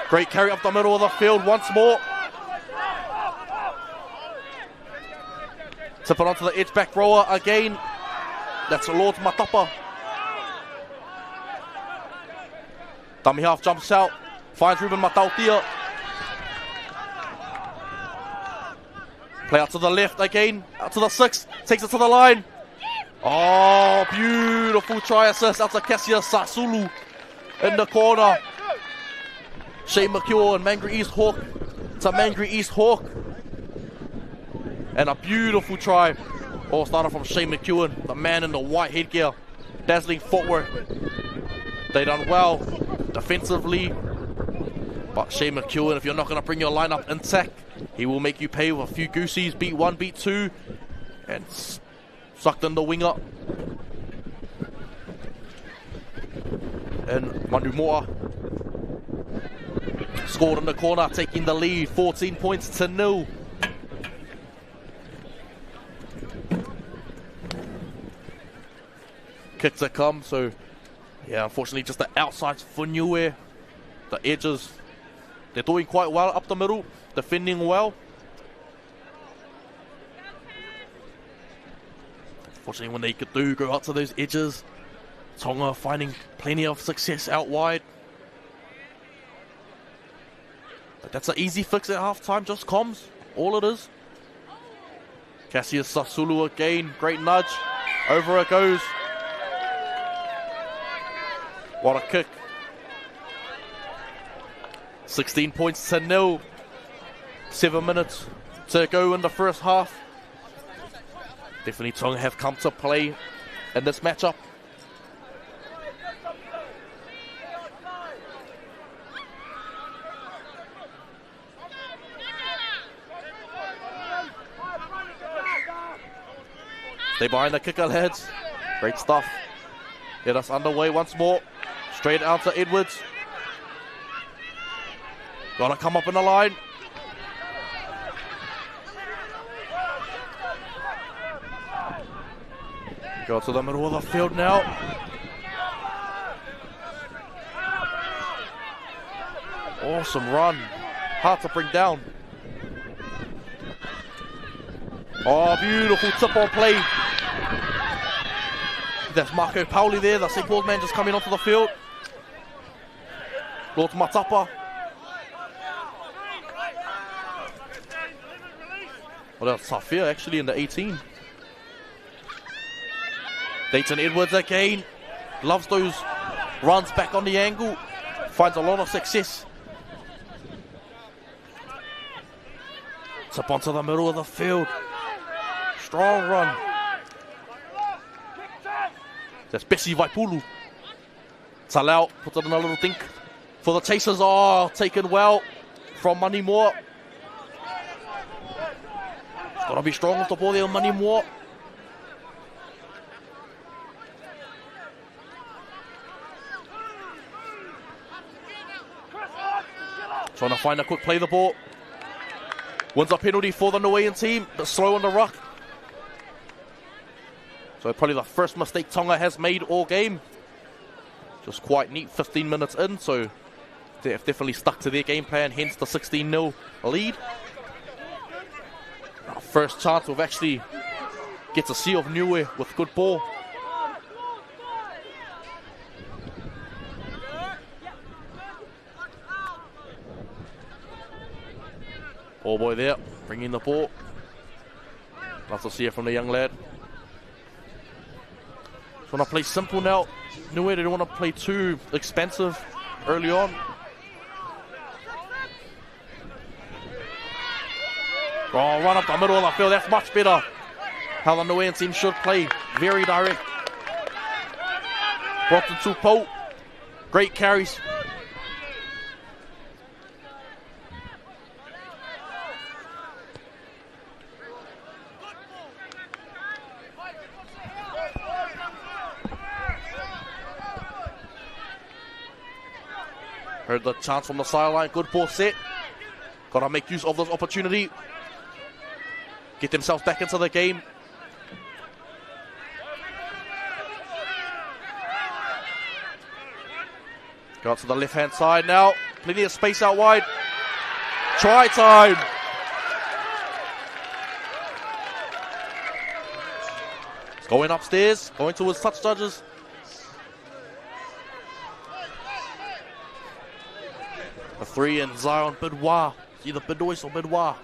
Great carry up the middle of the field once more. Tip it onto the edge back rower again. That's Lord Matapa. Dummy half jumps out. Finds Ruben Matautia. Play out to the left again. Out to the 6. Takes it to the line. Oh, beautiful try assist out to Cassia Sasulu in the corner. Shane McCure and Mangry East Hawk to Mangry East Hawk. And a beautiful try. All started from Shane McEwen, the man in the white headgear. Dazzling footwork. They done well defensively. But Shane McEwen, if you're not going to bring your lineup intact, he will make you pay with a few goosies. Beat 1, beat 2. And sucked in the winger. And Manu Moa scored in the corner, taking the lead. 14 points to 0. Kick to come, so yeah, unfortunately just the outsides for Niue. The edges, they're doing quite well up the middle, defending well. Unfortunately when they do go out to those edges, Tonga finding plenty of success out wide. But that's an easy fix at halftime, just comms, all it is. Cassius Sasulu again, great nudge, over it goes. What a kick. 16 points to 0. 7 minutes to go in the first half. Definitely Tonga have come to play in this matchup. Stay behind the kicker, lads. Great stuff. Get us underway once more. Straight out to Edwards. Gotta come up in the line. Go to the middle of the field now. Awesome run. Hard to bring down. Oh, beautiful tip on play. That's Marco Pauli there, the St. Paul's man just coming onto the field. Lord Matapa. Well, that's tough here actually in the 18. Dayton Edwards again. Loves those runs back on the angle. Finds a lot of success. Tip onto the middle of the field. Strong run. That's Bessie Vaipulu. Talau puts it in a little dink for the chasers. Oh, taken well from Mani Moore. It's got to be strong with the ball there, Mani Moore. Trying to find a quick play the ball. Wins a penalty for the Niuean team, but slow on the ruck. So probably the first mistake Tonga has made all game. Just quite neat 15 minutes in, so they've definitely stuck to their game plan, hence the 16-0 lead. Our first chance we've actually get to see of Niue with good ball. Ball boy there, bringing the ball. Love to see it from the young lad. Just want to play simple now. Niue, they don't want to play too expensive early on. Oh, run up the middle of the field. That's much better. How the Niuean team should play. Very direct. Brought into Pope. Great carries. Heard the chance from the sideline. Good ball set. Got to make use of this opportunity. Get themselves back into the game. Go to the left-hand side now. Plenty of space out wide. Try time. It's going upstairs. Going towards touch judges. A 3 and Zion Bidwa. Either Bidois or Bidwa.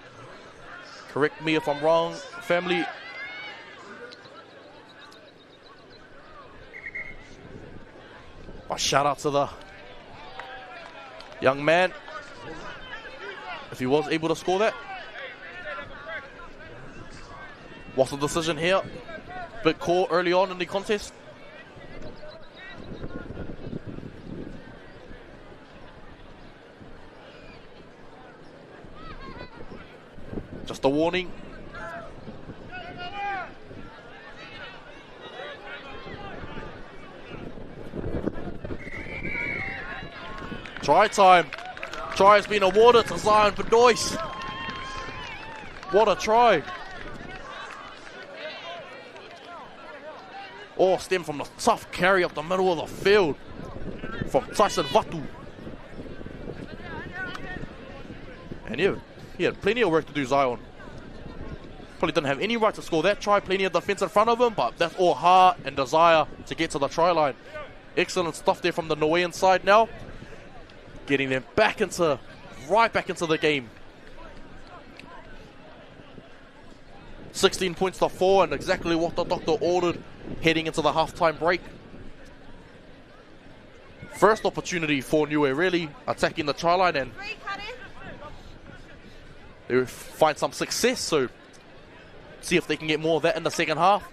Correct me if I'm wrong, family. A shout out to the young man, if he was able to score that. What's the decision here? Big call early on in the contest. Just a warning. Try time. Try has been awarded to Zion Bedois. What a try. All stem from the tough carry up the middle of the field from Tyson Vatu. And he had plenty of work to do, Zion. Probably didn't have any right to score that try. Plenty of defense in front of him, but that's all heart and desire to get to the try line. Excellent stuff there from the Niue side now. Getting them right back into the game. 16 points to 4, and exactly what the doctor ordered heading into the halftime break. First opportunity for Niue, really attacking the try line, and they find some success, so see if they can get more of that in the second half.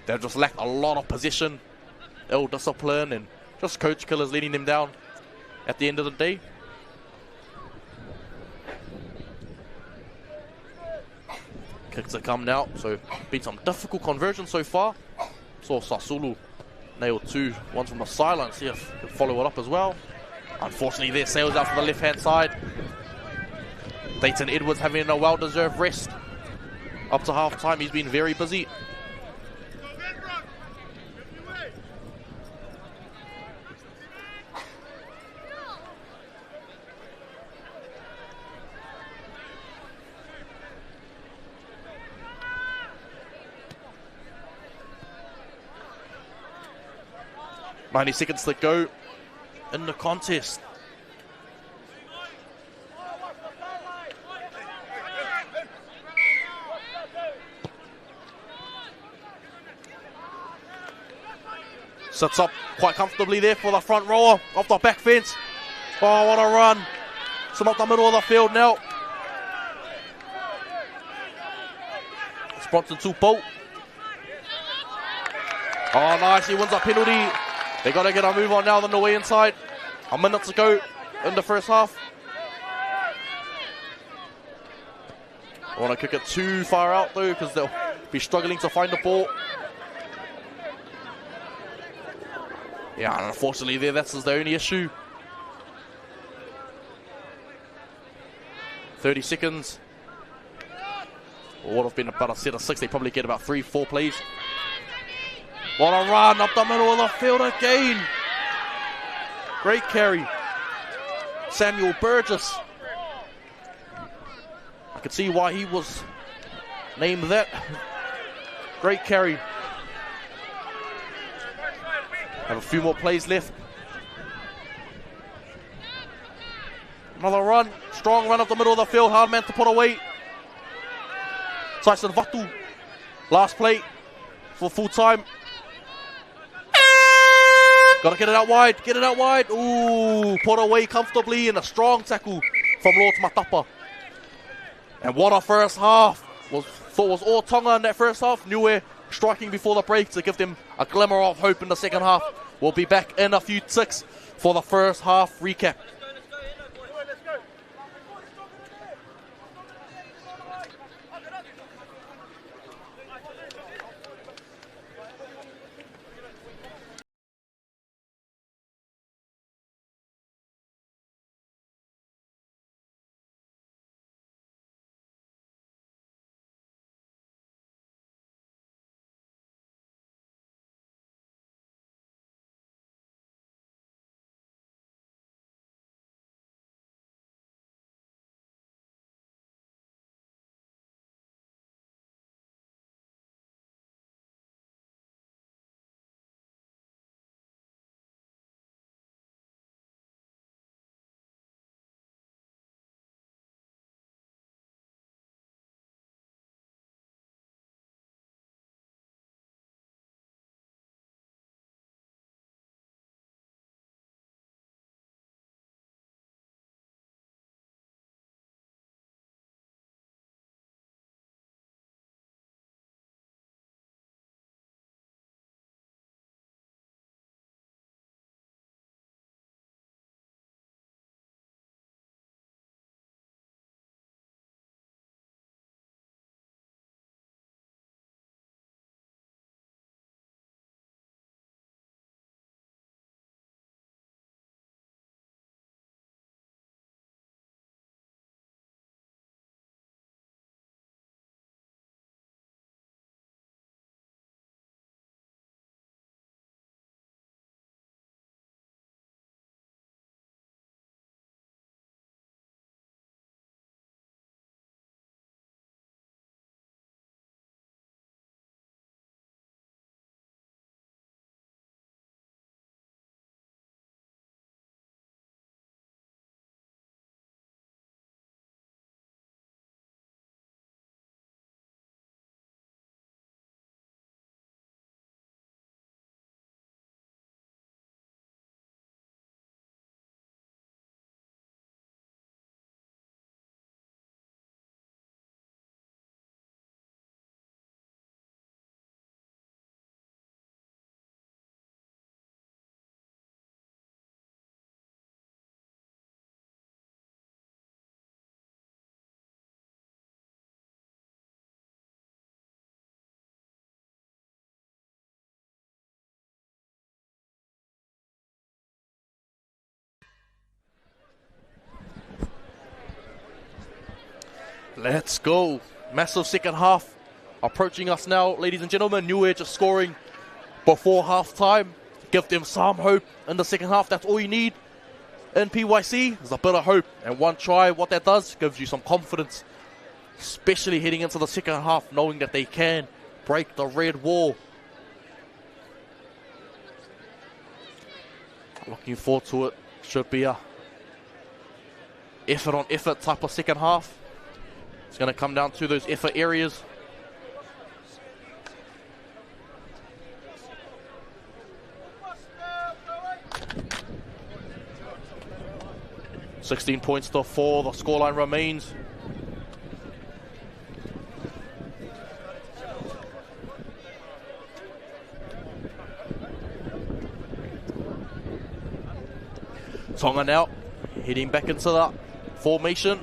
They've just lacked a lot of possession, ill discipline, and just coach killers letting them down at the end of the day. Kicks to come now, so been some difficult conversions so far. Saw Sasulu nail 2 ones from the sideline, see if he can follow it up as well. Unfortunately there, sails out from the left hand side. Dayton Edwards having a well-deserved rest. Up to half time, he's been very busy. .90 seconds to go in the contest. Sits up quite comfortably there for the front rower off the back fence. Oh, what a run. Some up the middle of the field now. Sponsored to Pope. Oh, nice. He wins a penalty. They got to get a move on now on the way inside. A minute to go in the first half. I want to kick it too far out though, because they'll be struggling to find the ball. Yeah, and unfortunately there, that's the only issue. 30 seconds. What would have been about a set of 6. They probably get about 3-4 plays. What a run up the middle of the field again. Great carry. Samuel Burgess. I could see why he was named that. Great carry. Have a few more plays left. Another run. Strong run up the middle of the field. Hard man to put away. Tyson Vatu. Last play for full time. Got to get it out wide. Get it out wide. Ooh, put away comfortably, and a strong tackle from Lord Matapa. And what a first half. Thought was all Tonga in that first half. Niue striking before the break to give them a glimmer of hope in the second half. We'll be back in a few ticks for the first half recap. Let's go. Massive second half approaching us now, ladies and gentlemen. Niue just scoring before half time. Give them some hope in the second half. That's all you need in PYC. There's a bit of hope. And one try, what that does, gives you some confidence. Especially heading into the second half, knowing that they can break the red wall. Looking forward to it. Should be a effort on effort type of second half. It's going to come down to those effort areas. $16 points to 4. The scoreline remains. Tonga now heading back into the formation.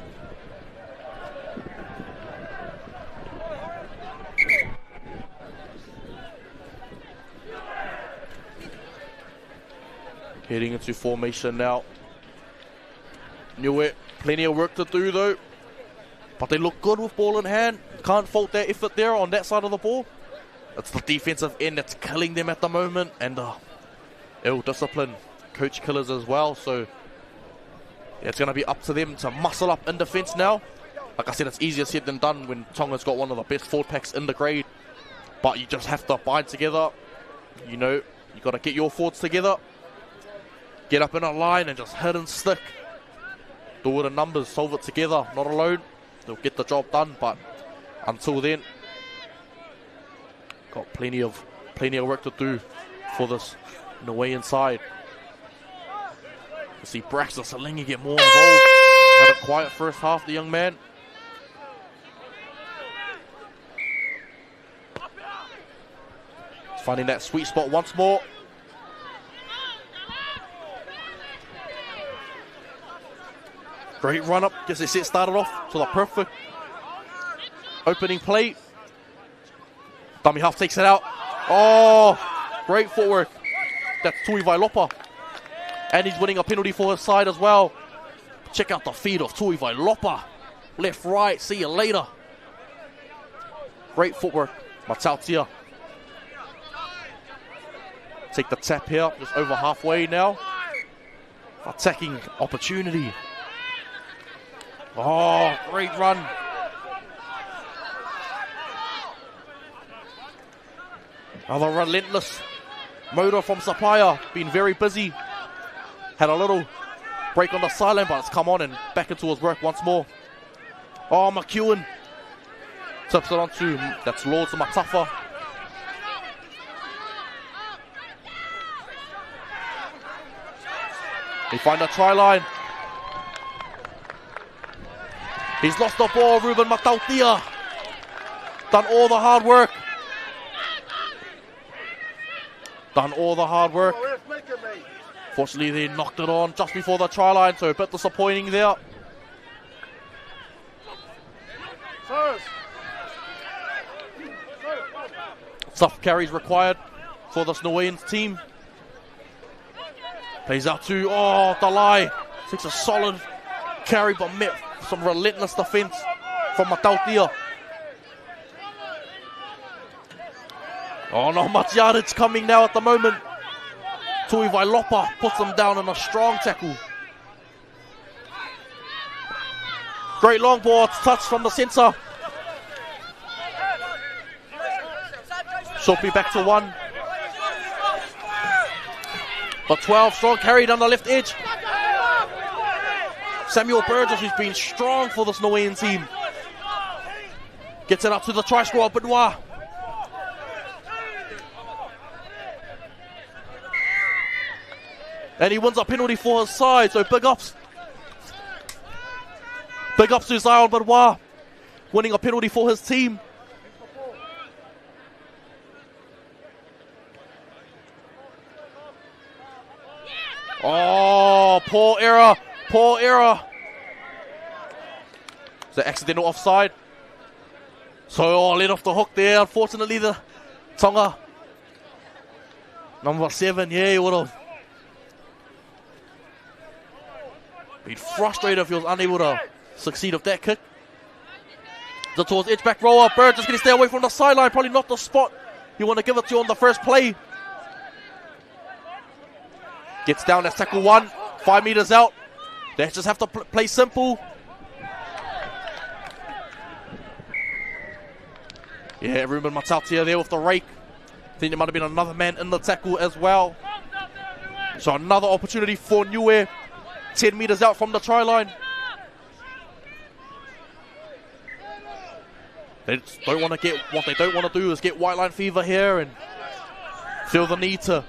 Heading into formation now. Niue, plenty of work to do though. But they look good with ball in hand. Can't fault their effort there on that side of the ball. It's the defensive end that's killing them at the moment. And ill-disciplined coach killers as well. So it's going to be up to them to muscle up in defense now. Like I said, it's easier said than done when Tonga's got one of the best forward packs in the grade. But you just have to bind together. You know, you got to get your forwards together. Get up in a line and just hit and stick. Do it in numbers, solve it together, not alone. They'll get the job done, but until then, got plenty of work to do for this Niue inside. You see Braxton Salingi get more involved. Had a quiet first half, the young man. Finding that sweet spot once more. Great run up, gets his set started off to the perfect opening play. Dummy half takes it out. Oh, great footwork. That's Tui Vailopa. And he's winning a penalty for his side as well. Check out the feed of Tui Vailopa. Left, right, see you later. Great footwork. Matautia. Take the tap here, just over halfway now. Attacking opportunity. Oh, great run. Another relentless motor from Sapaya. Been very busy. Had a little break on the sideline, but it's come on and back into his work once more. Oh, McEwen. Tips it onto, that's Lords Matafa. They find a try line. He's lost the ball, Ruben Matautia. Done all the hard work. Done all the hard work. Fortunately, they knocked it on just before the try line, so a bit disappointing there. Tough carries required for this Niueans team. Plays out to, oh, Dalai. Takes a solid carry, but met some relentless defense from Matautia. Oh, not much yardage coming now at the moment. Tui Vailopa puts him down in a strong tackle. Great long ball, touch from the centre. Should be back to 1. But 12, strong carry down the left edge. Samuel Burgess, who's been strong for this Niuean team. Gets it up to the try scorer, Benoit. And he wins a penalty for his side, so big ups. Big ups to Zion Benoit, winning a penalty for his team. Oh, poor error, poor error. It's an accidental offside. So, let off the hook there. Unfortunately, the Tonga number 7, yeah, he would have been frustrated if he was unable to succeed with that kick. So towards edge back rower, Bird just going to stay away from the sideline. Probably not the spot you want to give it to on the first play. Gets down, that's tackle 1, 5 meters out. They just have to play simple. Yeah, Ruben Matautia there with the rake. I think there might have been another man in the tackle as well. So another opportunity for Niue. 10 meters out from the try line. They don't want to get, what they don't want to do is get white line fever here and feel the need to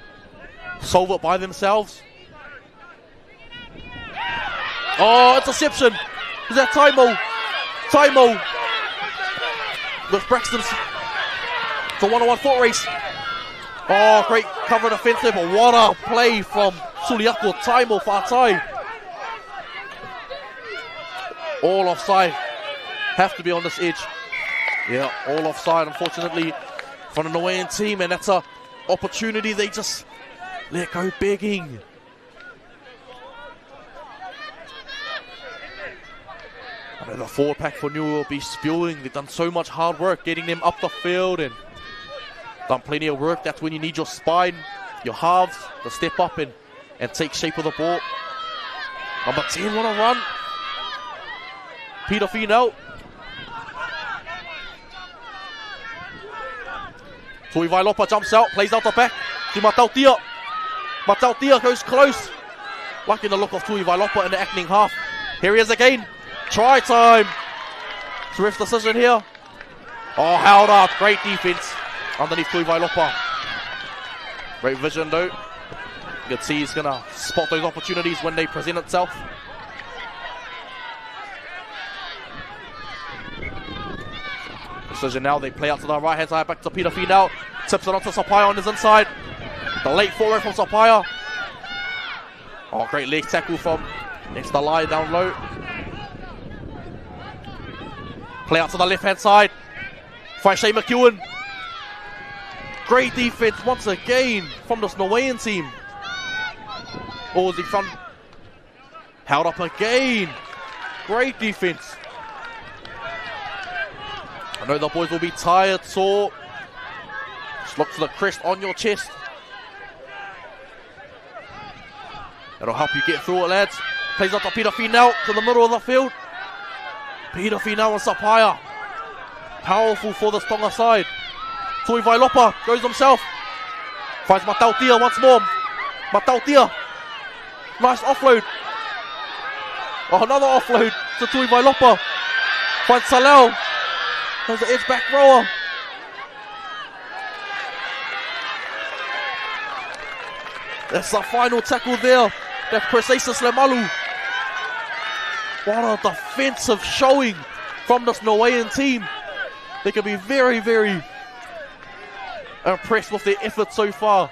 solve it by themselves. Oh, interception. Is that Taimo? Taimo with Braxton's for 1-on-1 foot race. Oh, great cover defense there, but what a play from Suliako Taimo Fatai. All offside. Have to be on this edge. Yeah, all offside, unfortunately, for the Niuean team, and that's a opportunity they just let go begging. And the forward pack for Niue will be spewing. They've done so much hard work getting them up the field and done plenty of work. That's when you need your spine, your halves to step up and take shape of the ball. Number 10, what a run. Peter Finau. Tui Vailopa jumps out, plays out the back to Matautia. Matautia goes close. Liking the look of Tui Vailopa in the acting half. Here he is again. Try time. Swift decision here. Oh, held up. Great defense underneath Tui Vailopa. Great vision though. You can see he's going to spot those opportunities when they present itself. Decision now, they play out to the right hand side, back to Peter Finau. Tips it onto Sapaya on his inside. The late forward from Sapaya. Oh, great leg tackle from next to lie down low. Play out to the left-hand side. Finds Shane McEwen. Great defense once again from this Niuean team. Aussie front. Held up again. Great defense. I know the boys will be tired, sore. Just look for the crest on your chest. That'll help you get through it, lads. Plays out to Peter Finau to the middle of the field. Peter Finau and Sapaya. Powerful for the Tonga side. Tui Vailopa goes himself. Finds Matautia once more. Matautia. Nice offload. Oh, another offload to Tui Vailopa. Finds Salel. There's the edge back rower. That's the final tackle there. That's Perseus Lemalu. What a defensive showing from this Niuean team. They can be very, very impressed with their effort so far.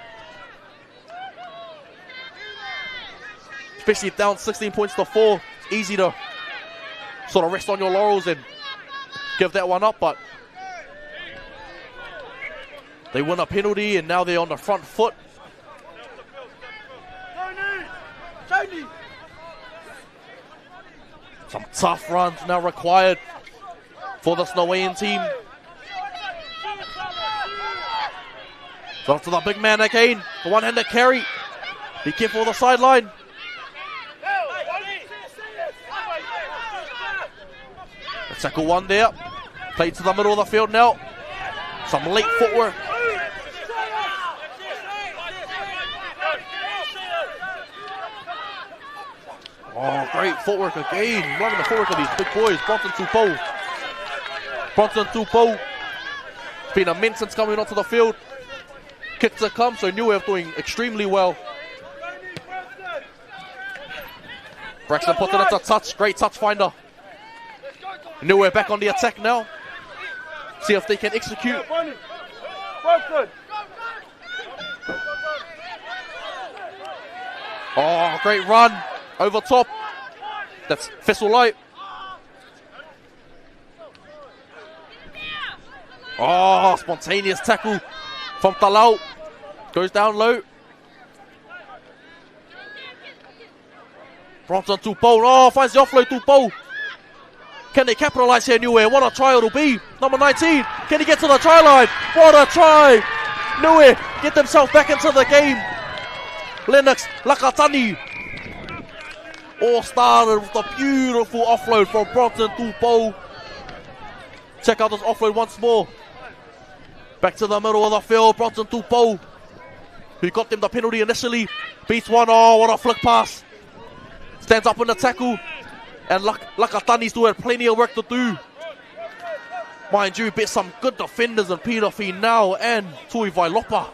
Especially down 16 points to 4. It's easy to sort of rest on your laurels and give that one up, but they win a penalty and now they're on the front foot. Some tough runs now required for this Niuean team. So to the big man again, the one-handed carry. Be careful of the sideline. The tackle one there. Played to the middle of the field now. Some late footwork. Oh, great footwork again. Loving the footwork of these big boys. Bronson Tupou. Bronson Tupou. It's been immense since coming onto the field. Kick to come, so Niue are doing extremely well. Braxton puts it into touch. Great touch finder. Niue back on the attack now. See if they can execute. Oh, great run. Over top. That's Fessolai. Oh, spontaneous tackle from Talau. Goes down low. Bronson Tupou. Oh, finds the offload Tupou. Can they capitalize here, Niue? What a try it'll be. Number 19. Can he get to the try line? What a try. Niue get themselves back into the game. Lennox Lakatani. All started with a beautiful offload from Bronson Tupou. Check out this offload once more. Back to the middle of the field. Bronson Tupou, who got them the penalty initially, beats one. Oh, what a flick pass. Stands up in the tackle. And Lakatani's doing plenty of work to do. Mind you, bit some good defenders in Peter Finau and Tui Vailopa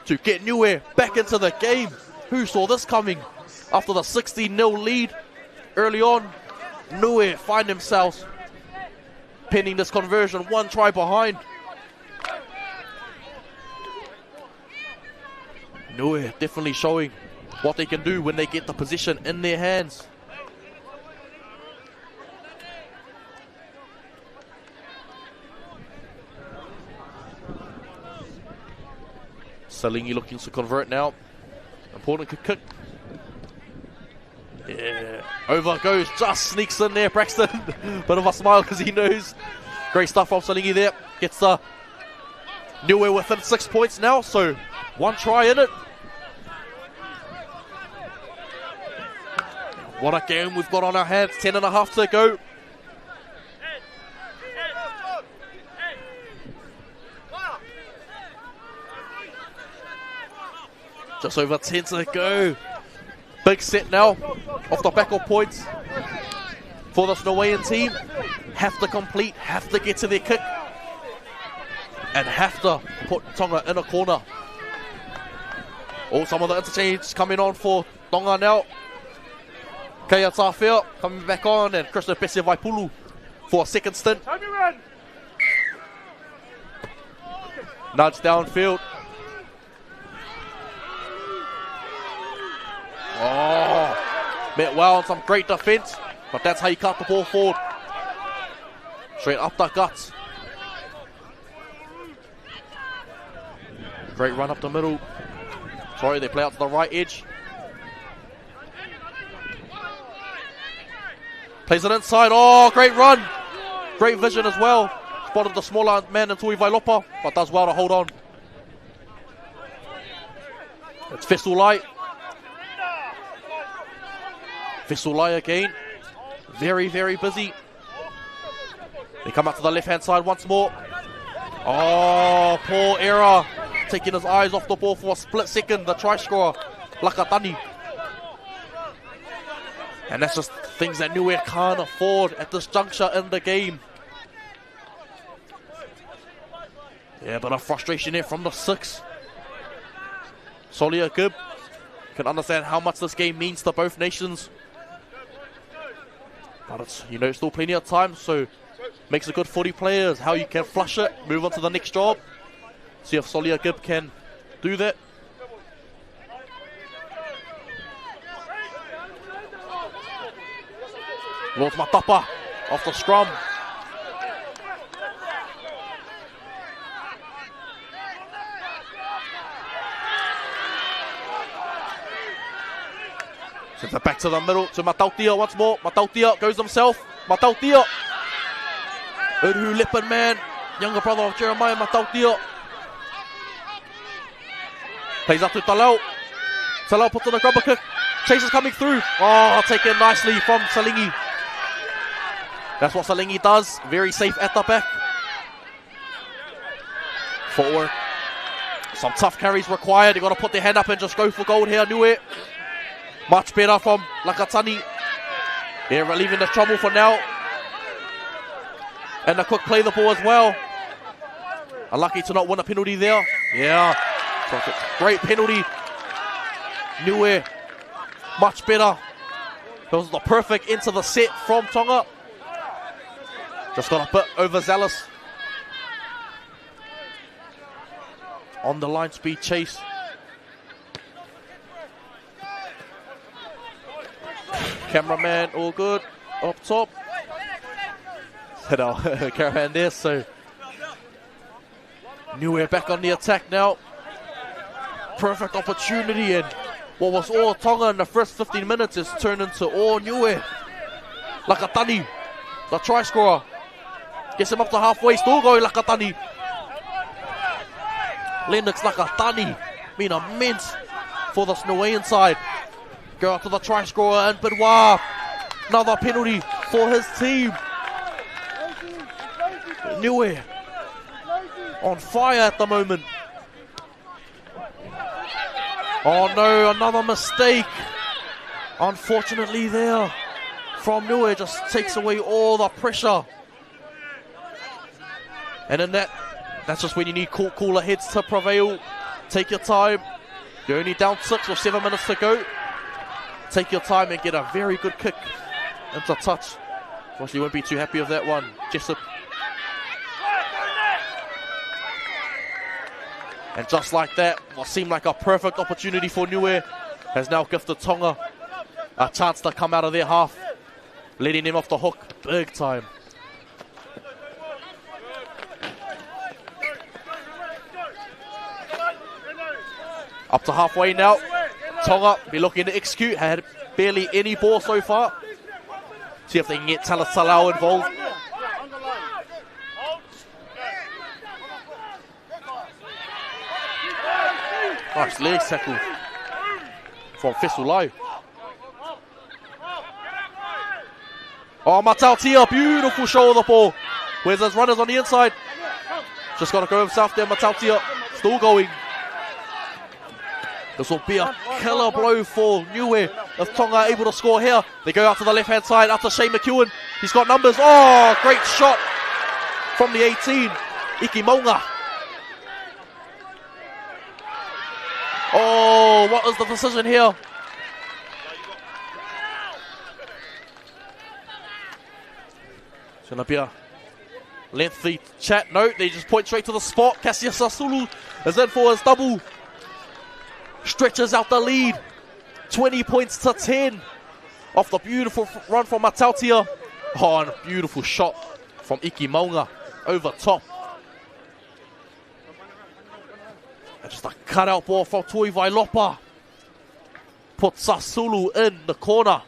to get Niue back into the game. Who saw this coming? After the 16-0 lead early on, Niue find themselves pinning this conversion, one try behind. Niue definitely showing what they can do when they get the position in their hands. Salingi looking to convert now. Important kick. Yeah, over goes, just sneaks in there, Braxton. Bit of a smile because he knows. Great stuff from Salingi there. Gets the Niue within 6 points now, so one try in it. What a game we've got on our hands, 10.5 to go. Just over 10 to go. Big set now, off the back of points for this Niuean team. Have to complete, have to get to their kick, and have to put Tonga in a corner. Some of the interchange coming on for Tonga now. Kaya Tawhia coming back on, and Christian Pese Vaipulu for a second stint. Nudge downfield. Oh, met well on some great defense, but that's how you cut the ball forward. Straight up the gut. Great run up the middle. Sorry, they play out to the right edge. Plays it inside. Oh, great run. Great vision as well. Spotted the smaller man in Tui Vailopa, but does well to hold on. It's Fesulai. Fesulai again. Very, very busy. They come up to the left-hand side once more. Oh, poor error. Taking his eyes off the ball for a split second. The try scorer, Lakatani. And that's just things that Niue can't afford at this juncture in the game. Yeah, but a frustration here from the 6. Solia Gibb can understand how much this game means to both nations. But it's, you know, still plenty of time, so makes a good footy players. How you can flush it, move on to the next job. See if Solia Gibb can do that. Lord Matapa off the scrum. Sends it back to the middle to Matautia once more. Matautia goes himself. Matautia. Urhu Lippin man. Younger brother of Jeremiah Matautia. Plays up to Talau. Talau puts on a grubber kick. Chase is coming through. Oh, taken nicely from Salingi. That's what Salingi does. Very safe at the back. Forward. Some tough carries required. They've got to put their hand up and just go for gold here. Niue. Much better from Lakatani. They're relieving the trouble for now. And a quick play the ball as well. Unlucky to not win a penalty there. Yeah. Great penalty. Niue. Much better. It was the perfect into the set from Tonga. Just got a bit overzealous. On the line speed chase. Cameraman, all good. Up top. Hit our caravan there, so Niue back on the attack now. Perfect opportunity, and what was all Tonga in the first 15 minutes is turned into all Niue. Lakatani, the try scorer. Gets him up to halfway, still going Lakatani. Lennox Lakatani being immense for the Niuean side. Go up to the try scorer and Benoit. Another penalty for his team. Niue on fire at the moment. Oh no, another mistake. Unfortunately there from Niue, just takes away all the pressure. And in that's just when you need cooler heads to prevail. Take your time. You're only down 6 or 7 minutes to go. Take your time and get a very good kick into touch. Obviously, you won't be too happy with that one. Jessup. And just like that, what seemed like a perfect opportunity for Niue has now gifted Tonga a chance to come out of their half, letting them off the hook big time. Up to halfway now. Tonga be looking to execute. Had barely any ball so far. See if they can get Talau involved. Nice leg tackle from Fesulai. Oh, Matautia, beautiful shoulder ball. Where's those runners on the inside? Just got to go himself there, Matautia. Still going. This will be a killer blow for Niue if Tonga are able to score here. They go out to the left-hand side, out to Shane McEwen. He's got numbers. Oh, great shot from the 18. Iki Maunga. Oh, what was the decision here? It's going to be a lengthy chat. No, they just point straight to the spot. Cassius Sasulu is in for his double. Stretches out the lead. 20 points to 10. Off the beautiful run from Matautia. Oh, and a beautiful shot from Iki Maunga over top. And just a cutout ball from Tui Vailopa. Put Sasulu in the corner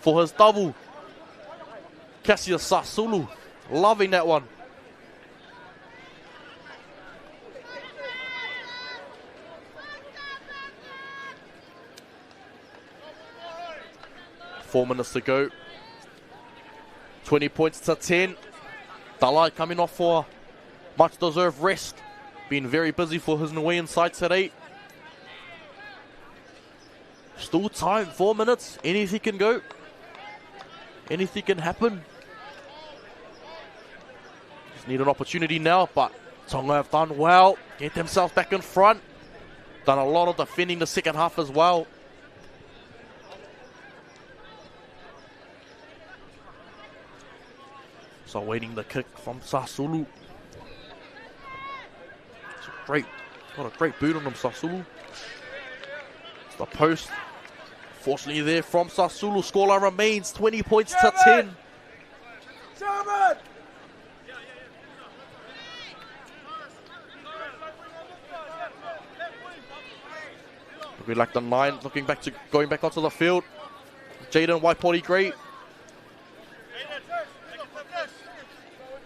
for his double. Cassius Sasulu, loving that one. Four minutes to go. 20 points to 10. Dalai coming off for much deserved rest. Been very busy for his Niue side today. Still time, 4 minutes. Anything can go. Anything can happen. Just need an opportunity now, but Tonga have done well. Get themselves back in front. Done a lot of defending the second half as well. So waiting the kick from Sasulu. It's a great, got a great boot on him, Sasulu. It's the post. Fortunately there from Sasulu. Scoreline remains 20 points to 10. We like the 9 looking back to going back onto the field. Jaden Waipori Gray.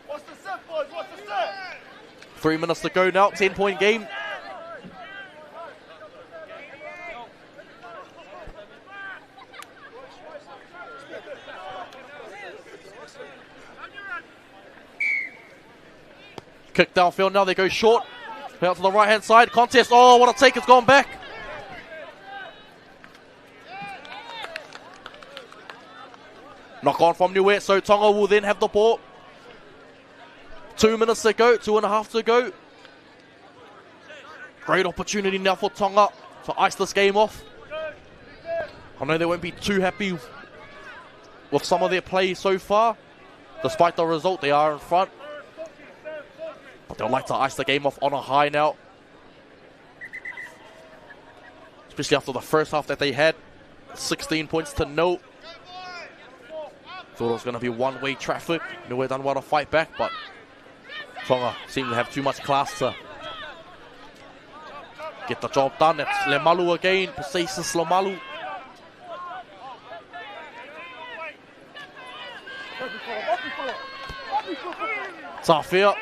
What's the set, boys? What's the set? 3 minutes to go now, 10-point game. Kick downfield now, they go short. Out to the right hand side, contest, oh what a take, it's gone back. Knock on from Niue, so Tonga will then have the ball. 2 minutes to go, 2.5 to go. Great opportunity now for Tonga to ice this game off. I know they won't be too happy with some of their play so far. Despite the result, they are in front. But they'll like to ice the game off on a high now. Especially after the first half that they had. 16 points to 0. Thought it was going to be one-way traffic. Niue done well to fight back, but Tonga seem to have too much class to get the job done. It's Lemalu again. Pasasis Lemalu. Tawhia.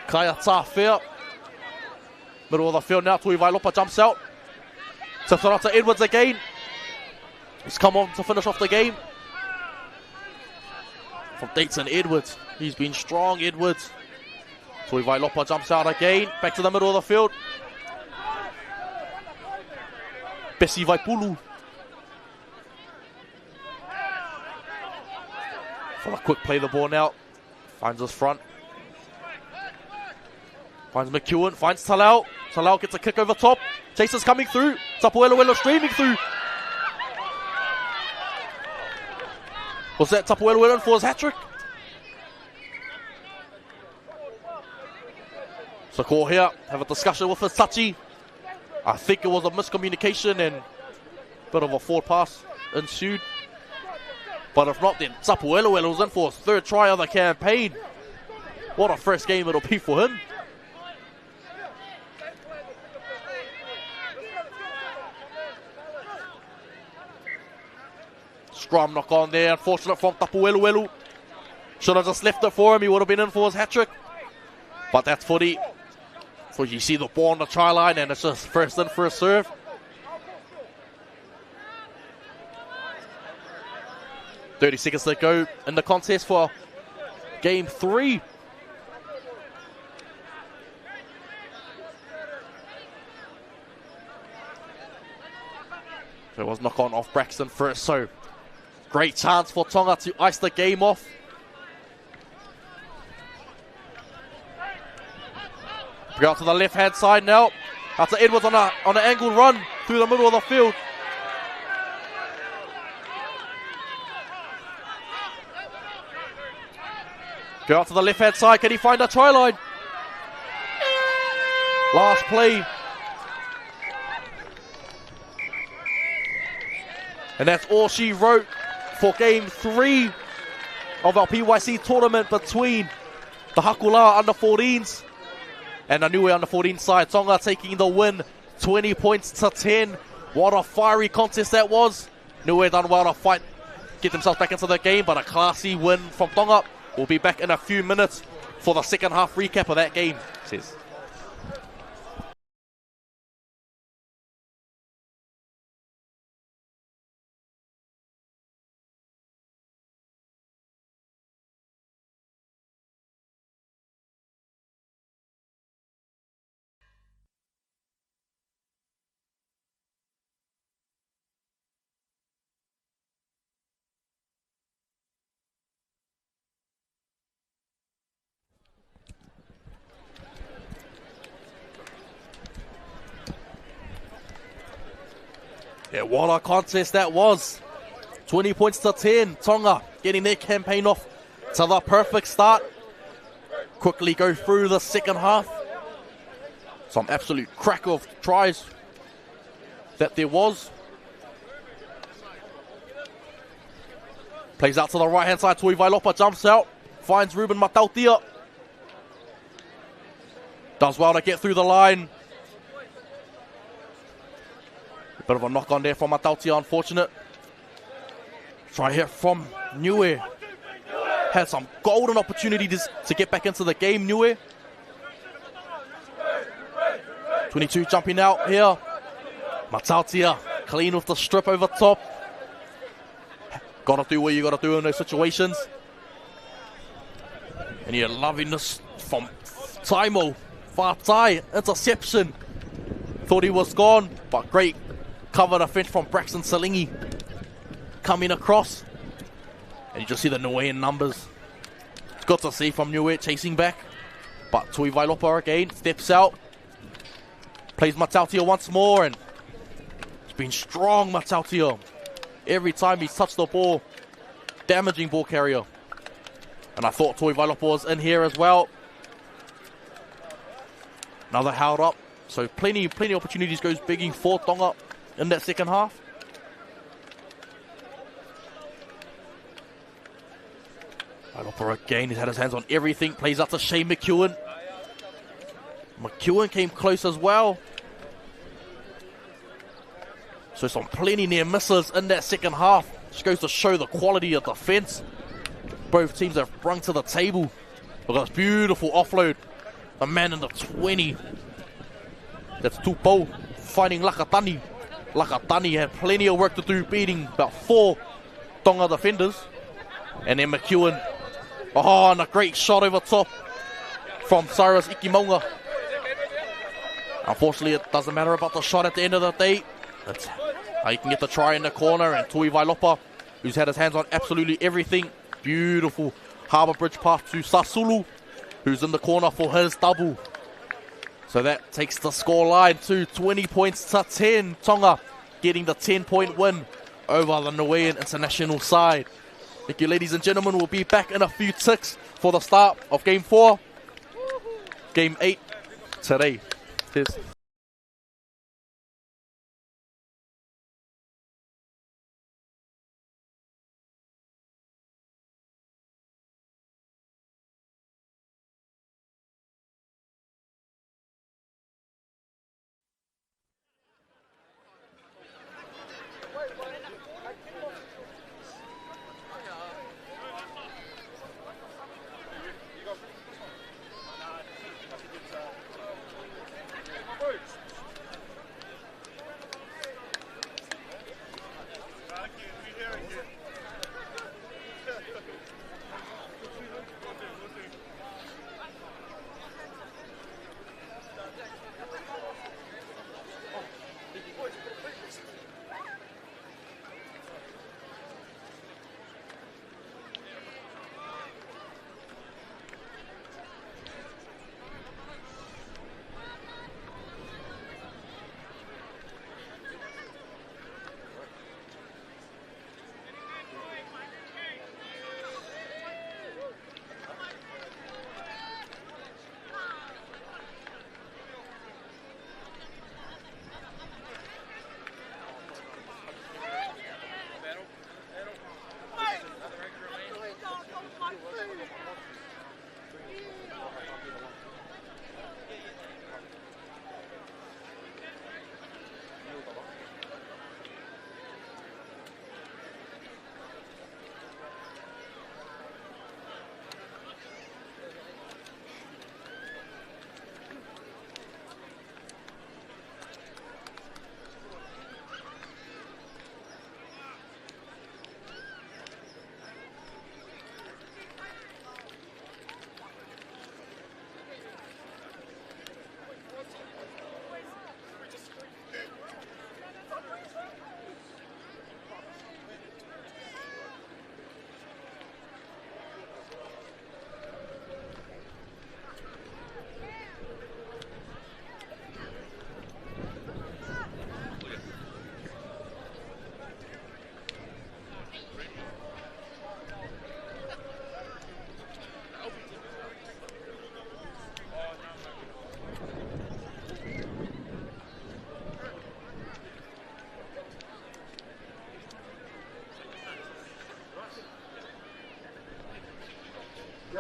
Kaya Tawhia. Middle of the field now. Tui Vailopa jumps out. Tips it out to Edwards again. He's come on to finish off the game. From Dayton Edwards. He's been strong, Edwards. Tui Vailopa jumps out again. Back to the middle of the field. Besi Vaipulu. For the quick play the ball now. Finds his front. Finds McEwen. Finds Talau. Talau gets a kick over top. Chaser's coming through. Tapueluelo streaming through. Was that Tapueluelo for his hat-trick? So call here. Have a discussion with his touchy. I think it was a miscommunication and a bit of a forward pass ensued. But if not, then Tapueluelo's in for his third try of the campaign. What a first game it'll be for him. Scrum knock on there. Unfortunate from Tapueluelo. Should have just left it for him. He would have been in for his hat-trick. But that's footy. So you see the ball on the try line and it's just first in for a serve. .30 seconds to go in the contest for game 3. So it was knock on off Braxton first, so great chance for Tonga to ice the game off. Go out to the left hand side now. Out to Edwards on an angled run through the middle of the field. Go out to the left hand side. Can he find a try line? Last play. And that's all she wrote for game 3. of our PYC tournament between the Hakula under 14s and the Niue under 14 side. Tonga taking the win, 20 points to 10. What a fiery contest that was. Niue done well to fight, get themselves back into the game, but a classy win from Tonga. We'll be back in a few minutes for the second half recap of that game. Says. Yeah, what a contest that was. 20 points to 10. Tonga getting their campaign off to the perfect start. Quickly go through the second half. Some absolute crack of tries that there was. Plays out to the right hand side. Tui Vailopa jumps out. Finds Ruben Matautia. Does well to get through the line. Bit of a knock on there from Matautia, unfortunate. Try here from Niue. Had some golden opportunities to get back into the game, Niue. 22 jumping out here. Matautia clean with the strip over top. Gotta do what you gotta do in those situations. And you're loving this from Taimo. Fatai, interception. Thought he was gone, but great cover defense from Braxton Salingi. Coming across. And you just see the Niuean numbers. It's good to see from Niue chasing back. But Tui Vailopa again steps out. Plays Matautia once more, and it's been strong, Matautia. Every time he's touched the ball, damaging ball carrier. And I thought Tui Vailopa was in here as well. Another held up. So plenty opportunities goes bigging for Tonga in that second half. Vailopa again, he's had his hands on everything. Plays out to Shane McEwen. McEwen came close as well. So some plenty near misses in that second half. Just goes to show the quality of defense both teams have brung to the table. Look at this beautiful offload. The man in the 20. That's Tupou finding Lakatani. Lakatani had plenty of work to do, beating about 4 Tonga defenders. And then McEwen. Oh, and a great shot over top from Cyrus Ikimonga. Unfortunately, it doesn't matter about the shot at the end of the day. That's how you can get the try in the corner. And Tui Vailopa, who's had his hands on absolutely everything. Beautiful harbour bridge pass to Sasulu, who's in the corner for his double. So that takes the score line to 20 points to 10. Tonga getting the 10-point win over the Niuean international side. Thank you, ladies and gentlemen. We'll be back in a few ticks for the start of Game 4. Game 8 today. Cheers.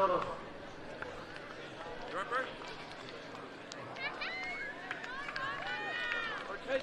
right, bro? Okay.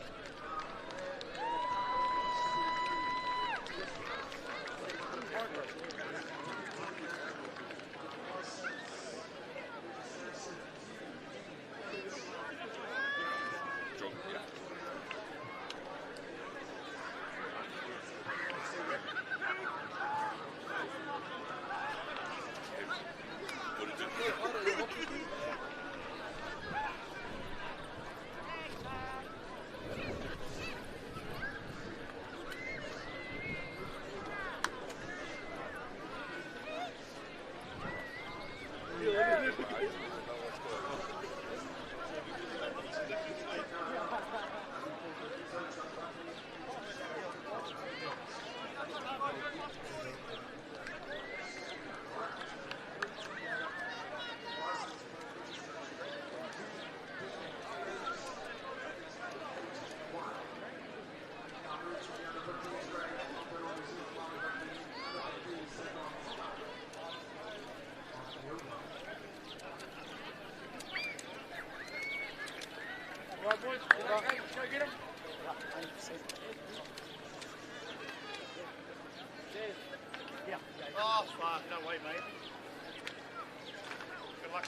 Right, boys. Go get him. Oh, fuck. No way, mate. Good luck,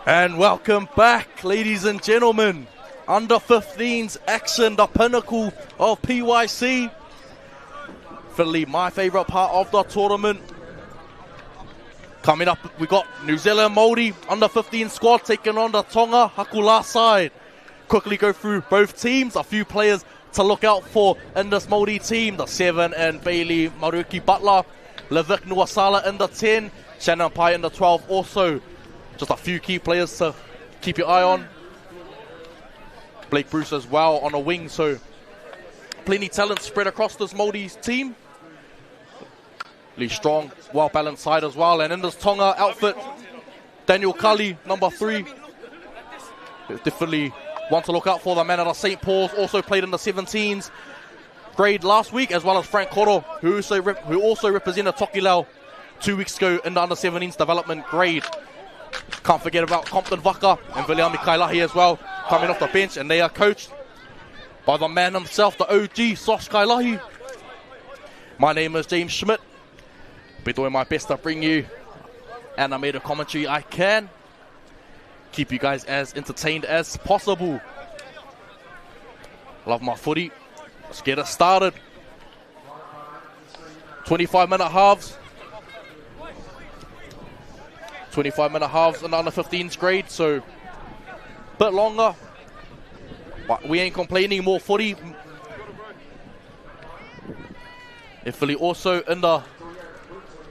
And welcome back, ladies and gentlemen. Under 15s action, the pinnacle of PYC. Finally, my favourite part of the tournament. Coming up, we got New Zealand Maori under 15 squad taking on the Tonga Hakula side. Quickly go through both teams, a few players to look out for in this Maori team. The 7 and Bailey Maruki Butler, Levik Nuasala in the 10, Shannon Pai in the 12 also. Just a few key players to keep your eye on. Blake Bruce as well on a wing, so plenty talent spread across this Maori team. Really strong, well-balanced side as well. And in this Tonga outfit, Daniel Kali, number 3. Definitely one to look out for. The man out of St. Paul's, also played in the 17s grade last week, as well as Frank Koro, who also represented Tokilau 2 weeks ago in the under 17s development grade. Can't forget about Compton Vaka and Viliami Kailahi as well, coming off the bench, and they are coached by the man himself, the OG, Sosh Kailahi. My name is James Schmidt. Be doing my best to bring you animated commentary I can. Keep you guys as entertained as possible. Love my footy. Let's get it started. 25-minute halves. 25-minute halves in the under 15s grade, so a bit longer. But we ain't complaining, more footy. Definitely also in the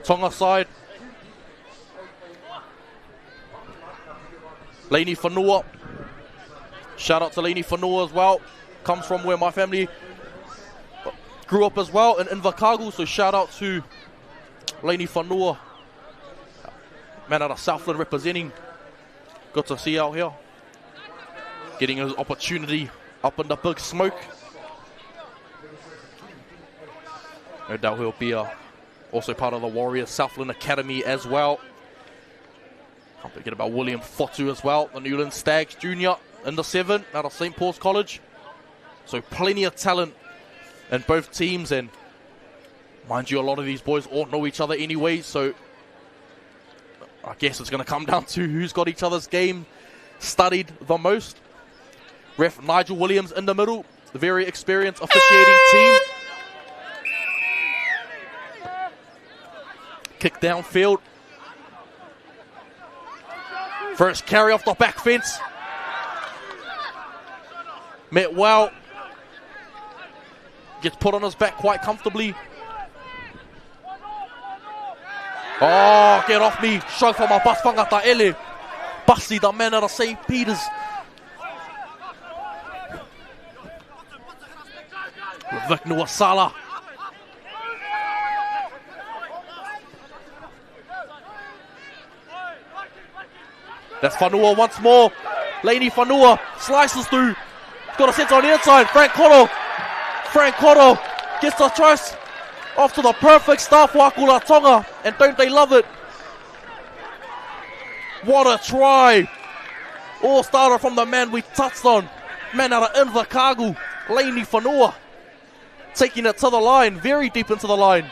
Tonga side. Lainey Whanua. Shout out to Lainey Whanua as well. Comes from where my family grew up as well, in Invercargill, so shout out to Lainey Whanua. Man out of Southland representing. Good to see out here. Getting his opportunity up in the big smoke. No doubt he'll be also part of the Warriors Southland Academy as well. Can't forget about William Fotu as well, the Newland Stags Junior in the 7 out of St. Paul's College. So plenty of talent in both teams, and mind you, a lot of these boys all know each other anyway, so I guess it's going to come down to who's got each other's game studied the most. Ref Nigel Williams in the middle, the very experienced officiating team. Kick downfield. First carry off the back fence. Met well. Gets put on his back quite comfortably. Oh, get off me. Show for my bus whangata ele. Bussy, the man out of St. Peter's. Vic Nuasala. That's Whanua once more. Lainey Whanua slices through. Got a centre on the inside. Frank Koro. Frank Koro gets the choice. Off to the perfect start for Hakula Tonga. And don't they love it? What a try. All started from the man we touched on. Man out of Invercargill. Lainey Whanua. Taking it to the line. Very deep into the line.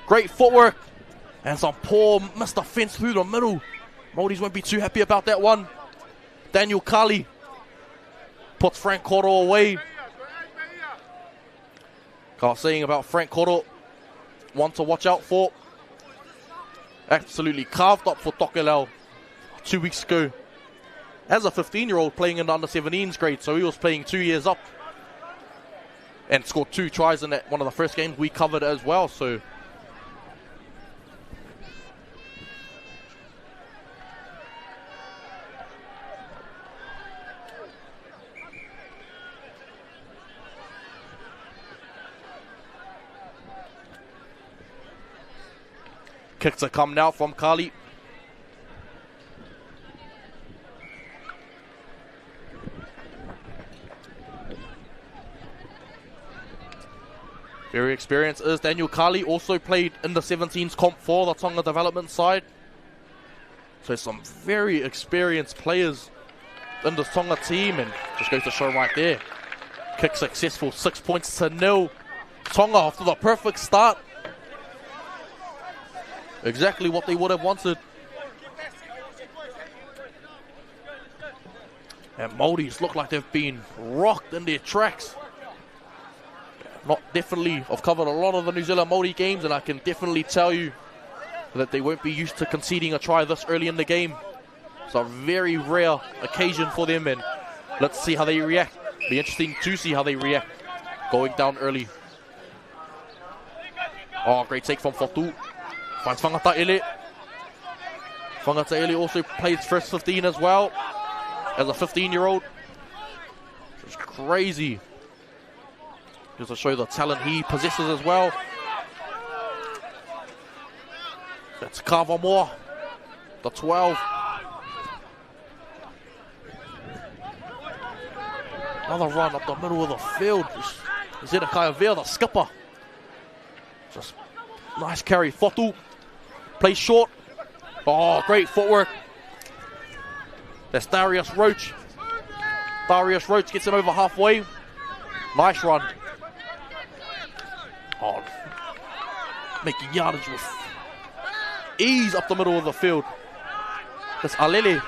Great footwork. And some poor missed the fence through the middle. Maoris won't be too happy about that one. Daniel Kali puts Frank Koro away. Can't saying about Frank Koro. One to watch out for. Absolutely carved up for Tokelau 2 weeks ago. As a 15-year-old playing in the under 17s grade, so he was playing 2 years up. And scored 2 tries in that one of the first games we covered as well, so kick to come now from Kali. Very experienced is Daniel Kali. Also played in the 17s comp for the Tonga development side. So some very experienced players in this Tonga team, and just goes to show right there. Kick successful, 6 points to 0. Tonga off to the perfect start. Exactly what they would have wanted. And Māoris look like they've been rocked in their tracks. Definitely, I've covered a lot of the New Zealand Māori games, and I can definitely tell you that they won't be used to conceding a try this early in the game. It's a very rare occasion for them, and let's see how they react. Be interesting to see how they react going down early. Oh, great take from Fotu. Finds Whangata Ele. Whangata Ele also plays first 15 as well, as a 15-year-old. It's crazy. Just to show the talent he possesses as well. That's Kavamoa, the 12. Another run up the middle of the field. Zedekiah Vea, the skipper. Just nice carry. Fotu plays short. Oh, great footwork. That's Darius Roach. Darius Roach gets him over halfway. Nice run. Oh, making yardage with ease up the middle of the field. That's Alele.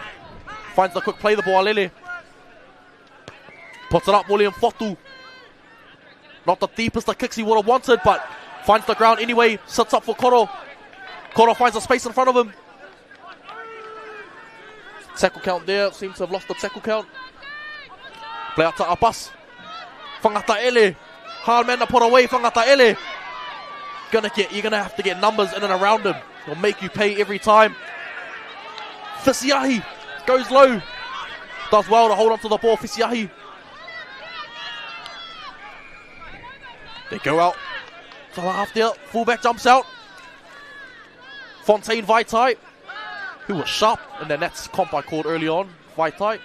Finds the quick play, the ball, Alele. Puts it up, William Fotu. Not the deepest the kicks he would have wanted, but finds the ground anyway. Sits up for Koro. Koro finds a space in front of him. Tackle count there. Seems to have lost the tackle count. Play out to Abbas. Whangata Ele. Hard man to put away, Whangata Ele. You're gonna have to get numbers in and around him. He'll make you pay every time. Fisiahi goes low. Does well to hold on to the ball, Fisiahi. They go out to the half there. Fullback jumps out. Fontaine Vaitai, who was sharp, and then that's comp I called early on. Vaitai.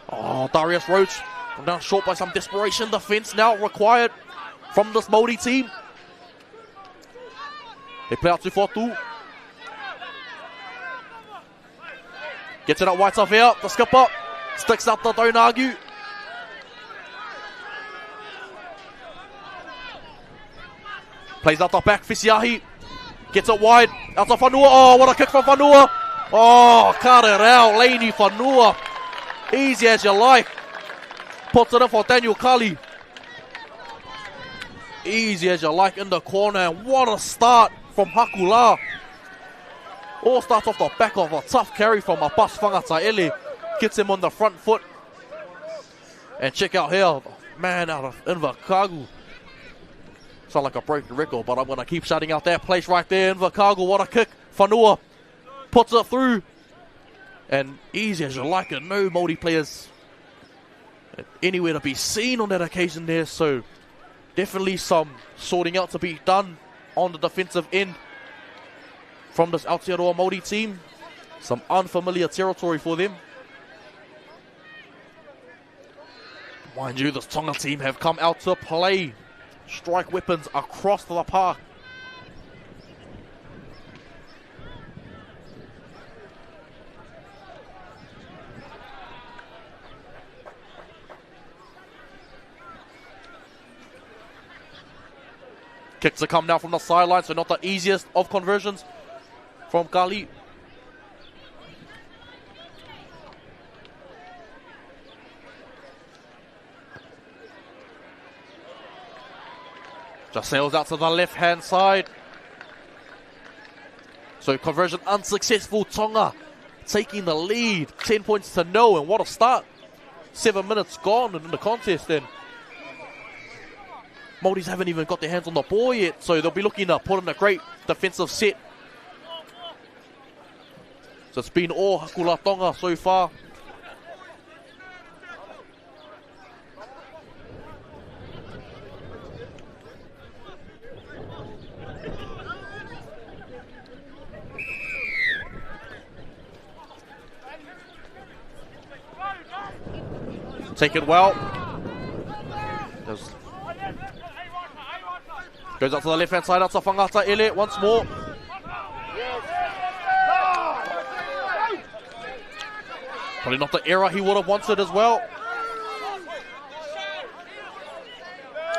Oh, Darius Roach. Come down short by some desperation. Defense now required from this Māori team. They play out to Fotu. Gets it out Waitavea, the skipper. Sticks out the don't argue. Plays out the back, Fisiahi. Gets it wide, out to Whanua. Oh, what a kick from Whanua. Oh, cut it out, Laney Whanua. Easy as you like. Puts it in for Daniel Kali. Easy as you like in the corner. And what a start from Hakula. All starts off the back of a tough carry from Abbas Whangata Ele. Gets him on the front foot. And check out here, man out of Invercargill. Sound like a broken record, but I'm going to keep shouting out that place right there. Invercargill, what a kick. Whanua puts it through. And easy as you like it. No Māori players anywhere to be seen on that occasion there. So definitely some sorting out to be done on the defensive end from this Aotearoa Māori team. Some unfamiliar territory for them. Mind you, this Tonga team have come out to play. Strike weapons across the park. Kicks to come now from the sideline, so not the easiest of conversions from Kali. Just sails out to the left-hand side. So conversion unsuccessful. Tonga taking the lead. 10 points to 0, and what a start. 7 minutes gone in the contest, and Māoris haven't even got their hands on the ball yet, so they'll be looking to put in a great defensive set. So it's been all Hakula Tonga so far. Take it well. Goes out to the left-hand side, out to Whangata Ele once more. Probably not the error he would have wanted as well.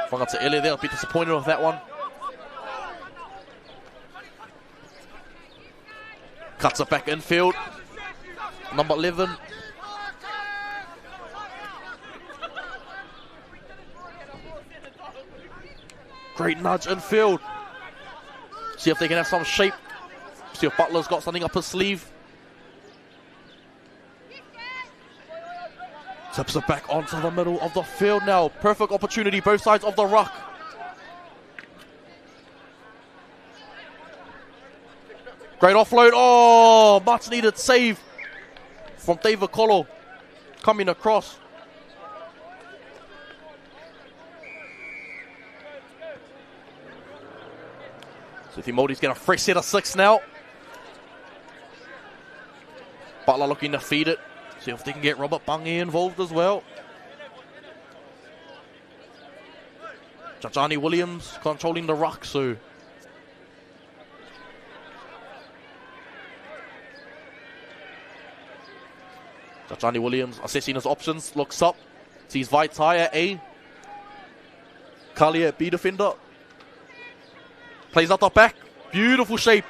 Whangata Ele there, a bit disappointed with that one. Cuts it back infield. Number 11. Great nudge infield. See if they can have some shape. See if Butler's got something up his sleeve. Tips it back onto the middle of the field now. Perfect opportunity, both sides of the ruck. Great offload. Oh, much needed save from David Kolo. Coming across. So I think Maori's getting a fresh set of 6 now. Butler looking to feed it. See if they can get Robert Bangi involved as well. Jajani Williams controlling the ruck, so Jajani Williams assessing his options, looks up, sees Vaitai at A, Kali at B defender. Plays out the back, beautiful shape.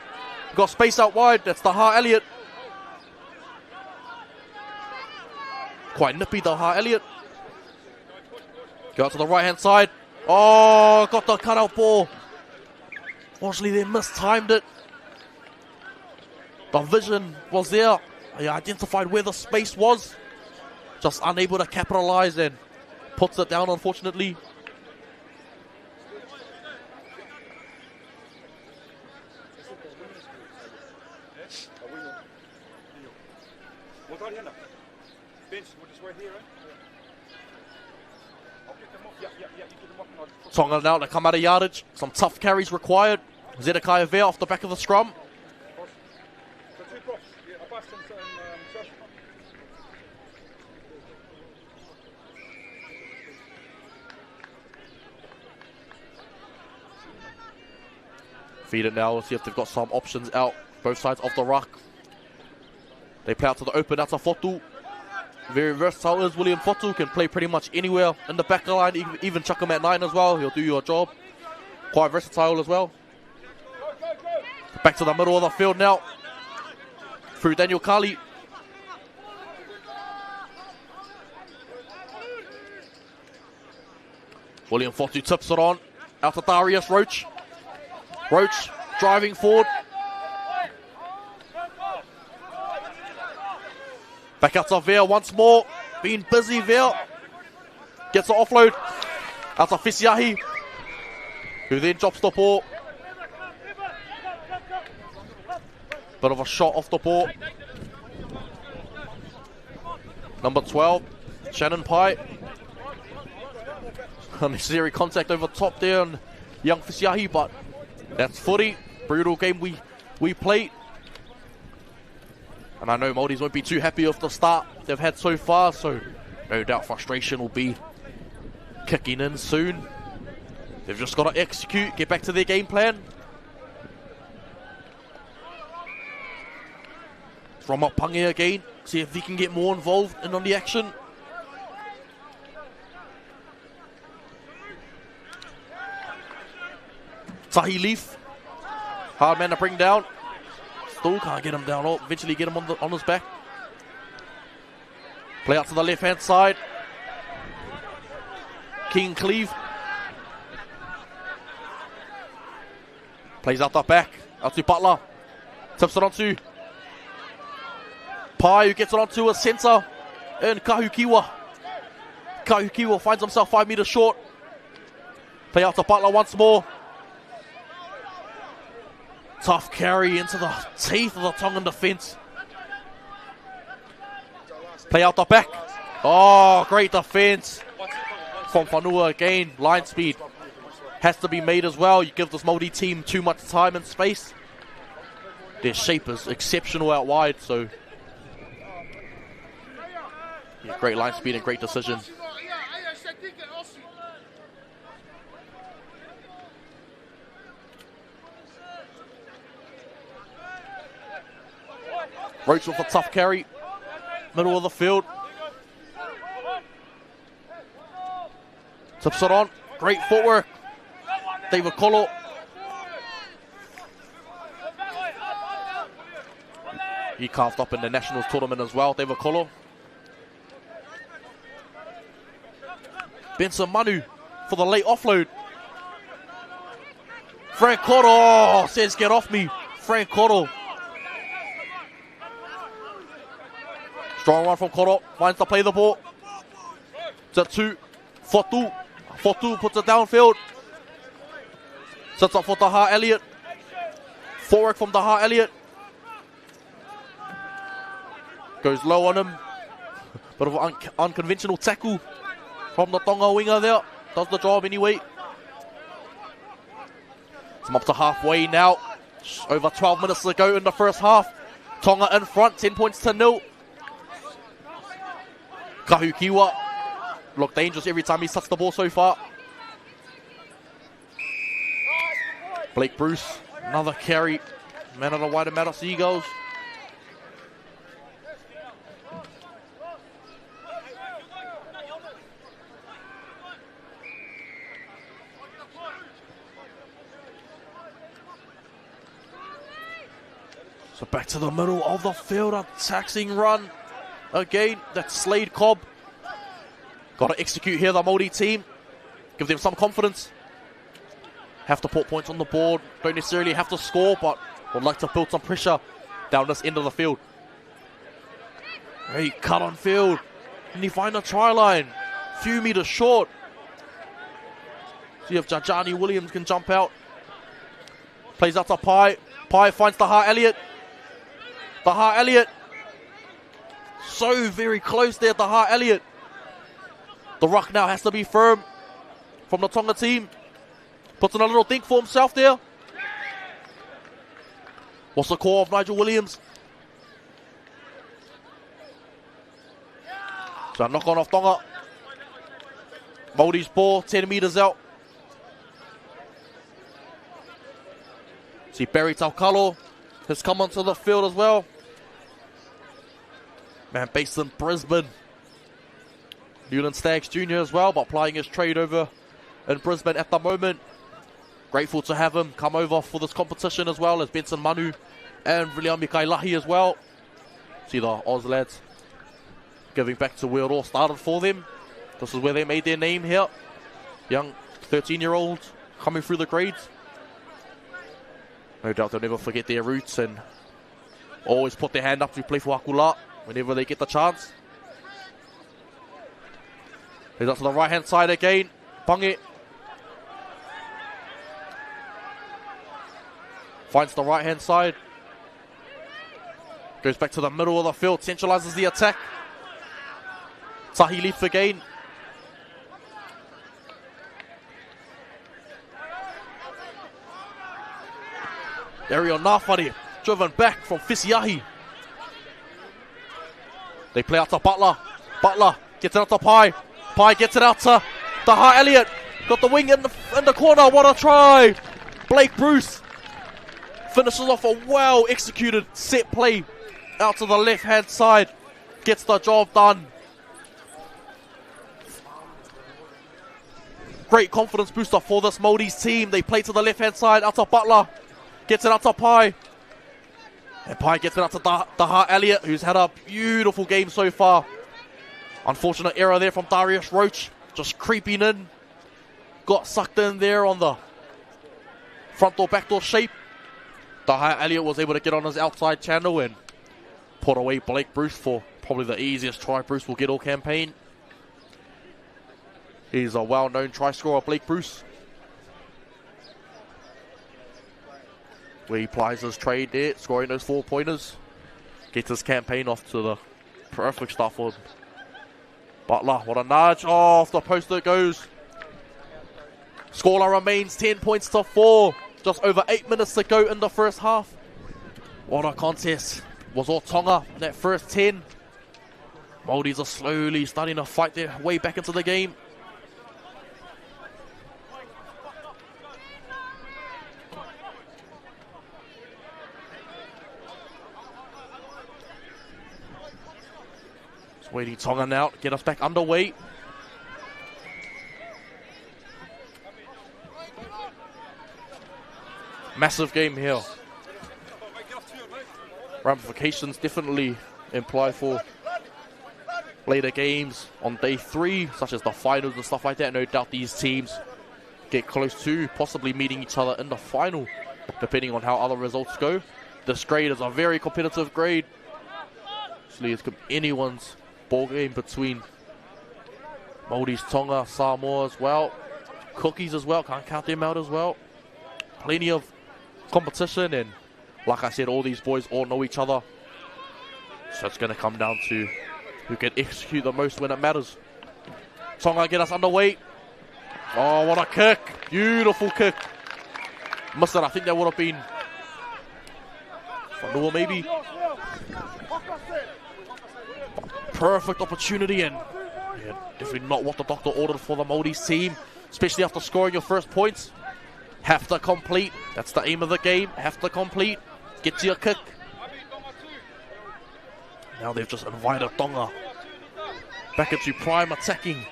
Got space out wide, that's the Hart Elliott. Quite nippy, the Hart Elliott. Go out to the right hand side. Oh, got the cutout ball. Fortunately, they mistimed it. The vision was there. He identified where the space was. Just unable to capitalize and puts it down, unfortunately. Tonga now to come out of yardage. Some tough carries required. Zedekiah Vea off the back of the scrum. Feed it now, see if they've got some options out. Both sides of the ruck. They play out to the open, that's a Fotu. Very versatile is William Fotu, can play pretty much anywhere in the back line, even chuck him at 9 as well, he'll do your job. Quite versatile as well. Back to the middle of the field now. Through Daniel Kali. William Fotu tips it on. Out to Darius Roach. Roach driving forward. Back out to Vea once more. Being busy, Vea. Gets the offload. Out to Fisiahi, who then drops the ball. Bit of a shot off the ball. Number 12, Shannon Pai. Unnecessary contact over top there on young Fisiahi, but that's footy. Brutal game we played. And I know Māoris won't be too happy with the start they've had so far, so no doubt frustration will be kicking in soon. They've just got to execute, get back to their game plan. From Pange again, see if he can get more involved in on the action. Tahi Leaf, hard man to bring down. Still can't get him down. Oh, eventually get him on his back. Play out to the left hand side. King Cleve. Plays out the back. Out to Butler. Tips it onto Pai, who gets it onto a centre. And Kahukiwa. Kahukiwa finds himself 5 meters short. Play out to Butler once more. Tough carry into the teeth of the Tongan defence. Play out the back. Oh, great defence from Whanua again. Line speed has to be made as well. You give this Māori team too much time and space. Their shape is exceptional out wide, so yeah, great line speed and great decision. Roach with a tough carry. Middle of the field. Tips it on. Great footwork. David Kolo. He carved up in the Nationals tournament as well, David Kolo. Benson Manu for the late offload. Frank Koro says, get off me. Frank Koro. Strong run from Koro. Finds to play the ball. It's to Fortu. Fortu puts it downfield. Sets up for Taha Elliott. Forward from Taha Elliott. Goes low on him. Bit of an unconventional tackle from the Tonga winger there. Does the job anyway. It's up to halfway now. Over 12 minutes to go in the first half. Tonga in front, 10 points to 0. Kahukiwa looked dangerous every time he touched the ball so far. Blake Bruce, another carry. Man of the Waitemata Seagulls. So back to the middle of the field, a taxing run. Again, that's Slade Cobb. Got to execute here, the Maori team. Give them some confidence. Have to put points on the board. Don't necessarily have to score, but would like to build some pressure down this end of the field. Hey, cut on field. Can he find a try line? Few meters short. See if Jajani Williams can jump out. Plays out to Pai. Pai finds Taha Elliott. Taha Elliott. So very close there, Taha Elliott. The ruck now has to be firm from the Tonga team. Puts in a little think for himself there. What's the call of Nigel Williams? So a knock on off Tonga. Maori's ball, 10 meters out. See Barry Taukalo has come onto the field as well. Man based in Brisbane. Newland Staggs Jr. as well, but plying his trade over in Brisbane at the moment. Grateful to have him come over for this competition as well as Benson Manu and Viliami Kailahi as well. See the Oz lads giving back to where it all started for them. This is where they made their name here. Young 13-year-olds coming through the grades. No doubt they'll never forget their roots and always put their hand up to play for Akula whenever they get the chance. He's up to the right-hand side again. Pange. Finds the right-hand side. Goes back to the middle of the field. Centralizes the attack. Tahi Leaf again. Ariel Nafari driven back from Fisiahi. They play out to Butler. Butler gets it out to Pai. Pai gets it out to Taha Elliott. Got the wing in the corner. What a try. Blake Bruce finishes off a well-executed set play out to the left-hand side. Gets the job done. Great confidence booster for this Maori's team. They play to the left-hand side. Out to Butler. Gets it out to Pai. And Pai gets it out to Taha Elliott, who's had a beautiful game so far. Unfortunate error there from Darius Roach. Just creeping in. Got sucked in there on the front door, back door shape. Taha Elliott was able to get on his outside channel and put away Blake Bruce for probably the easiest try Bruce will get all campaign. He's a well-known try scorer, Blake Bruce. Where he plies his trade there, scoring those 4-pointers. Gets his campaign off to the perfect start for him. Butler, what a nudge. Oh, off the post it goes. Scoreline remains 10 points to 4. Just over 8 minutes to go in the first half. What a contest. Was all Tonga in that first 10. Māoris are slowly starting to fight their way back into the game. Just waiting Tonga now to get us back underway. Massive game here. ramifications definitely imply for later games on day 3, such as the finals and stuff like that. No doubt these teams get close to possibly meeting each other in the final, depending on how other results go. This grade is a very competitive grade. Actually, it's anyone's ball game between Maori's, Tonga, Samoa as well. Cookies as well, can't count them out as well. Plenty of competition, and like I said, all these boys all know each other. So it's going to come down to who can execute the most when it matters. Tonga get us underway. Oh, what a kick. Beautiful kick. Missed it. I think that would have been for Niue maybe. Perfect opportunity, and yeah, definitely not what the doctor ordered for the Maori's team, especially after scoring your first points. Have to complete. That's the aim of the game. Have to complete. Get to your kick. Now they've just invited Tonga back into prime attacking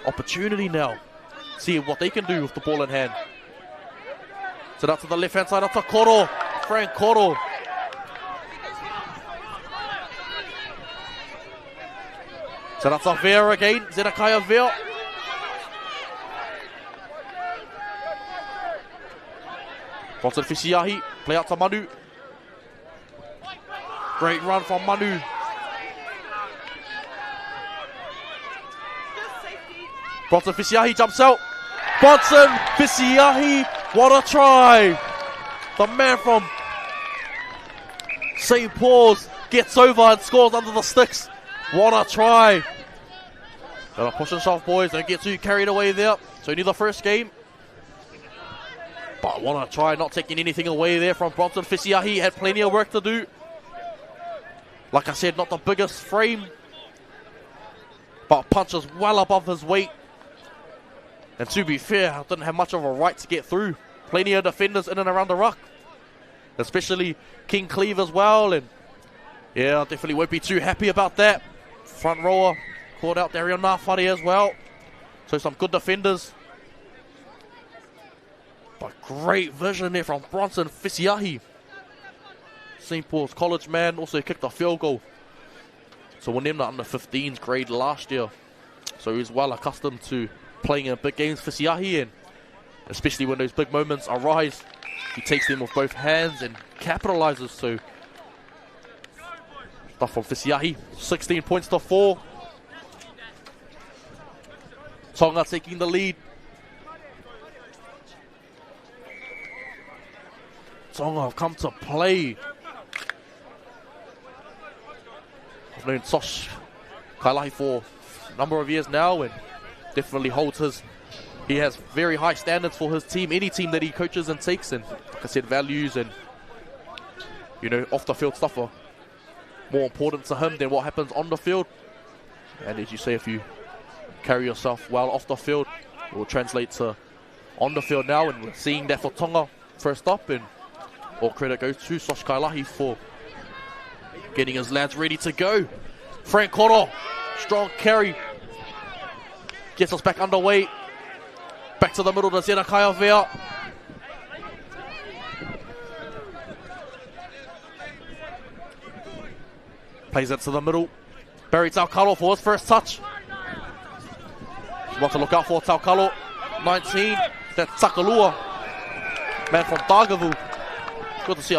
opportunity now. See what they can do with the ball in hand. So that's to the left hand side. That's a Koro. Frank Koro. So that's a Vera again. Zedakaya Vera. Bronson Fisiahi. Play out to Manu. Great run from Manu. Bronson Fisiahi jumps out. Bronson Fisiahi, what a try. The man from St. Paul's gets over and scores under the sticks. What a try. Gotta push and shove, boys. Don't get too carried away there. So only the first game. But what a try, not taking anything away there from Bronson Fisiahi. Had plenty of work to do. Like I said, not the biggest frame, but punches well above his weight. And to be fair, didn't have much of a right to get through. Plenty of defenders in and around the ruck, especially King Cleve as well. And yeah, definitely won't be too happy about that. Front rower called out Dario Nafari as well. So some good defenders. But great vision there from Bronson Fisiahi. St. Paul's College man, also kicked a field goal. So we'll name that under 15s grade last year. So he's well accustomed to playing in big games for Fisiahi, and especially when those big moments arise, he takes them with both hands and capitalizes. So stuff from Fisiahi, 16 points to 4. Tonga taking the lead. Tonga have come to play. I've known Sosh Kailahi for a number of years now, and definitely he has very high standards for his team, any team that he coaches and takes, and like I said, values and, you know, off the field stuff are more important to him than what happens on the field. And as you say, if you carry yourself well off the field, it will translate to on the field now, and we're seeing that for Tonga first up, and all credit goes to Sosh Kailahi for getting his lads ready to go. Frank Koro, strong carry. Gets us back underway. Back to the middle to Zedakaya Vea. Plays it to the middle. Barry Taukalo for his first touch. Want to look out for Taukalo. 19. That's Takalua. Man from Dargaville. Good to see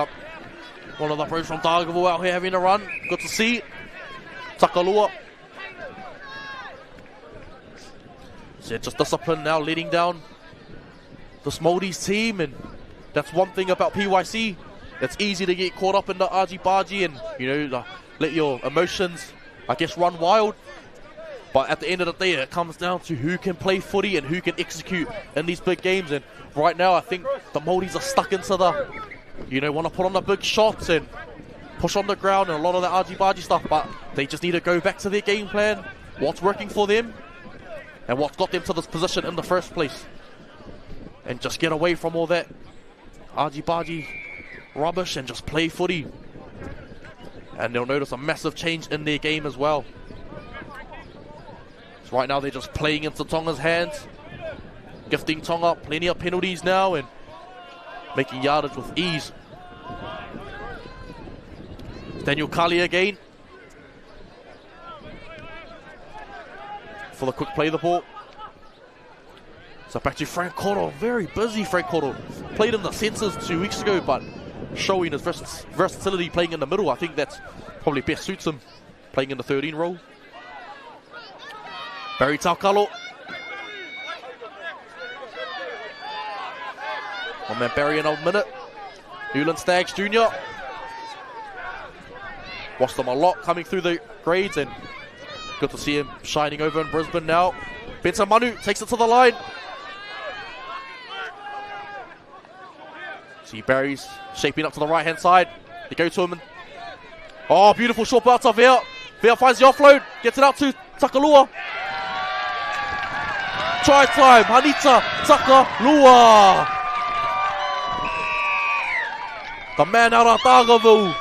one of the pros from Dargaville out here having a run. Good to see. Takalua. So just discipline now, leading down this Maori's team, and that's one thing about PYC. It's easy to get caught up in the argy-bargy and, you know, let your emotions, I guess, run wild. But at the end of the day, it comes down to who can play footy and who can execute in these big games. And right now, I think the Maoris are stuck into the, you know, want to put on the big shots and push on the ground and a lot of the argy-bargy stuff. But they just need to go back to their game plan, what's working for them, and what got them to this position in the first place. And just get away from all that argy-bargy rubbish and just play footy. And they'll notice a massive change in their game as well. So right now they're just playing into Tonga's hands. Gifting Tonga plenty of penalties now and making yardage with ease. Daniel Kali again. For the quick play of the ball. So back to Frank Cotto. Very busy Frank Cotto. Played in the centres 2 weeks ago, but showing his versatility playing in the middle. I think that's probably best suits him playing in the 13 role. Barry Taukalo. One man Barry in a minute. Newland Staggs Jr. Watched him a lot coming through the grades, and good to see him shining over in Brisbane now. Benson Manu takes it to the line. See Barry's shaping up to the right hand side. They go to him and oh, beautiful short bounce of Vea. Vea finds the offload, gets it out to Takalua. Try time, Hanita Takalua. The man out of Dargaville.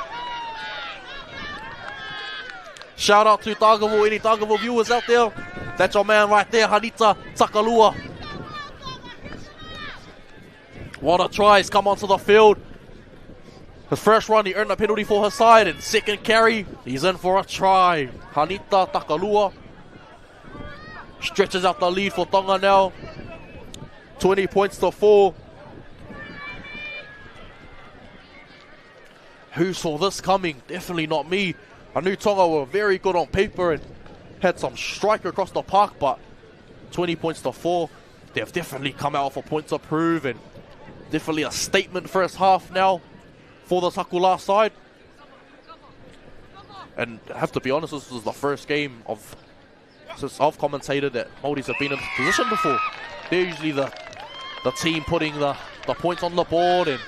Shout out to Dargaville, any Dargaville viewers out there. That's your man right there, Hanita Takalua. What a try, he's come onto the field. His first run, he earned a penalty for his side, and second carry, he's in for a try. Hanita Takalua stretches out the lead for Tonga now. 20 points to 4. Who saw this coming? Definitely not me. I knew Tonga were very good on paper and had some strike across the park, but 20 points to 4. They've definitely come out for points to prove, and definitely a statement first half now for the Sakula side. And I have to be honest, this is the first game since I've commentated that Māoris have been in this position before. They're usually the team putting the points on the board, and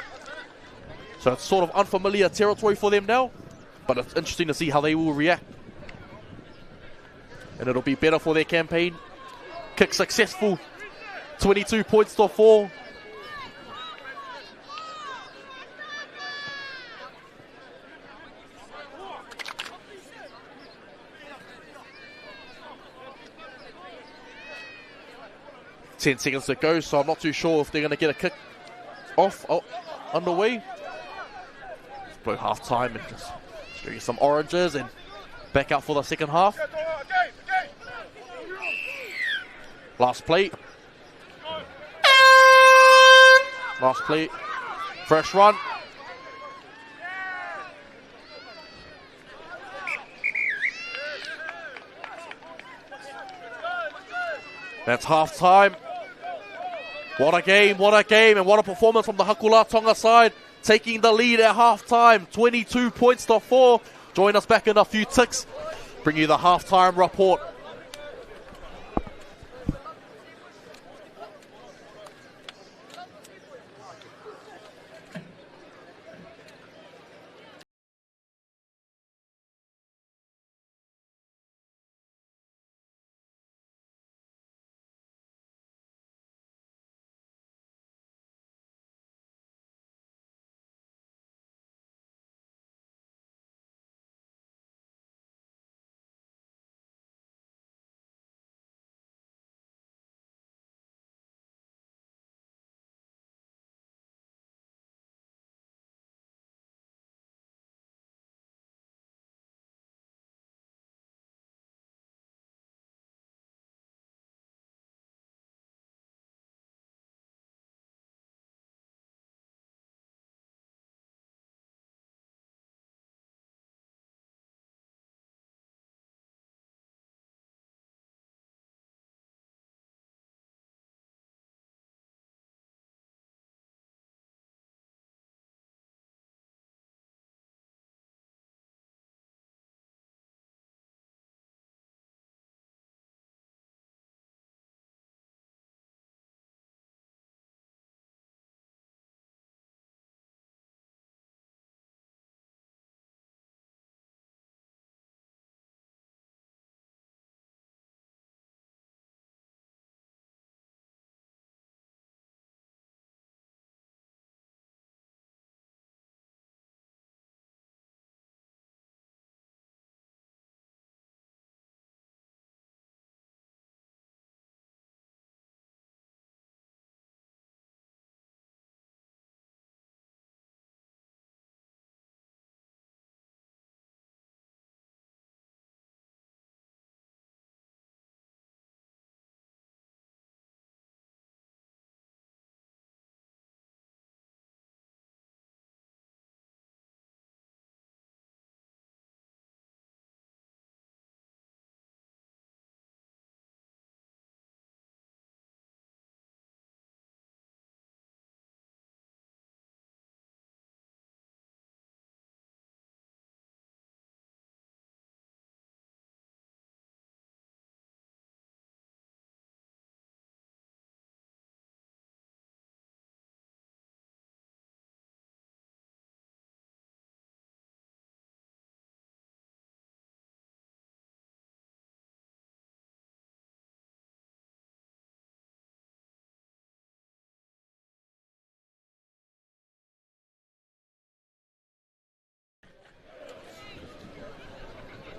so it's sort of unfamiliar territory for them now. But it's interesting to see how they will react. And it'll be better for their campaign. Kick successful. 22 points to 4. Ten seconds to go, so I'm not too sure if they're going to get a kick off underway. Let's blow half time and just do some oranges and back out for the second half. Last play. Last play. Fresh run. That's half time. What a game, and what a performance from the Hakula Tonga side. Taking the lead at half-time, 22 points to 4. Join us back in a few ticks. Bring you the half-time report.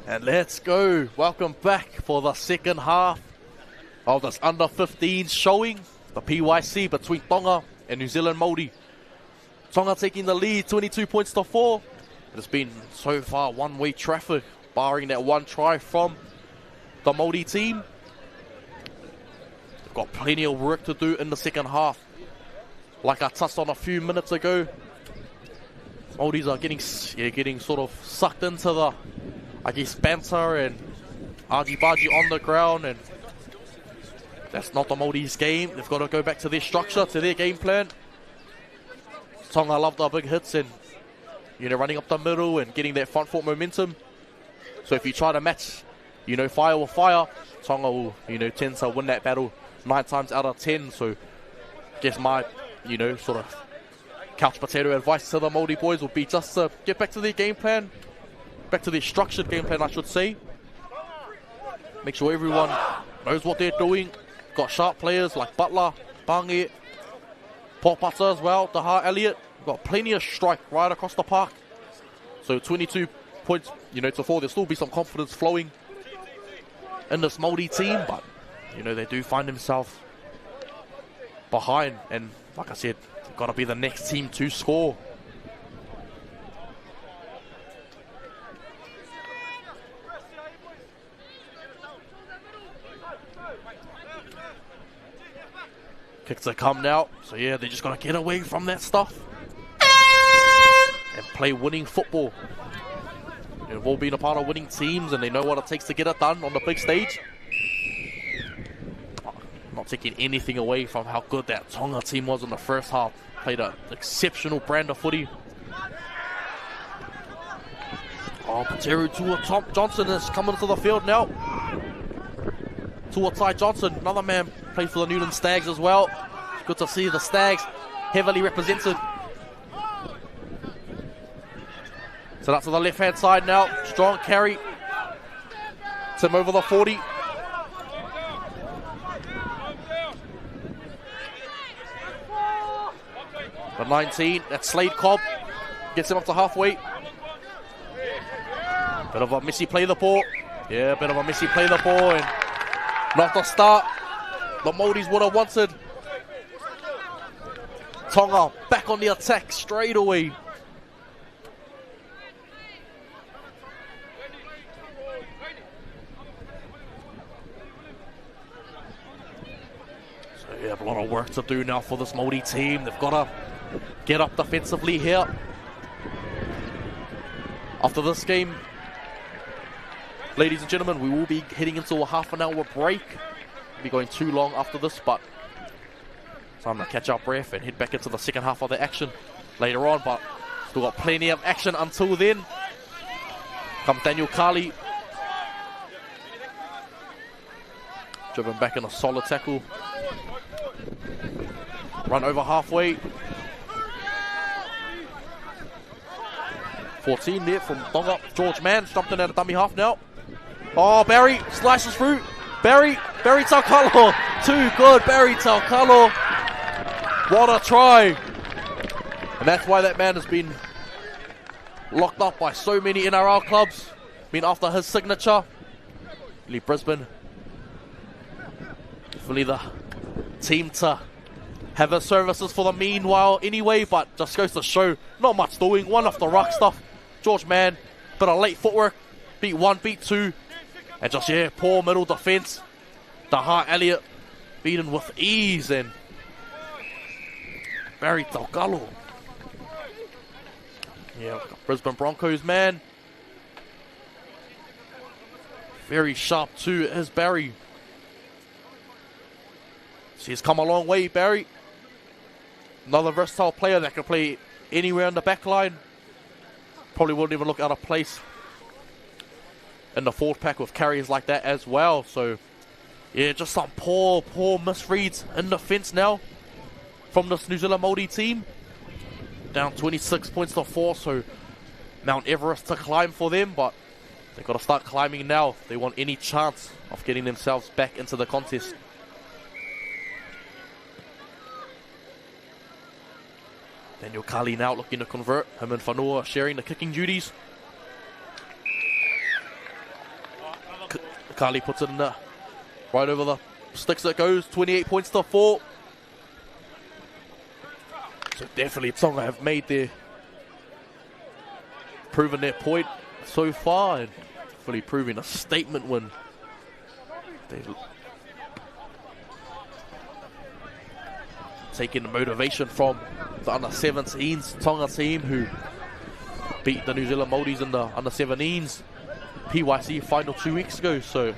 And let's go. Welcome back for the second half of this under 15 showing. The PYC between Tonga and New Zealand Maori. Tonga taking the lead, 22 points to 4. It's been so far one-way traffic, barring that one try from the Maori team. They've got plenty of work to do in the second half. Like I touched on a few minutes ago, Maoris are getting sort of sucked into the, I guess, banter and argy-bargy on the ground, and that's not the Maoris' game. They've got to go back to their structure, to their game plan. Tonga love the big hits and, running up the middle and getting that front foot momentum. So if you try to match, fire with fire, Tonga will, tend to win that battle 9 times out of 10. So I guess my, sort of couch potato advice to the Māori boys will be just to get back to their game plan, back to their structured game plan, I should say. Make sure everyone knows what they're doing. Got sharp players like Butler, Bangi, Popata as well, Taha Elliott. Got plenty of strike right across the park. So 22 points, to 4. There'll still be some confidence flowing in this Māori team, but, they do find themselves behind. And like I said, they've got to be the next team to score. Kick to come now. So yeah, they're just going to get away from that stuff and play winning football. They've all been a part of winning teams and they know what it takes to get it done on the big stage. Not taking anything away from how good that Tonga team was in the first half. Played an exceptional brand of footy. Oh, Pateru Tua Johnson is coming to the field now. Tuatai Johnson, another man, plays for the Newland Stags as well. It's good to see the Stags heavily represented. So that's to the left-hand side now. Strong carry. Tim over the 40. The 19, that's Slade Cobb. Gets him up to halfway. Bit of a messy play the ball. Yeah, bit of a messy play the ball. And not the start the Māoris would have wanted. Tonga back on the attack straight away. So yeah, a lot of work to do now for this Māori team. They've got to get up defensively here. After this game, ladies and gentlemen, we will be heading into a half-an-hour break. We'll be going too long after this, but time to catch our breath and head back into the second half of the action later on. But still got plenty of action until then. Comes Daniel Carley. Driven back in a solid tackle. Run over halfway. 14 there from Tonga. George Mann jumped in at a dummy half now. Oh, Barry slices through. Barry Taukalo. Too good, Barry Taukalo. What a try. And that's why that man has been locked up by so many NRL clubs. Been after his signature. Really Brisbane. Definitely the team to have his services for the meanwhile anyway, but just goes to show not much doing. One off the ruck stuff. George Mann, bit of late footwork. Beat 1, beat 2. And just, poor middle defence. Taha Elliott beaten with ease. And Barry Taukalo. Yeah, Brisbane Broncos, man. Very sharp too is Barry. He's come a long way, Barry. Another versatile player that can play anywhere in the back line. Probably wouldn't even look out of place in the forward pack with carries like that as well. So, yeah, just some poor misreads in the fence now from this New Zealand Māori team. Down 26 points to 4, so Mount Everest to climb for them, but they've got to start climbing now if they want any chance of getting themselves back into the contest. Daniel Carley now looking to convert. Him and Whanua sharing the kicking duties. Kali puts it in there. Right over the sticks it goes. 28 points to 4. So definitely Tonga have made proven their point so far, and fully proving a statement win. Taking the motivation from the under-17s Tonga team, who beat the New Zealand Maoris in the under-17s PYC final 2 weeks ago. So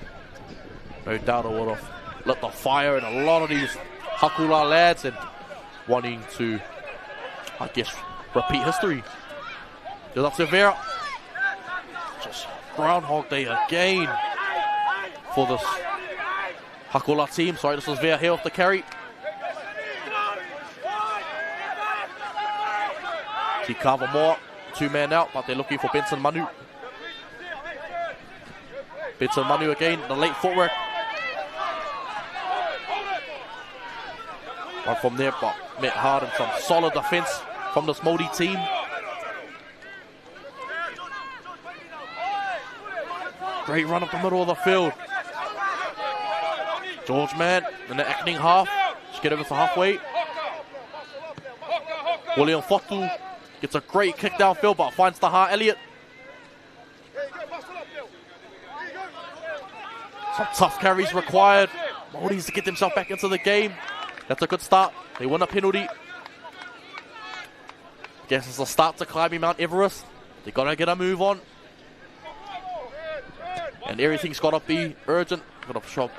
no doubt it would have lit the fire in a lot of these Hakula lads and wanting to, I guess, repeat history. Goes up to Vera. Just Groundhog Day again for this Hakula team. Sorry, this is Vera here off the carry. See Carver Moore, 2-man out, but they're looking for Benson Manu. Benson Manu again, the late footwork. One from there, but met hard and some solid defense from this Maori team. Great run up the middle of the field. George Man in the acting half. Just get over to halfway. William Fotu gets a great kick downfield, but finds the heart Elliott. Some tough carries required. Maoris to get themselves back into the game. That's a good start. They win a penalty. Guess it's a start to climbing Mount Everest. They gotta get a move on. And everything's gotta be urgent. Gotta show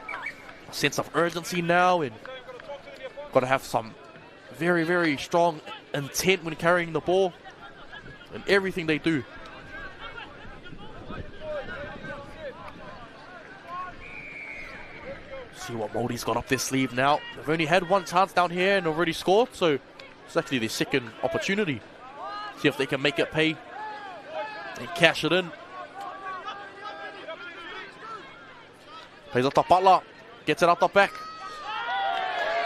a sense of urgency now, and gotta have some very, very strong intent when carrying the ball and everything they do. See what Maori's got up their sleeve now. They've only had one chance down here and already scored, so it's actually their second opportunity. See if they can make it pay and cash it in. Plays up to Butler, gets it out the back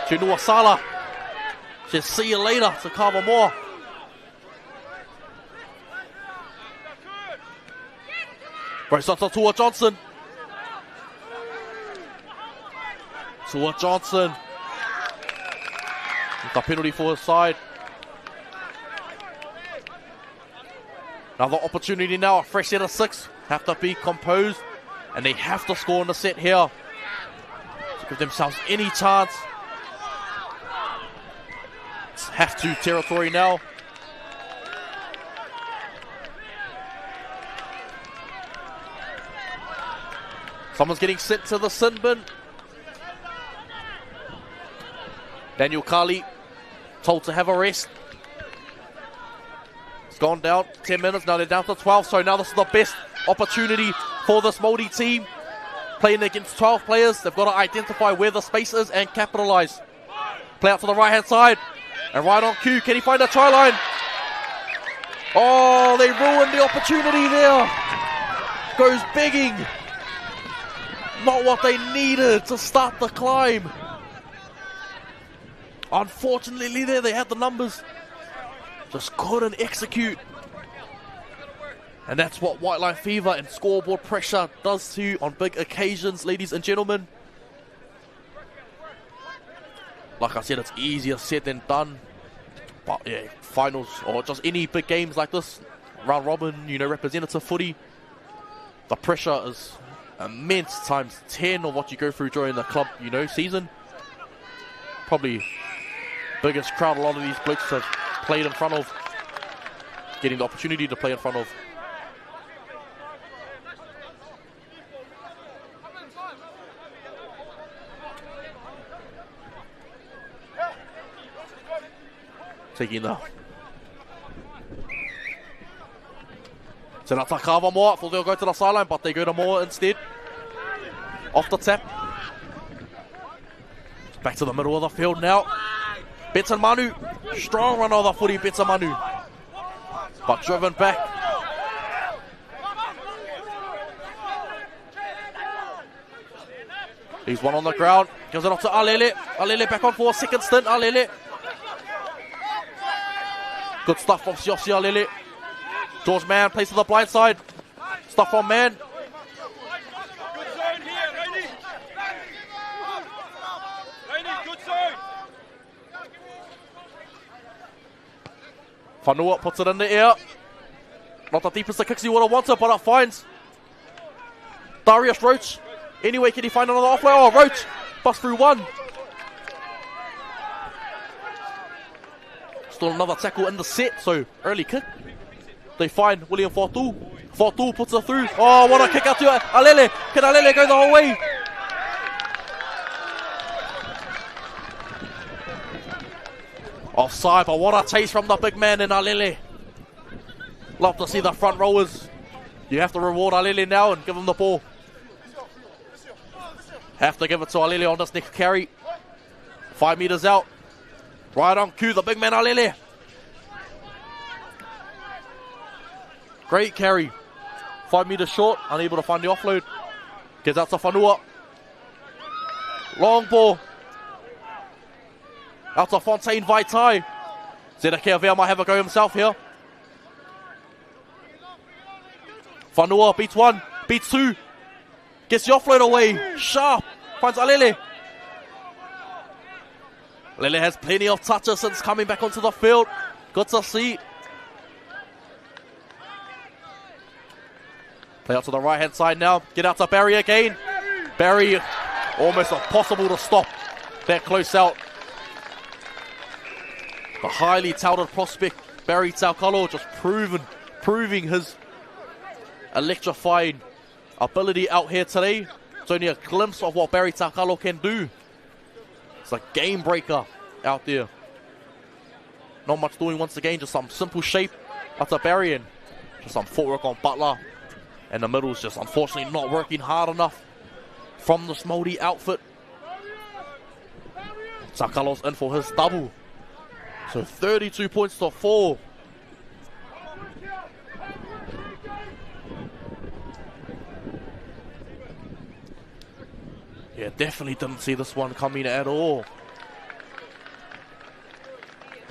to Nuasala. Says see you later to Carver Moore. Breaks up to Tua Johnson. Tua Johnson with the penalty for his side. Another opportunity now, a fresh set of 6. Have to be composed, and they have to score in the set here to give themselves any chance. It's have to territory now. Someone's getting sent to the sin bin. Daniel Kali told to have a rest. It's gone down 10 minutes, now they're down to 12, so now this is the best opportunity for this Maori team. Playing against 12 players, they've got to identify where the space is and capitalise. Play out to the right hand side, and right on cue, can he find a try line? Oh, they ruined the opportunity there. Goes begging. Not what they needed to start the climb. Unfortunately there, they had the numbers. Just couldn't execute. And that's what white line fever and scoreboard pressure does to you on big occasions, ladies and gentlemen. Like I said, it's easier said than done. But yeah, finals or just any big games like this, round robin, you know, representative footy, the pressure is immense times 10 of what you go through during the club, you know, season. Probably biggest crowd a lot of these blokes have played in front of, getting the opportunity to play in front of. Taking the Senata Carver Moore, thought they'll go to the sideline, but they go to Moore instead. Off the tap. Back to the middle of the field now. Benson Manu, strong run of the footy, Benson Manu. But driven back. He's one on the ground, gives it off to Alele. Alele back on for a second stint, Alele. Good stuff from Siosi Alele. George Mann plays to the blind side. Stuff from Mann. Whanua puts it in the air. Not the deepest the kicks he would have wanted, but it finds Darius Roach. Anyway, can he find another offload? Oh, Roach busts through one. Still another tackle in the set, so early kick. They find William Fortu. Fortu puts it through. Oh, what a kick out to Alele. Can Alele go the whole way? Offside, but what a taste from the big man in Alele. Love to see the front rowers. You have to reward Alele now and give him the ball. Have to give it to Alele on this next carry. 5 meters out. Right on cue, the big man Alele. Great carry. 5 meters short, unable to find the offload. Gets out to Whanua. Long ball. Out to Fontaine Vaitai. Zedekea might have a go himself here. Whanua beats one, beats two. Gets the offload away. Sharp. Finds Alele. Alele has plenty of touches since coming back onto the field. Good to see. Play out to the right hand side now. Get out to Barry again. Barry almost impossible to stop. That close out. The highly touted prospect Barry Taukalo just proving his electrifying ability out here today. It's only a glimpse of what Barry Taukalo can do. It's a game breaker out there. Not much doing once again, just some simple shape after Barry and just some footwork on Butler. And the middle's just unfortunately not working hard enough from the Maori outfit. Taukalo's in for his double. So 32 points to 4. Yeah, definitely didn't see this one coming at all.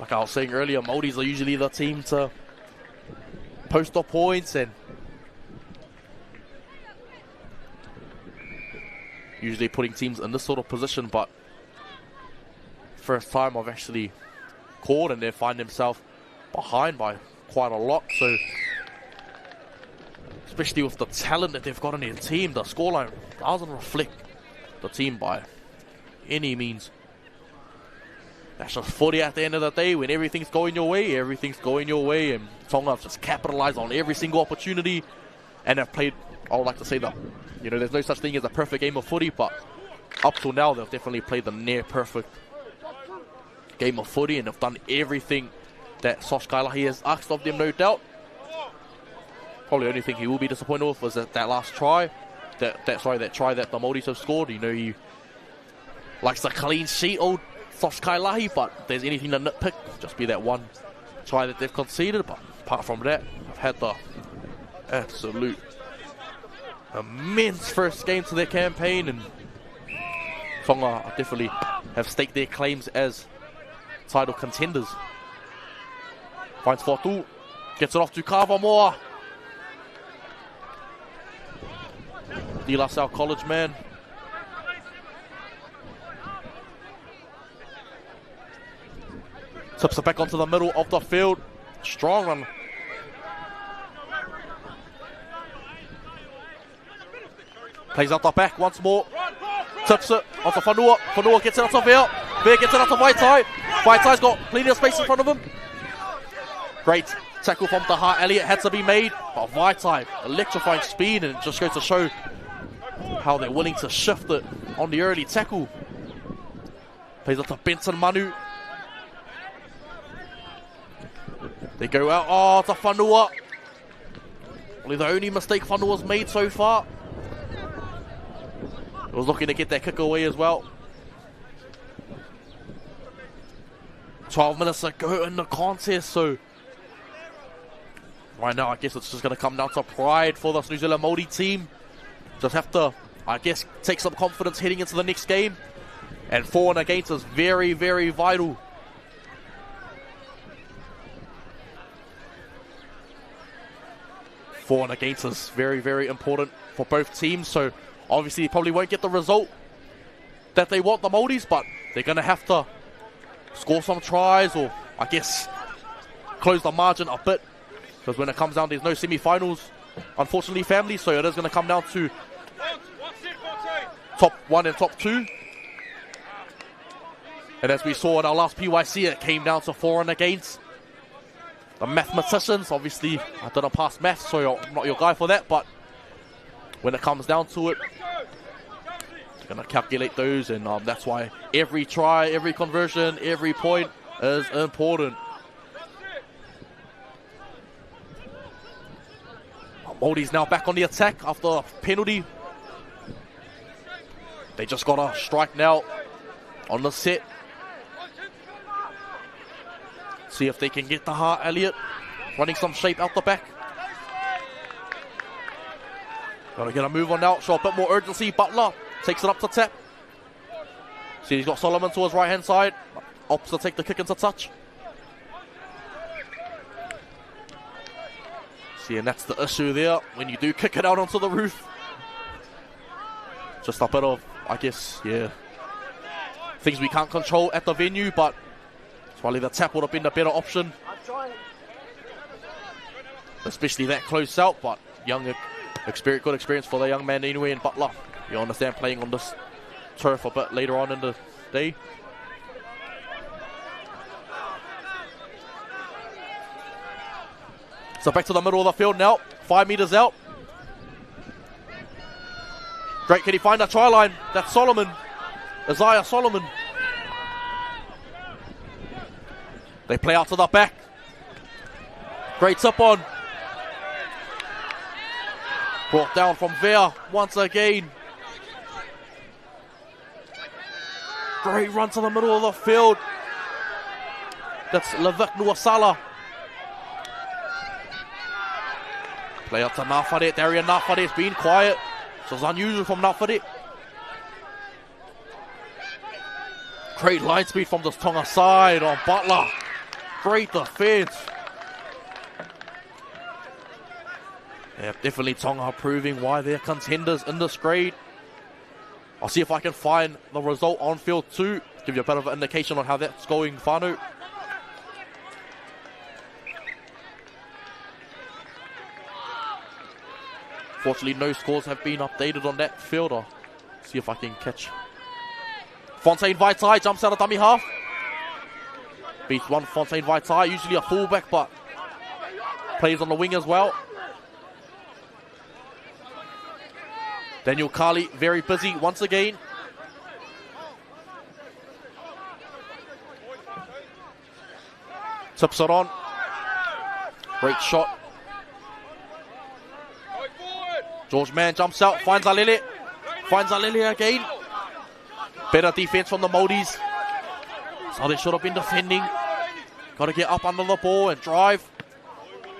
Like I was saying earlier, Māoris are usually the team to post up points and usually putting teams in this sort of position, but first time I've actually caught and they find themselves behind by quite a lot. So especially with the talent that they've got in their team, the scoreline doesn't reflect the team by any means. That's just footy at the end of the day. When everything's going your way, everything's going your way, and Tonga have just capitalized on every single opportunity and have played, I would like to say that, you know, there's no such thing as a perfect game of footy, but up till now they've definitely played the near perfect game of footy and have done everything that Sosh Kailahi has asked of them, no doubt. Probably the only thing he will be disappointed with was that last try. That try that the Māoris have scored. You know, he likes a clean sheet, old Sosh Kailahi, but if there's anything to nitpick, just be that one try that they've conceded. But apart from that, I've had the absolute immense first game to their campaign, and Tonga definitely have staked their claims as title contenders. Finds Fortu, gets it off to Kavamoa. De La Salle College man. Tips it back onto the middle of the field. Strong run. Plays out the back once more. Tips it onto Whanua. Whanua gets it out to Veer. Veer gets it out to Vaitai. Vaitai's got plenty of space in front of him. Great tackle from Taha Elliott had to be made. But Vaitai, electrifying speed, and it just goes to show how they're willing to shift it on the early tackle. Plays out to Benson Manu. They go out. Oh, to Whanua. Only the only mistake Whanua's made so far. He was looking to get that kick away as well. 12 minutes ago in the contest, so right now I guess it's just going to come down to pride for this New Zealand Māori team. Just have to, I guess, take some confidence heading into the next game. And 4 and against is very, very vital. For and against is very, very important for both teams. So obviously, they probably won't get the result that they want, the Māoris, but they're going to have to score some tries, or I guess close the margin a bit. Because when it comes down, there's no semi-finals, unfortunately, family. So it is going to come down to top 1 and top 2. And as we saw in our last PYC, it came down to for and against. The mathematicians, obviously, I didn't pass maths, so I'm not your guy for that. But when it comes down to it, you're going to calculate those. And that's why every try, every conversion, every point is important. Maori's now back on the attack after a penalty. They just got a strike now on the set. See if they can get the heart. Elliott running some shape out the back. Gotta get a move on now. Show a bit more urgency. Butler takes it up to tap. See, he's got Solomon to his right hand side. Opts to take the kick into touch. See, and that's the issue there when you do kick it out onto the roof. Just a bit of, I guess, yeah, things we can't control at the venue, but probably the tap would have been the better option. Especially that close out, but young experience, good experience for the young man Niue and Butler. You understand, playing on this turf a bit later on in the day. So back to the middle of the field now, 5 meters out. Great, can he find a try line? That's Solomon, Isaiah Solomon. They play out to the back. Great tip on. Brought down from Vea once again. Great run to the middle of the field. That's Levik Nuasala. Play out to Nafare. Darian Nafare's been quiet. This is unusual from Nafare. Great line speed from this Tonga side on Butler. Great defense. Yeah, definitely Tonga proving why they're contenders in this grade. I'll see if I can find the result on field 2. Give you a bit of an indication on how that's going, Whānau. Fortunately, no scores have been updated on that field. I'll see if I can catch. Fontaine Vaitai jumps out of dummy half. Beats one Fontaine Vaitai, usually a fullback, but plays on the wing as well. Daniel Kali very busy once again. Tips it on. Great shot. George Mann jumps out, finds Alele. Finds Alele again. Better defense from the Maoris. So they should have been defending. Got to get up under the ball and drive.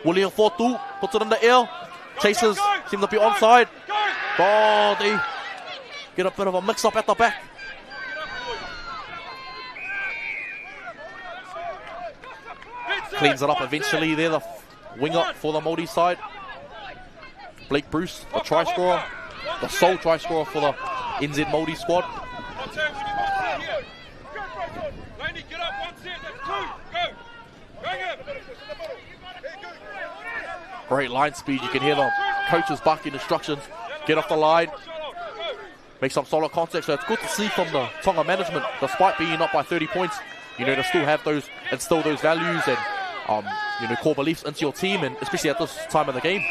William Fortu puts it in the air. Chasers seem to be onside. Oh, they get a bit of a mix-up at the back. Cleans it up eventually there, the winger for the Maori side. Blake Bruce, the try scorer, the sole try scorer for the NZ Maori squad. Great line speed, you can hear the coaches barking instructions. Get off the line, make some solid contact. So it's good to see from the Tonga management, despite being up by 30 points, you know, to still have those, instill those values and you know, core beliefs into your team, and especially at this time of the game.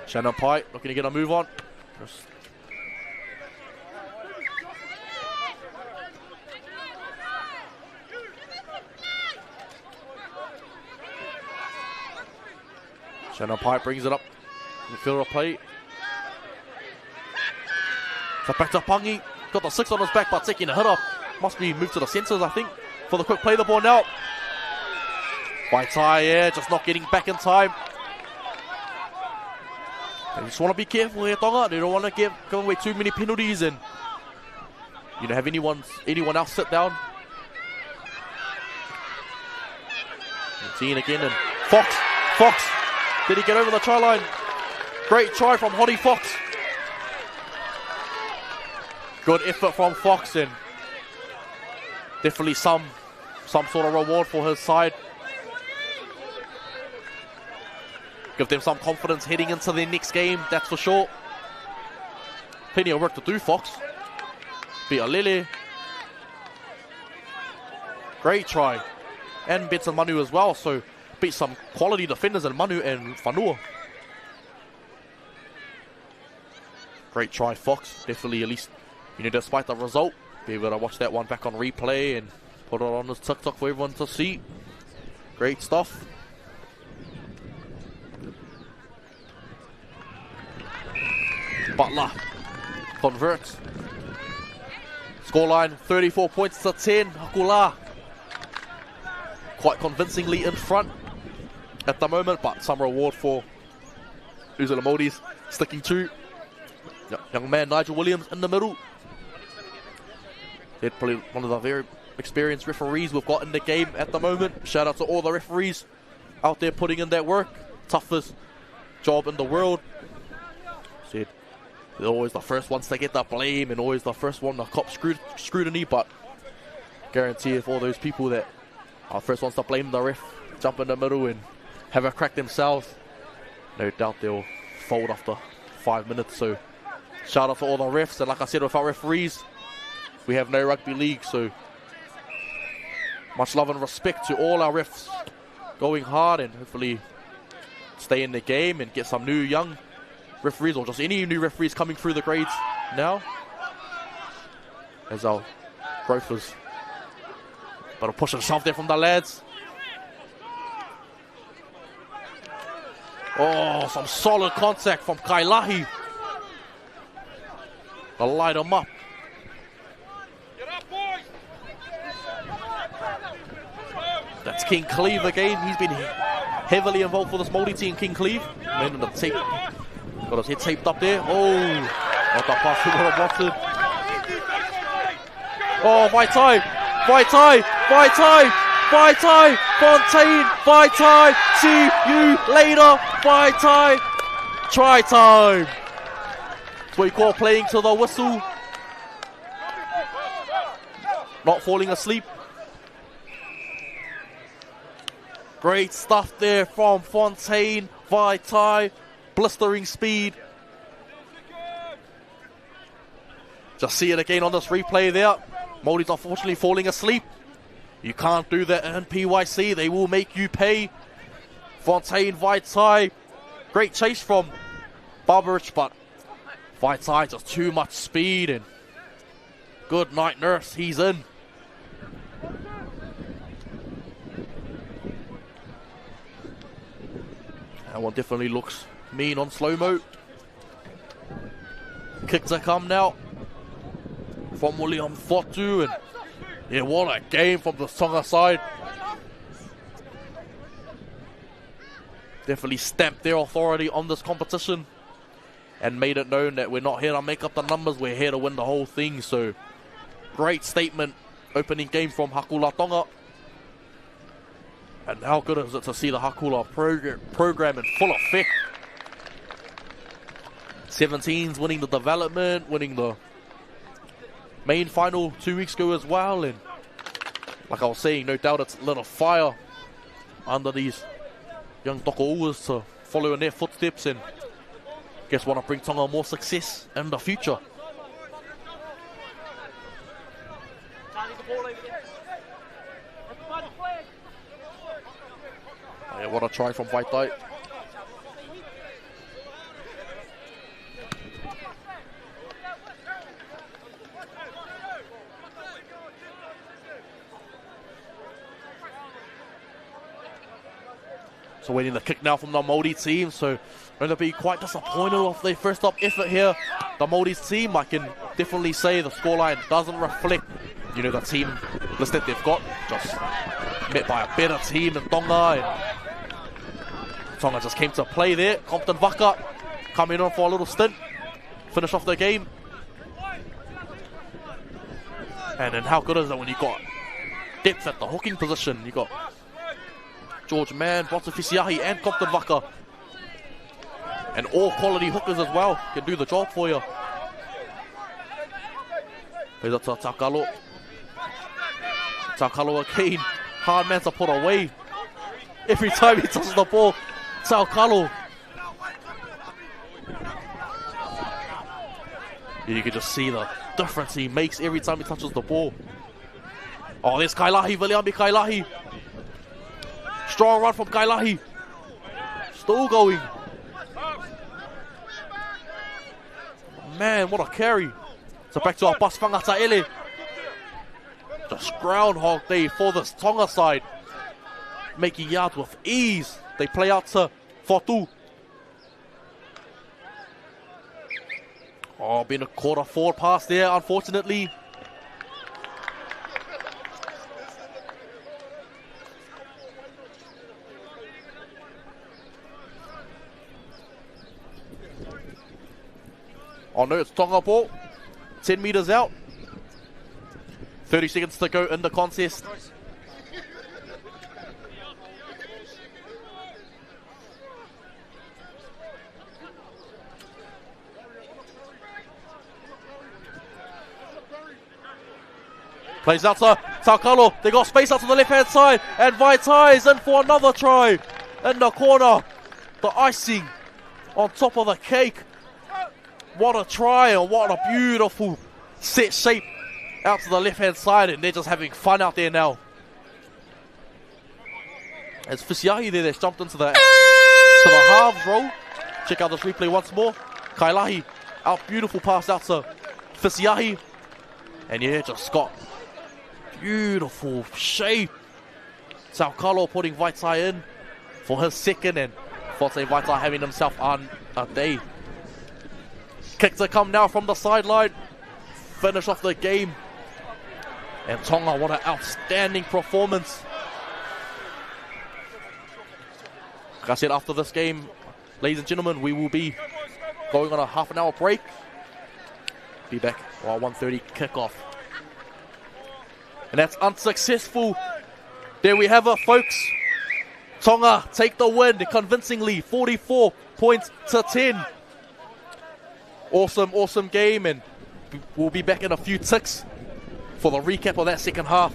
Shannon Pye looking to get a move on. Shannon Pye brings it up in the field of play. So back to Pangi. Got the 6 on his back, but taking a hit off. Must be moved to the centres, I think, for the quick play the ball now. Vaitai, yeah, just not getting back in time. They just want to be careful here, Tonga. They don't want to give away too many penalties and, you know, have anyone else sit down. Seeing again, and Fox. Did he get over the try line? Great try from Hottie Fox. Good effort from Fox, and definitely some sort of reward for his side. Give them some confidence heading into their next game, that's for sure. Plenty of work to do, Fox. Bialele. Great try. And Benson Manu as well, so beat some quality defenders in Manu and Whanua. Great try, Fox. Definitely, at least, despite the result, be able to watch that one back on replay and put it on his TikTok for everyone to see. Great stuff. Butler converts. Scoreline 34 points to 10. Hakula quite convincingly in front at the moment, but some reward for New Zealand Māoris sticking to young man Nigel Williams in the middle. They're probably one of the very experienced referees we've got in the game at the moment. Shout out to all the referees out there putting in that work. Toughest job in the world. Said they're always the first ones to get the blame and always the first one to cop scrutiny, but guarantee if all those people that are first ones to blame the ref jump in the middle and have a crack themselves, no doubt they'll fold after 5 minutes. So shout out to all the refs, and like I said, with our referees, we have no rugby league, so much love and respect to all our refs going hard and hopefully stay in the game and get some new young referees or just any new referees coming through the grades now as our growth is better push and shove there from the lads. Oh, some solid contact from Kailahi to light him up. That's King Cleve again. He's been heavily involved for this Māori team, King Cleve. Man, the tape, got his head taped up there. Oh, not that pass he would have wanted. Oh, Vaitai, Vaitai, Vaitai, Vaitai, Fontaine, Vaitai, see you later, Vaitai. Try time. That's what you call playing to the whistle. Not falling asleep. Great stuff there from Fontaine, Vaitai, blistering speed. Just see it again on this replay there. Māori's unfortunately falling asleep. You can't do that in PYC, they will make you pay. Fontaine, Vaitai, great chase from Barbarich, but Vaitai just too much speed, and good night nurse, he's in. That one definitely looks mean on slow-mo. Kick to come now from William Fotu, and yeah, what a game from the Tonga side. Definitely stamped their authority on this competition and made it known that we're not here to make up the numbers, we're here to win the whole thing. So great statement opening game from Hakula Tonga. And how good is it to see the Hakula program in full effect. 17s winning the development, winning the main final 2 weeks ago as well. And like I was saying, no doubt it's lit a fire under these young Tokouas to follow in their footsteps and guess want to bring Tonga more success in the future. Yeah, what a try from Vaitai. So waiting the kick now from the Māori team, so going to be quite disappointed with their first up effort here. The Māori's team, I can definitely say the scoreline doesn't reflect, the team list that they've got. Just met by a better team in Tonga, and Tonga just came to play there. Compton Vaka coming on for a little stint, finish off the game. And then how good is it when you got depth at the hooking position? You got George Mann, Pasifika and Compton Vaka. And all quality hookers as well can do the job for you. There's a Takalo. Taukalo again. Hard man to put away. Every time he touches the ball, Taukalo. You can just see the difference he makes every time he touches the ball. Oh, there's Kailahi, Viliami Kailahi. Strong run from Kailahi. Still going. Man, what a carry. So back to our bus Whangataele. Just groundhog day for this Tonga side. Making yards with ease. They play out to Fotu. Oh, been a quarter forward pass there, unfortunately. Oh no, it's Tonga ball. 10 meters out. 30 seconds to go in the contest. Plays out to Taukalo. They got space out to the left-hand side. And Vaitai is in for another try. In the corner. The icing on top of the cake. What a try and what a beautiful set shape out to the left-hand side. And they're just having fun out there now. As Fisiahi there, that's jumped into the halves roll. Check out this replay once more. Kailahi out, beautiful pass out to Fisiahi. And yeah, just got beautiful shape. Taukalo putting Vaitai in for his second, and Forte Vaitai having himself on a day. Kick to come now from the sideline. Finish off the game. And Tonga, what an outstanding performance. Like I said, after this game, ladies and gentlemen, we will be going on a half-an-hour break. Be back while 1:30 kickoff. And that's unsuccessful. There we have it, folks. Tonga take the win convincingly, 44 points to 10. Awesome game, and we'll be back in a few ticks for the recap of that second half.